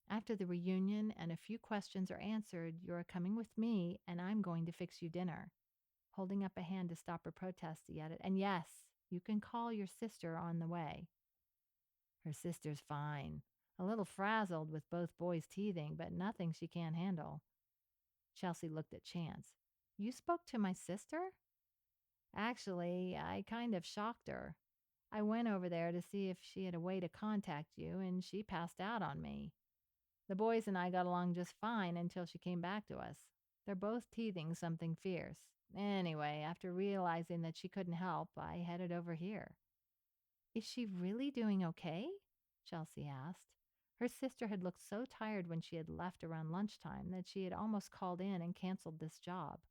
"After the reunion and a few questions are answered, you're coming with me and I'm going to fix you dinner." Holding up a hand to stop her protest, he added, "And yes, you can call your sister on the way." "Her sister's fine. A little frazzled with both boys teething, but nothing she can't handle." Chelsea looked at Chance. "You spoke to my sister?" "Actually, I kind of shocked her. I went over there to see if she had a way to contact you, and she passed out on me. The boys and I got along just fine until she came back to us. They're both teething something fierce. Anyway, after realizing that she couldn't help, I headed over here." "Is she really doing okay?" Chelsea asked. Her sister had looked so tired when she had left around lunchtime that she had almost called in and canceled this job.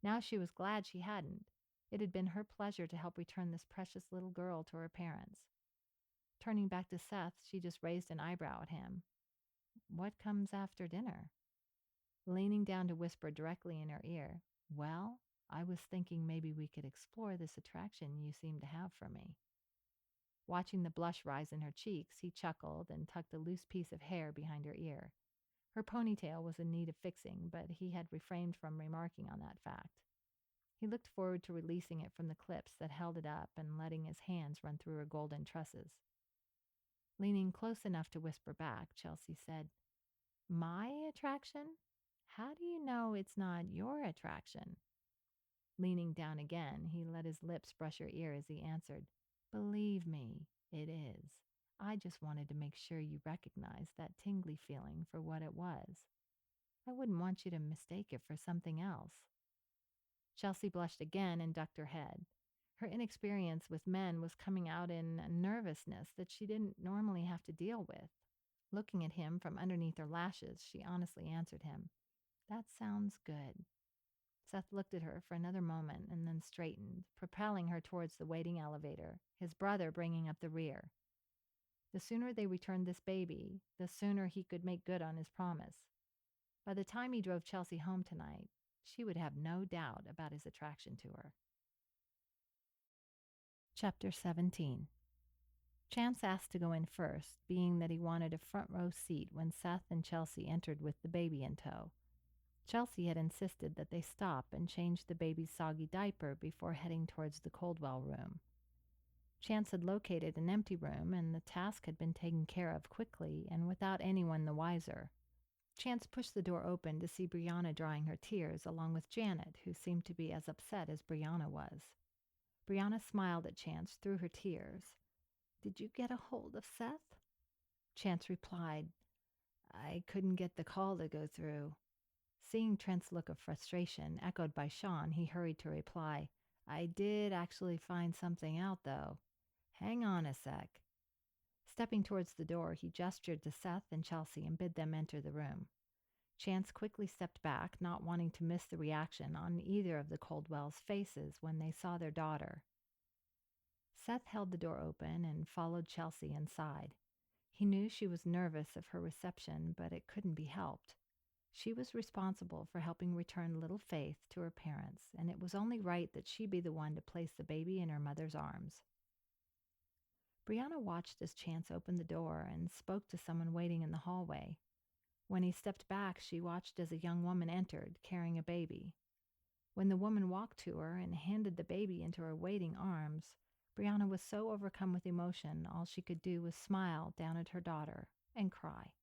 Now she was glad she hadn't. It had been her pleasure to help return this precious little girl to her parents. Turning back to Seth, she just raised an eyebrow at him. "What comes after dinner?" Leaning down to whisper directly in her ear, "Well, I was thinking maybe we could explore this attraction you seem to have for me." Watching the blush rise in her cheeks, he chuckled and tucked a loose piece of hair behind her ear. Her ponytail was in need of fixing, but he had refrained from remarking on that fact. He looked forward to releasing it from the clips that held it up and letting his hands run through her golden tresses. Leaning close enough to whisper back, Chelsea said, "My attraction? How do you know it's not your attraction?" Leaning down again, he let his lips brush her ear as he answered, "Believe me, it is. I just wanted to make sure you recognized that tingly feeling for what it was. I wouldn't want you to mistake it for something else." Chelsea blushed again and ducked her head. Her inexperience with men was coming out in a nervousness that she didn't normally have to deal with. Looking at him from underneath her lashes, she honestly answered him, "That sounds good." Seth looked at her for another moment and then straightened, propelling her towards the waiting elevator, his brother bringing up the rear. The sooner they returned this baby, the sooner he could make good on his promise. By the time he drove Chelsea home tonight, she would have no doubt about his attraction to her. Chapter 17. Chance asked to go in first, being that he wanted a front row seat when Seth and Chelsea entered with the baby in tow. Chelsea had insisted that they stop and change the baby's soggy diaper before heading towards the Caldwell room. Chance had located an empty room, and the task had been taken care of quickly and without anyone the wiser. Chance pushed the door open to see Brianna drying her tears, along with Janet, who seemed to be as upset as Brianna was. Brianna smiled at Chance through her tears. "Did you get a hold of Seth?" Chance replied, "I couldn't get the call to go through." Seeing Trent's look of frustration, echoed by Sean, he hurried to reply, "I did actually find something out, though. Hang on a sec." Stepping towards the door, he gestured to Seth and Chelsea and bid them enter the room. Chance quickly stepped back, not wanting to miss the reaction on either of the Caldwells' faces when they saw their daughter. Seth held the door open and followed Chelsea inside. He knew she was nervous of her reception, but it couldn't be helped. She was responsible for helping return little Faith to her parents, and it was only right that she be the one to place the baby in her mother's arms. Brianna watched as Chance opened the door and spoke to someone waiting in the hallway. When he stepped back, she watched as a young woman entered, carrying a baby. When the woman walked to her and handed the baby into her waiting arms, Brianna was so overcome with emotion, all she could do was smile down at her daughter and cry.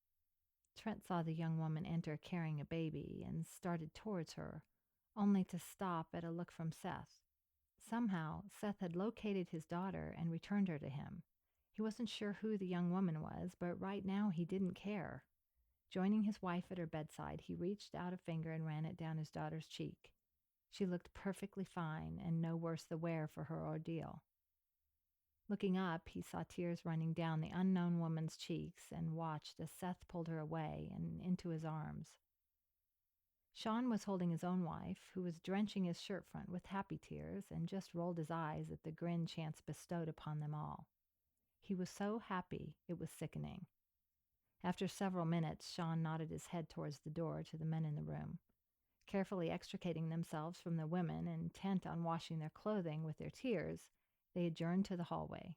Trent saw the young woman enter carrying a baby and started towards her, only to stop at a look from Seth. Somehow, Seth had located his daughter and returned her to him. He wasn't sure who the young woman was, but right now he didn't care. Joining his wife at her bedside, he reached out a finger and ran it down his daughter's cheek. She looked perfectly fine and no worse the wear for her ordeal. Looking up, he saw tears running down the unknown woman's cheeks and watched as Seth pulled her away and into his arms. Sean was holding his own wife, who was drenching his shirt front with happy tears and just rolled his eyes at the grin Chance bestowed upon them all. He was so happy it was sickening. After several minutes, Sean nodded his head towards the door to the men in the room. Carefully extricating themselves from the women, intent on washing their clothing with their tears, they adjourned to the hallway.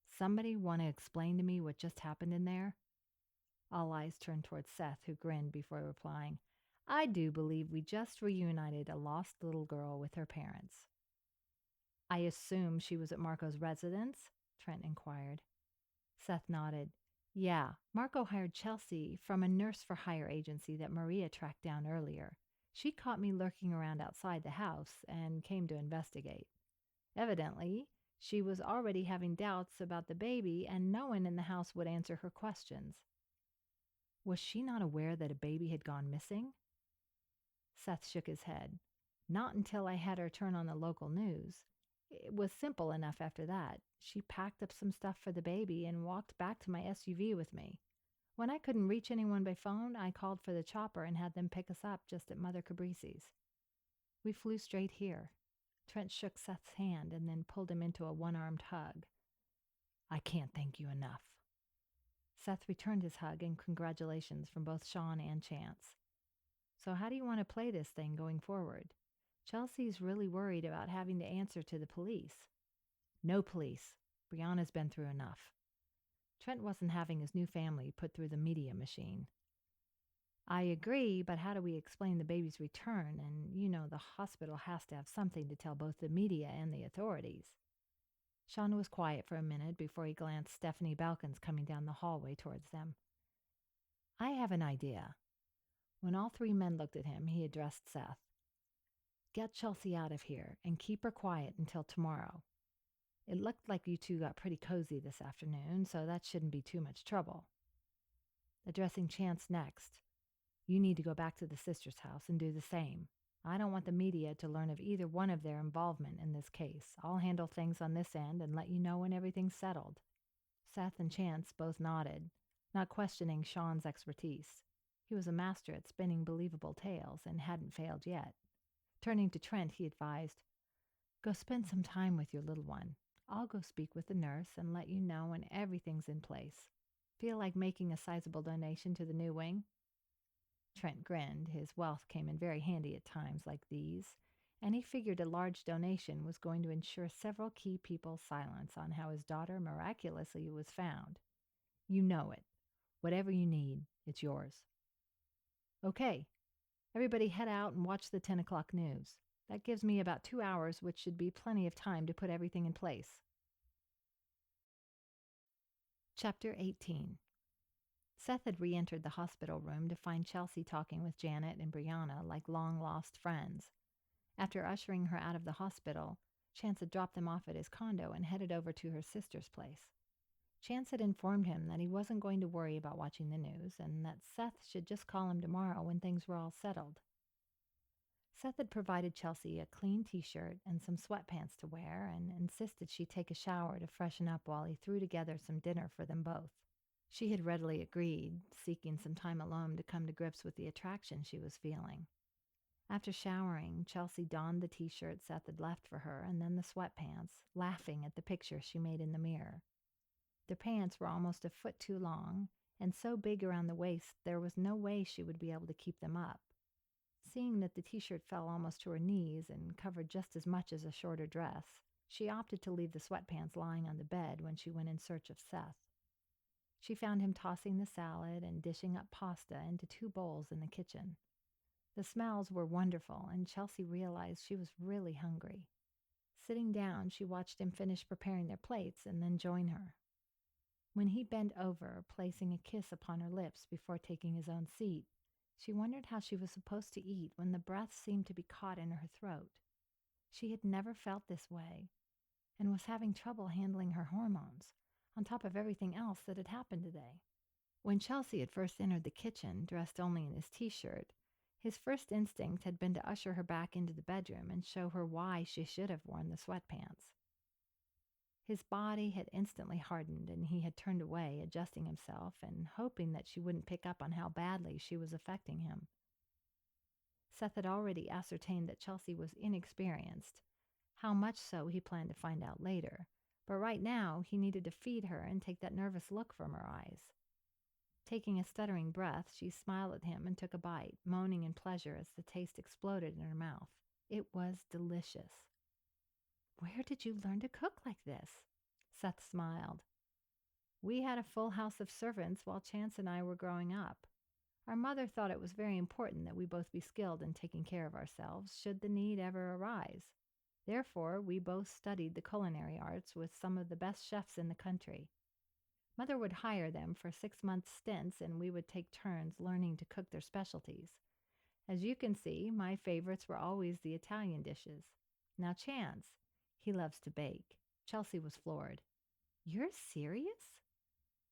"Somebody want to explain to me what just happened in there?" All eyes turned towards Seth, who grinned before replying, "I do believe we just reunited a lost little girl with her parents." "I assume she was at Marco's residence?" Trent inquired. Seth nodded. "Yeah, Marco hired Chelsea from a nurse-for-hire agency that Maria tracked down earlier. She caught me lurking around outside the house and came to investigate. Evidently, she was already having doubts about the baby, and no one in the house would answer her questions." "Was she not aware that a baby had gone missing?" Seth shook his head. "Not until I had her turn on the local news. It was simple enough after that. She packed up some stuff for the baby and walked back to my SUV with me. When I couldn't reach anyone by phone, I called for the chopper and had them pick us up just at Mother Cabrisi's. We flew straight here." Trent shook Seth's hand and then pulled him into a one-armed hug. "I can't thank you enough." Seth returned his hug and congratulations from both Sean and Chance. "So how do you want to play this thing going forward? Chelsea's really worried about having to answer to the police." "No police. Brianna's been through enough." Trent wasn't having his new family put through the media machine. "I agree, but how do we explain the baby's return? And the hospital has to have something to tell both the media and the authorities." Sean was quiet for a minute before he glanced Stephanie Balkins coming down the hallway towards them. "I have an idea." When all three men looked at him, he addressed Seth. "Get Chelsea out of here and keep her quiet until tomorrow. It looked like you two got pretty cozy this afternoon, so that shouldn't be too much trouble." Addressing Chance next, "You need to go back to the sister's house and do the same. I don't want the media to learn of either one of their involvement in this case. I'll handle things on this end and let you know when everything's settled." Seth and Chance both nodded, not questioning Sean's expertise. He was a master at spinning believable tales and hadn't failed yet. Turning to Trent, he advised, "Go spend some time with your little one. I'll go speak with the nurse and let you know when everything's in place. Feel like making a sizable donation to the new wing?" Trent grinned. His wealth came in very handy at times like these, and he figured a large donation was going to ensure several key people's silence on how his daughter miraculously was found. "You know it. Whatever you need, it's yours." "Okay. Everybody head out and watch the 10 o'clock news. That gives me about 2 hours, which should be plenty of time to put everything in place." Chapter 18. Seth had re-entered the hospital room to find Chelsea talking with Janet and Brianna like long-lost friends. After ushering her out of the hospital, Chance had dropped them off at his condo and headed over to her sister's place. Chance had informed him that he wasn't going to worry about watching the news and that Seth should just call him tomorrow when things were all settled. Seth had provided Chelsea a clean t-shirt and some sweatpants to wear and insisted she take a shower to freshen up while he threw together some dinner for them both. She had readily agreed, seeking some time alone to come to grips with the attraction she was feeling. After showering, Chelsea donned the t-shirt Seth had left for her and then the sweatpants, laughing at the picture she made in the mirror. The pants were almost a foot too long and so big around the waist there was no way she would be able to keep them up. Seeing that the t-shirt fell almost to her knees and covered just as much as a shorter dress, she opted to leave the sweatpants lying on the bed when she went in search of Seth. She found him tossing the salad and dishing up pasta into 2 bowls in the kitchen. The smells were wonderful, and Chelsea realized she was really hungry. Sitting down, she watched him finish preparing their plates and then join her. When he bent over, placing a kiss upon her lips before taking his own seat, she wondered how she was supposed to eat when the breath seemed to be caught in her throat. She had never felt this way and was having trouble handling her hormones, on top of everything else that had happened today. When Chelsea had first entered the kitchen, dressed only in his t-shirt, his first instinct had been to usher her back into the bedroom and show her why she should have worn the sweatpants. His body had instantly hardened and he had turned away, adjusting himself and hoping that she wouldn't pick up on how badly she was affecting him. Seth had already ascertained that Chelsea was inexperienced. How much so he planned to find out later, but right now he needed to feed her and take that nervous look from her eyes. Taking a stuttering breath, she smiled at him and took a bite, moaning in pleasure as the taste exploded in her mouth. It was delicious. "Where did you learn to cook like this?" Seth smiled. "We had a full house of servants while Chance and I were growing up. Our mother thought it was very important that we both be skilled in taking care of ourselves should the need ever arise. Therefore, we both studied the culinary arts with some of the best chefs in the country. Mother would hire them for 6-month stints and we would take turns learning to cook their specialties. As you can see, my favorites were always the Italian dishes. Now Chance, he loves to bake." Chelsea was floored. "You're serious?"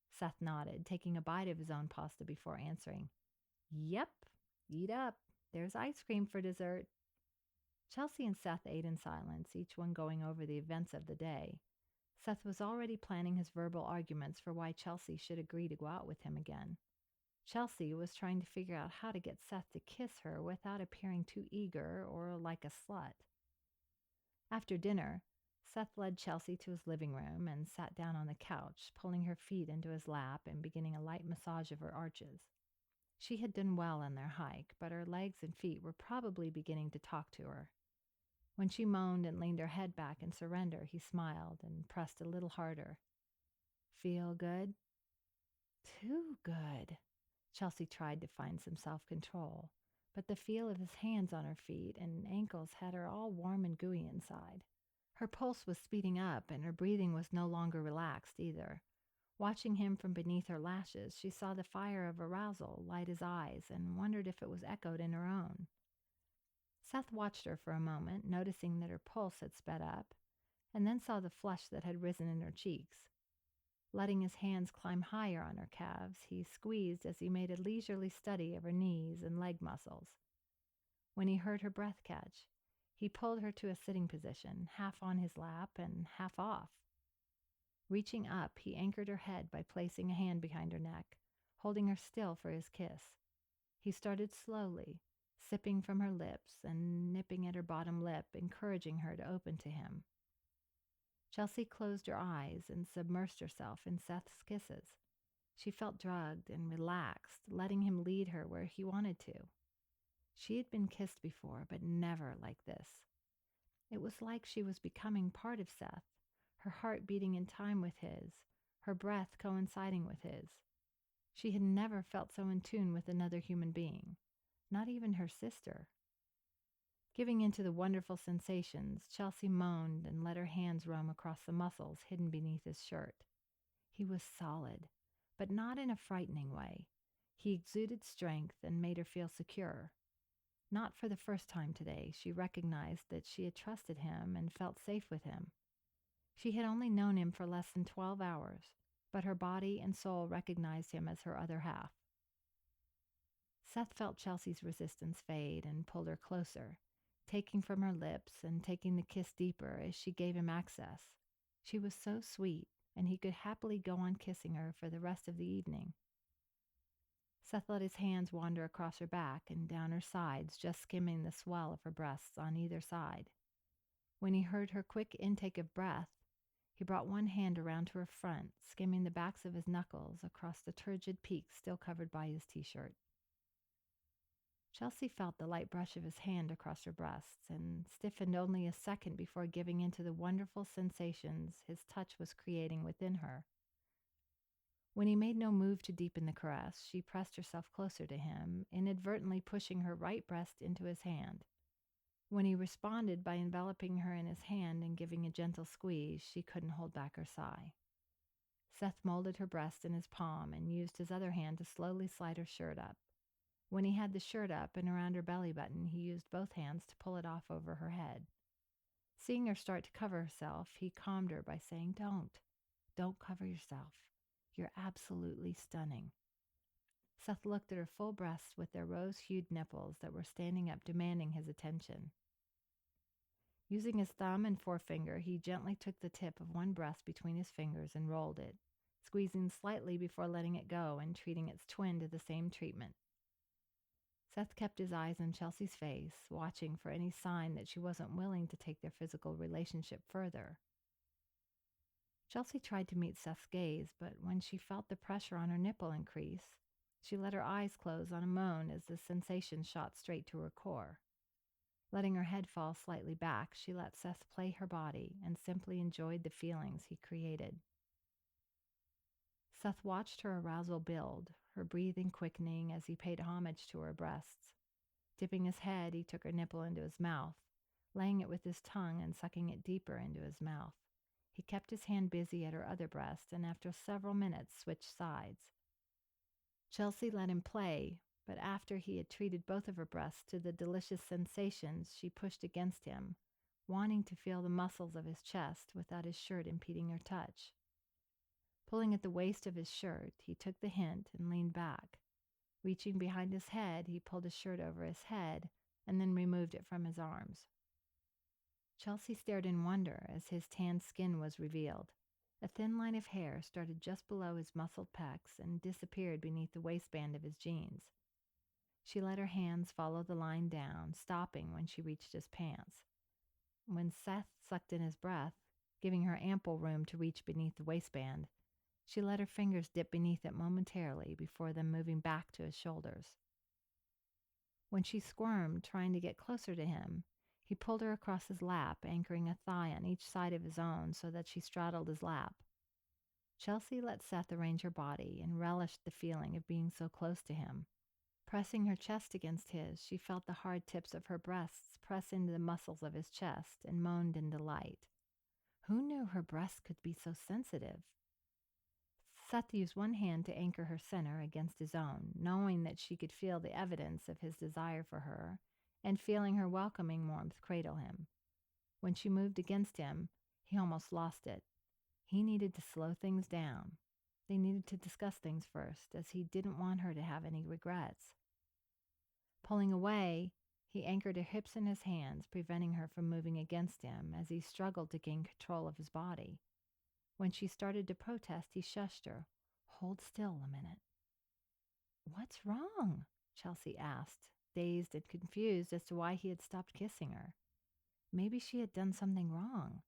Seth nodded, taking a bite of his own pasta before answering. "Yep, eat up. There's ice cream for dessert." Chelsea and Seth ate in silence, each one going over the events of the day. Seth was already planning his verbal arguments for why Chelsea should agree to go out with him again. Chelsea was trying to figure out how to get Seth to kiss her without appearing too eager or like a slut. After dinner, Seth led Chelsea to his living room and sat down on the couch, pulling her feet into his lap and beginning a light massage of her arches. She had done well on their hike, but her legs and feet were probably beginning to talk to her. When she moaned and leaned her head back in surrender, he smiled and pressed a little harder. "Feel good?" "Too good." Chelsea tried to find some self-control, but the feel of his hands on her feet and ankles had her all warm and gooey inside. Her pulse was speeding up and her breathing was no longer relaxed either. Watching him from beneath her lashes, she saw the fire of arousal light his eyes and wondered if it was echoed in her own. Seth watched her for a moment, noticing that her pulse had sped up, and then saw the flush that had risen in her cheeks. Letting his hands climb higher on her calves, he squeezed as he made a leisurely study of her knees and leg muscles. When he heard her breath catch, he pulled her to a sitting position, half on his lap and half off. Reaching up, he anchored her head by placing a hand behind her neck, holding her still for his kiss. He started slowly, sipping from her lips and nipping at her bottom lip, encouraging her to open to him. Chelsea closed her eyes and submersed herself in Seth's kisses. She felt drugged and relaxed, letting him lead her where he wanted to. She had been kissed before, but never like this. It was like she was becoming part of Seth, her heart beating in time with his, her breath coinciding with his. She had never felt so in tune with another human being, not even her sister. Giving into the wonderful sensations, Chelsea moaned and let her hands roam across the muscles hidden beneath his shirt. He was solid, but not in a frightening way. He exuded strength and made her feel secure. Not for the first time today, she recognized that she had trusted him and felt safe with him. She had only known him for less than 12 hours, but her body and soul recognized him as her other half. Seth felt Chelsea's resistance fade and pulled her closer, taking from her lips and taking the kiss deeper as she gave him access. She was so sweet, and he could happily go on kissing her for the rest of the evening. Seth let his hands wander across her back and down her sides, just skimming the swell of her breasts on either side. When he heard her quick intake of breath, he brought one hand around to her front, skimming the backs of his knuckles across the turgid peaks still covered by his t-shirt. Chelsea felt the light brush of his hand across her breasts and stiffened only a second before giving into the wonderful sensations his touch was creating within her. When he made no move to deepen the caress, she pressed herself closer to him, inadvertently pushing her right breast into his hand. When he responded by enveloping her in his hand and giving a gentle squeeze, she couldn't hold back her sigh. Seth molded her breast in his palm and used his other hand to slowly slide her shirt up. When he had the shirt up and around her belly button, he used both hands to pull it off over her head. Seeing her start to cover herself, he calmed her by saying, Don't cover yourself. You're absolutely stunning." Seth looked at her full breasts with their rose-hued nipples that were standing up, demanding his attention. Using his thumb and forefinger, he gently took the tip of one breast between his fingers and rolled it, squeezing slightly before letting it go and treating its twin to the same treatment. Seth kept his eyes on Chelsea's face, watching for any sign that she wasn't willing to take their physical relationship further. Chelsea tried to meet Seth's gaze, but when she felt the pressure on her nipple increase, she let her eyes close on a moan as the sensation shot straight to her core. Letting her head fall slightly back, she let Seth play her body and simply enjoyed the feelings he created. Seth watched her arousal build, her breathing quickening as he paid homage to her breasts. Dipping his head, he took her nipple into his mouth, laying it with his tongue and sucking it deeper into his mouth. He kept his hand busy at her other breast and after several minutes switched sides. Chelsea let him play, but after he had treated both of her breasts to the delicious sensations, she pushed against him, wanting to feel the muscles of his chest without his shirt impeding her touch. Pulling at the waist of his shirt, he took the hint and leaned back. Reaching behind his head, he pulled his shirt over his head and then removed it from his arms. Chelsea stared in wonder as his tanned skin was revealed. A thin line of hair started just below his muscled pecs and disappeared beneath the waistband of his jeans. She let her hands follow the line down, stopping when she reached his pants. When Seth sucked in his breath, giving her ample room to reach beneath the waistband, she let her fingers dip beneath it momentarily before then moving back to his shoulders. When she squirmed, trying to get closer to him, he pulled her across his lap, anchoring a thigh on each side of his own so that she straddled his lap. Chelsea let Seth arrange her body and relished the feeling of being so close to him. Pressing her chest against his, she felt the hard tips of her breasts press into the muscles of his chest and moaned in delight. Who knew her breasts could be so sensitive? Seth used one hand to anchor her center against his own, knowing that she could feel the evidence of his desire for her, and feeling her welcoming warmth cradle him. When she moved against him, he almost lost it. He needed to slow things down. They needed to discuss things first, as he didn't want her to have any regrets. Pulling away, he anchored her hips in his hands, preventing her from moving against him as he struggled to gain control of his body. When she started to protest, he shushed her. "Hold still a minute." "What's wrong?" Chelsea asked, dazed and confused as to why he had stopped kissing her. Maybe she had done something wrong.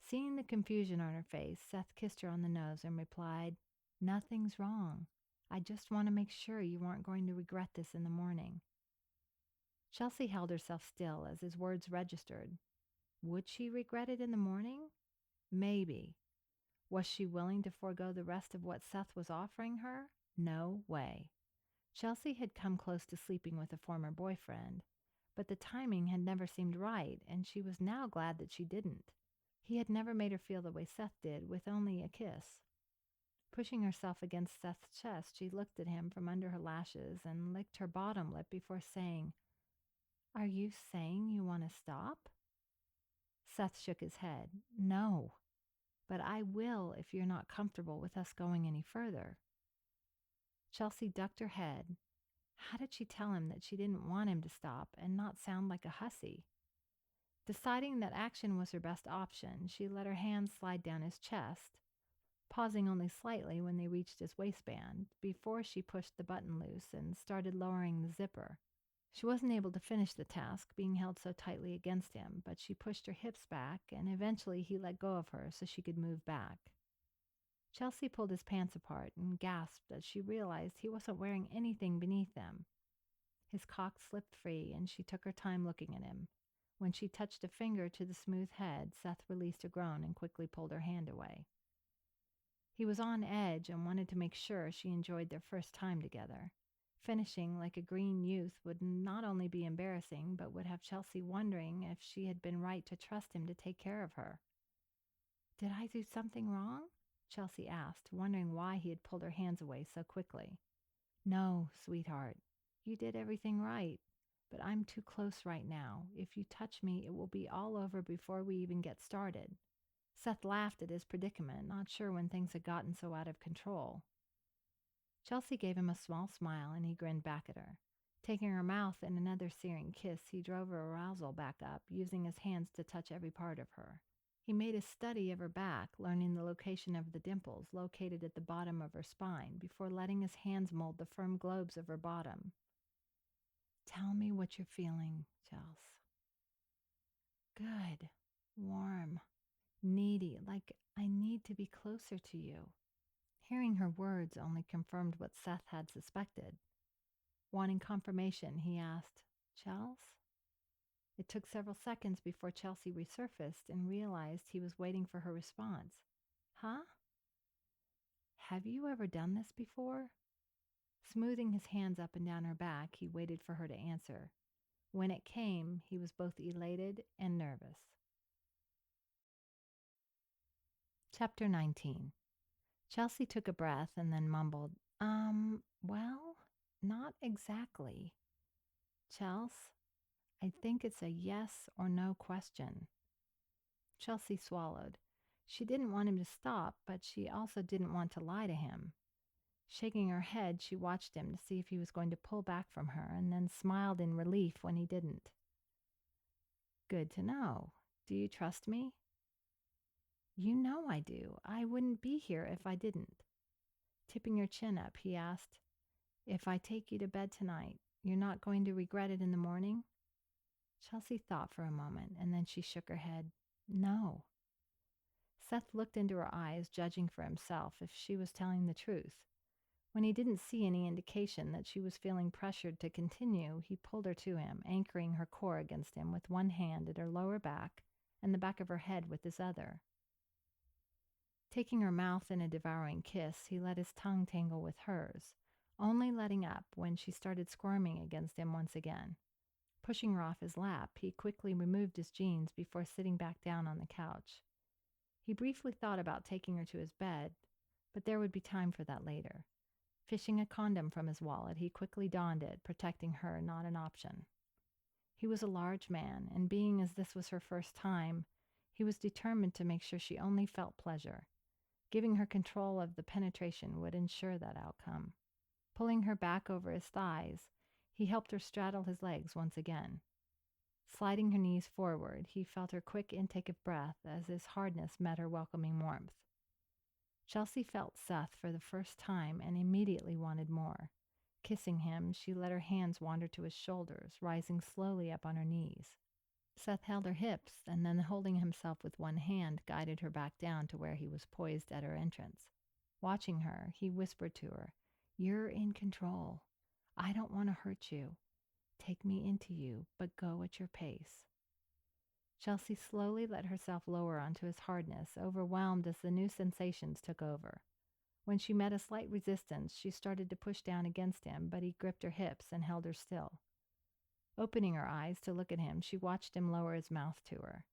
Seeing the confusion on her face, Seth kissed her on the nose and replied, "Nothing's wrong. I just want to make sure you aren't going to regret this in the morning." Chelsea held herself still as his words registered. Would she regret it in the morning? Maybe. Was she willing to forego the rest of what Seth was offering her? No way. Chelsea had come close to sleeping with a former boyfriend, but the timing had never seemed right, and she was now glad that she didn't. He had never made her feel the way Seth did, with only a kiss. Pushing herself against Seth's chest, she looked at him from under her lashes and licked her bottom lip before saying, "Are you saying you want to stop?" Seth shook his head. "No, but I will if you're not comfortable with us going any further." Chelsea ducked her head. How did she tell him that she didn't want him to stop and not sound like a hussy? Deciding that action was her best option, she let her hands slide down his chest, pausing only slightly when they reached his waistband, before she pushed the button loose and started lowering the zipper. She wasn't able to finish the task, being held so tightly against him, but she pushed her hips back, and eventually he let go of her so she could move back. Chelsea pulled his pants apart and gasped as she realized he wasn't wearing anything beneath them. His cock slipped free, and she took her time looking at him. When she touched a finger to the smooth head, Seth released a groan and quickly pulled her hand away. He was on edge and wanted to make sure she enjoyed their first time together. Finishing like a green youth would not only be embarrassing, but would have Chelsea wondering if she had been right to trust him to take care of her. "Did I do something wrong?" Chelsea asked, wondering why he had pulled her hands away so quickly. "No, sweetheart. You did everything right. But I'm too close right now. If you touch me, it will be all over before we even get started." Seth laughed at his predicament, not sure when things had gotten so out of control. Chelsea gave him a small smile, and he grinned back at her. Taking her mouth in another searing kiss, he drove her arousal back up, using his hands to touch every part of her. He made a study of her back, learning the location of the dimples located at the bottom of her spine, before letting his hands mold the firm globes of her bottom. "Tell me what you're feeling, Chels." "Good. Warm. Needy, like I need to be closer to you." Hearing her words only confirmed what Seth had suspected. Wanting confirmation, he asked, "Chels?" It took several seconds before Chelsea resurfaced and realized he was waiting for her response. "Huh? Have you ever done this before?" Smoothing his hands up and down her back, he waited for her to answer. When it came, he was both elated and nervous. Chapter 19. Chelsea took a breath and then mumbled, well, not exactly. "Chels, I think it's a yes or no question." Chelsea swallowed. She didn't want him to stop, but she also didn't want to lie to him. Shaking her head, she watched him to see if he was going to pull back from her, and then smiled in relief when he didn't. "Good to know. Do you trust me?" "You know I do. I wouldn't be here if I didn't." Tipping her chin up, he asked, "If I take you to bed tonight, you're not going to regret it in the morning?" Chelsea thought for a moment, and then she shook her head. "No." Seth looked into her eyes, judging for himself if she was telling the truth. When he didn't see any indication that she was feeling pressured to continue, he pulled her to him, anchoring her core against him with one hand at her lower back and the back of her head with his other. Taking her mouth in a devouring kiss, he let his tongue tangle with hers, only letting up when she started squirming against him once again. Pushing her off his lap, he quickly removed his jeans before sitting back down on the couch. He briefly thought about taking her to his bed, but there would be time for that later. Fishing a condom from his wallet, he quickly donned it, protecting her not an option. He was a large man, and being as this was her first time, he was determined to make sure she only felt pleasure. Giving her control of the penetration would ensure that outcome. Pulling her back over his thighs, he helped her straddle his legs once again. Sliding her knees forward, he felt her quick intake of breath as his hardness met her welcoming warmth. Chelsea felt Seth for the first time and immediately wanted more. Kissing him, she let her hands wander to his shoulders, rising slowly up on her knees. Seth held her hips and then, holding himself with one hand, guided her back down to where he was poised at her entrance. Watching her, he whispered to her, "You're in control. I don't want to hurt you. Take me into you, but go at your pace." Chelsea slowly let herself lower onto his hardness, overwhelmed as the new sensations took over. When she met a slight resistance, she started to push down against him, but he gripped her hips and held her still. Opening her eyes to look at him, she watched him lower his mouth to her.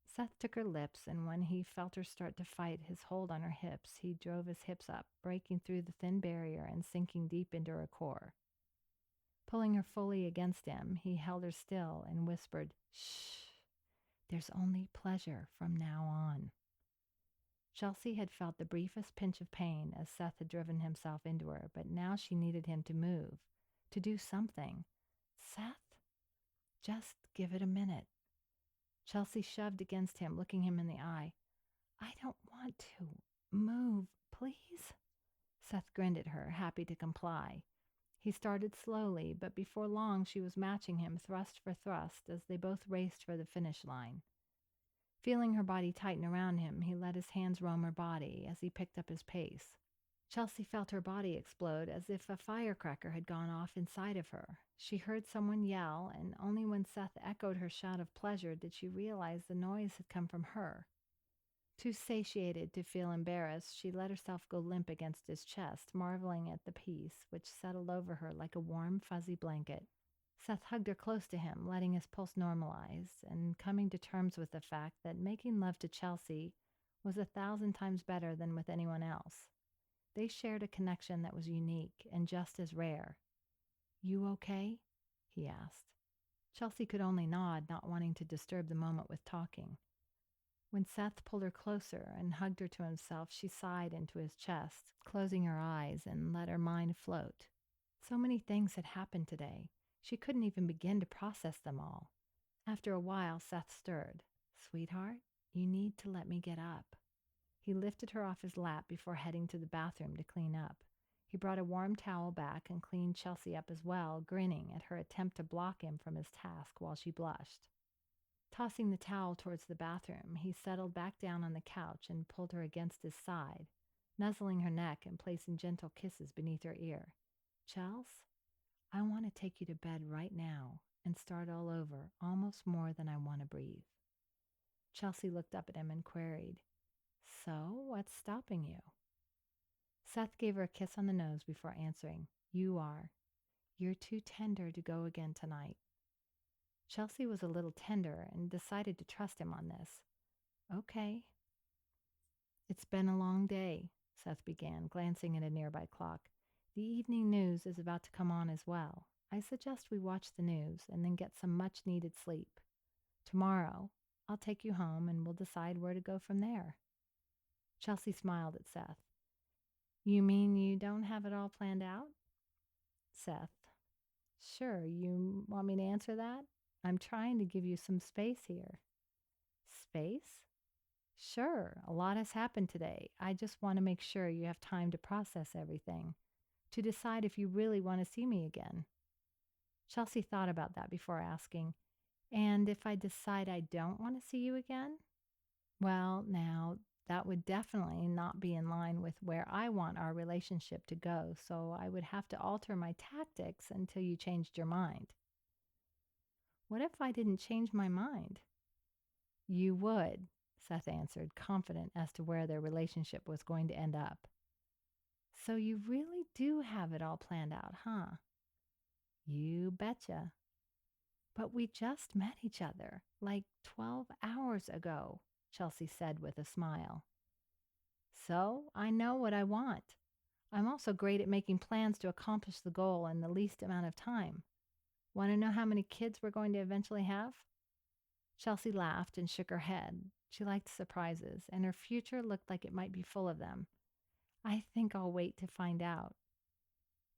Seth took her lips, and when he felt her start to fight his hold on her hips, he drove his hips up, breaking through the thin barrier and sinking deep into her core. Pulling her fully against him, he held her still and whispered, "Shh, there's only pleasure from now on." Chelsea had felt the briefest pinch of pain as Seth had driven himself into her, but now she needed him to move, to do something. "Seth, just give it a minute." Chelsea shoved against him, looking him in the eye. "I don't want to. Move, please." Seth grinned at her, happy to comply. He started slowly, but before long she was matching him thrust for thrust as they both raced for the finish line. Feeling her body tighten around him, he let his hands roam her body as he picked up his pace. Chelsea felt her body explode as if a firecracker had gone off inside of her. She heard someone yell, and only when Seth echoed her shout of pleasure did she realize the noise had come from her. Too satiated to feel embarrassed, she let herself go limp against his chest, marveling at the peace which settled over her like a warm, fuzzy blanket. Seth hugged her close to him, letting his pulse normalize, and coming to terms with the fact that making love to Chelsea was 1,000 times better than with anyone else. They shared a connection that was unique and just as rare. "You okay?" he asked. Chelsea could only nod, not wanting to disturb the moment with talking. When Seth pulled her closer and hugged her to himself, she sighed into his chest, closing her eyes and let her mind float. So many things had happened today. She couldn't even begin to process them all. After a while, Seth stirred. "Sweetheart, you need to let me get up." He lifted her off his lap before heading to the bathroom to clean up. He brought a warm towel back and cleaned Chelsea up as well, grinning at her attempt to block him from his task while she blushed. Tossing the towel towards the bathroom, he settled back down on the couch and pulled her against his side, nuzzling her neck and placing gentle kisses beneath her ear. "Chels, I want to take you to bed right now and start all over, almost more than I want to breathe." Chelsea looked up at him and queried, "So, what's stopping you?" Seth gave her a kiss on the nose before answering, "You are. You're too tender to go again tonight." Chelsea was a little tender and decided to trust him on this. "Okay." "It's been a long day," Seth began, glancing at a nearby clock. "The evening news is about to come on as well. I suggest we watch the news and then get some much-needed sleep. Tomorrow, I'll take you home and we'll decide where to go from there." Chelsea smiled at Seth. "You mean you don't have it all planned out?" Seth, "Sure, you want me to answer that? I'm trying to give you some space here." "Space?" "Sure, a lot has happened today. I just want to make sure you have time to process everything, to decide if you really want to see me again." Chelsea thought about that before asking, "And if I decide I don't want to see you again?" "Well, now, that would definitely not be in line with where I want our relationship to go, so I would have to alter my tactics until you changed your mind." "What if I didn't change my mind?" "You would," Seth answered, confident as to where their relationship was going to end up. "So you really do have it all planned out, huh?" "You betcha." "But we just met each other like 12 hours ago," Chelsea said with a smile. "So I know what I want. I'm also great at making plans to accomplish the goal in the least amount of time. Want to know how many kids we're going to eventually have?" Chelsea laughed and shook her head. She liked surprises, and her future looked like it might be full of them. "I think I'll wait to find out."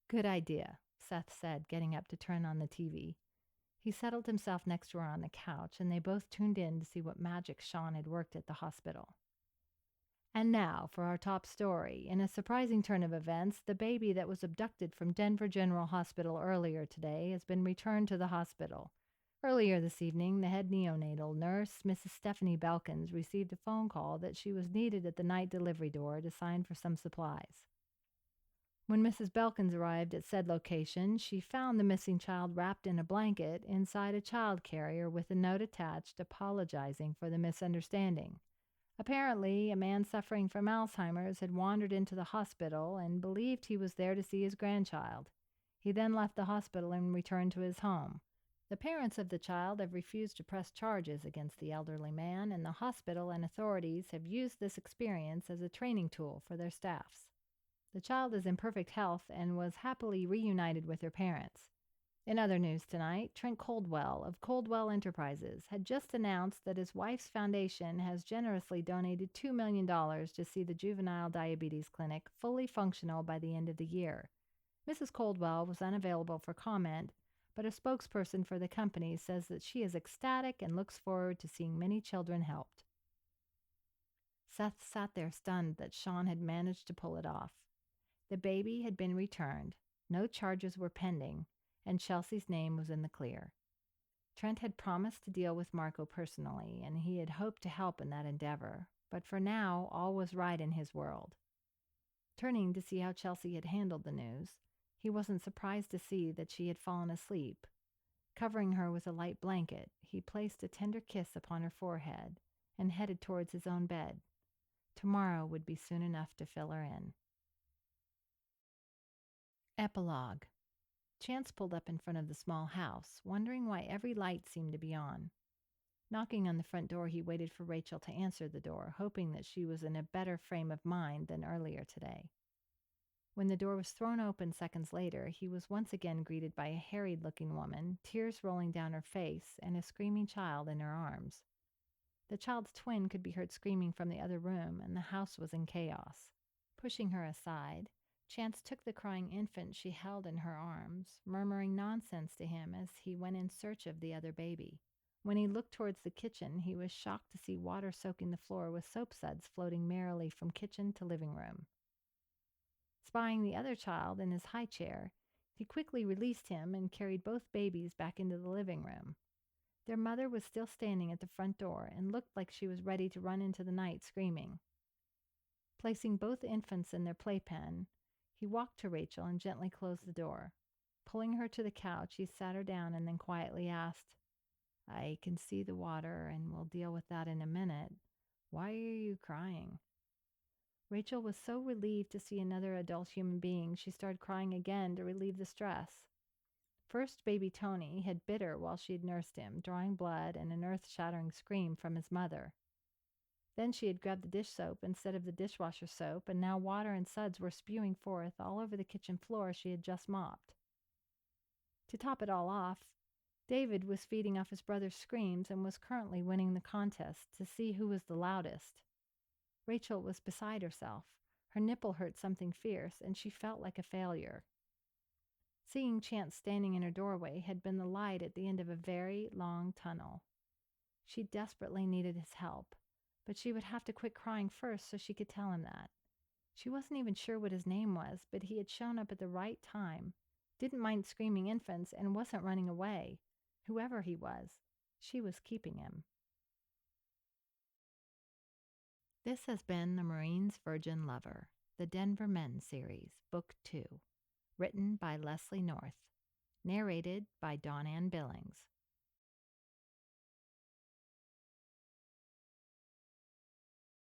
"Good idea," Seth said, getting up to turn on the TV. He settled himself next to her on the couch, and they both tuned in to see what magic Sean had worked at the hospital. And now for our top story. In a surprising turn of events, the baby that was abducted from Denver General Hospital earlier today has been returned to the hospital. Earlier this evening, the head neonatal nurse, Mrs. Stephanie Belkins, received a phone call that she was needed at the night delivery door to sign for some supplies. When Mrs. Belkins arrived at said location, she found the missing child wrapped in a blanket inside a child carrier with a note attached apologizing for the misunderstanding. Apparently, a man suffering from Alzheimer's had wandered into the hospital and believed he was there to see his grandchild. He then left the hospital and returned to his home. The parents of the child have refused to press charges against the elderly man, and the hospital and authorities have used this experience as a training tool for their staffs. The child is in perfect health and was happily reunited with her parents. In other news tonight, Trent Caldwell of Caldwell Enterprises had just announced that his wife's foundation has generously donated $2 million to see the juvenile diabetes clinic fully functional by the end of the year. Mrs. Caldwell was unavailable for comment, but a spokesperson for the company says that she is ecstatic and looks forward to seeing many children helped. Seth sat there stunned that Sean had managed to pull it off. The baby had been returned, no charges were pending, and Chelsea's name was in the clear. Trent had promised to deal with Marco personally, and he had hoped to help in that endeavor, but for now all was right in his world. Turning to see how Chelsea had handled the news, he wasn't surprised to see that she had fallen asleep. Covering her with a light blanket, he placed a tender kiss upon her forehead and headed towards his own bed. Tomorrow would be soon enough to fill her in. Epilogue. Chance pulled up in front of the small house, wondering why every light seemed to be on. Knocking on the front door, he waited for Rachel to answer the door, hoping that she was in a better frame of mind than earlier today. When the door was thrown open seconds later, he was once again greeted by a harried-looking woman, tears rolling down her face, and a screaming child in her arms. The child's twin could be heard screaming from the other room, and the house was in chaos. Pushing her aside, Chance took the crying infant she held in her arms, murmuring nonsense to him as he went in search of the other baby. When he looked towards the kitchen, he was shocked to see water soaking the floor with soap suds floating merrily from kitchen to living room. Spying the other child in his high chair, he quickly released him and carried both babies back into the living room. Their mother was still standing at the front door and looked like she was ready to run into the night screaming. Placing both infants in their playpen, he walked to Rachel and gently closed the door. Pulling her to the couch, he sat her down and then quietly asked, "I can see the water and we'll deal with that in a minute. Why are you crying?" Rachel was so relieved to see another adult human being, she started crying again to relieve the stress. First, baby Tony had bit her while she had nursed him, drawing blood and an earth-shattering scream from his mother. Then she had grabbed the dish soap instead of the dishwasher soap, and now water and suds were spewing forth all over the kitchen floor she had just mopped. To top it all off, David was feeding off his brother's screams and was currently winning the contest to see who was the loudest. Rachel was beside herself. Her nipple hurt something fierce, and she felt like a failure. Seeing Chance standing in her doorway had been the light at the end of a very long tunnel. She desperately needed his help, but she would have to quit crying first so she could tell him that. She wasn't even sure what his name was, but he had shown up at the right time, didn't mind screaming infants, and wasn't running away. Whoever he was, she was keeping him. This has been The Marine's Virgin Lover, the Denver Men series, Book 2, written by Leslie North, narrated by Dawn Ann Billings,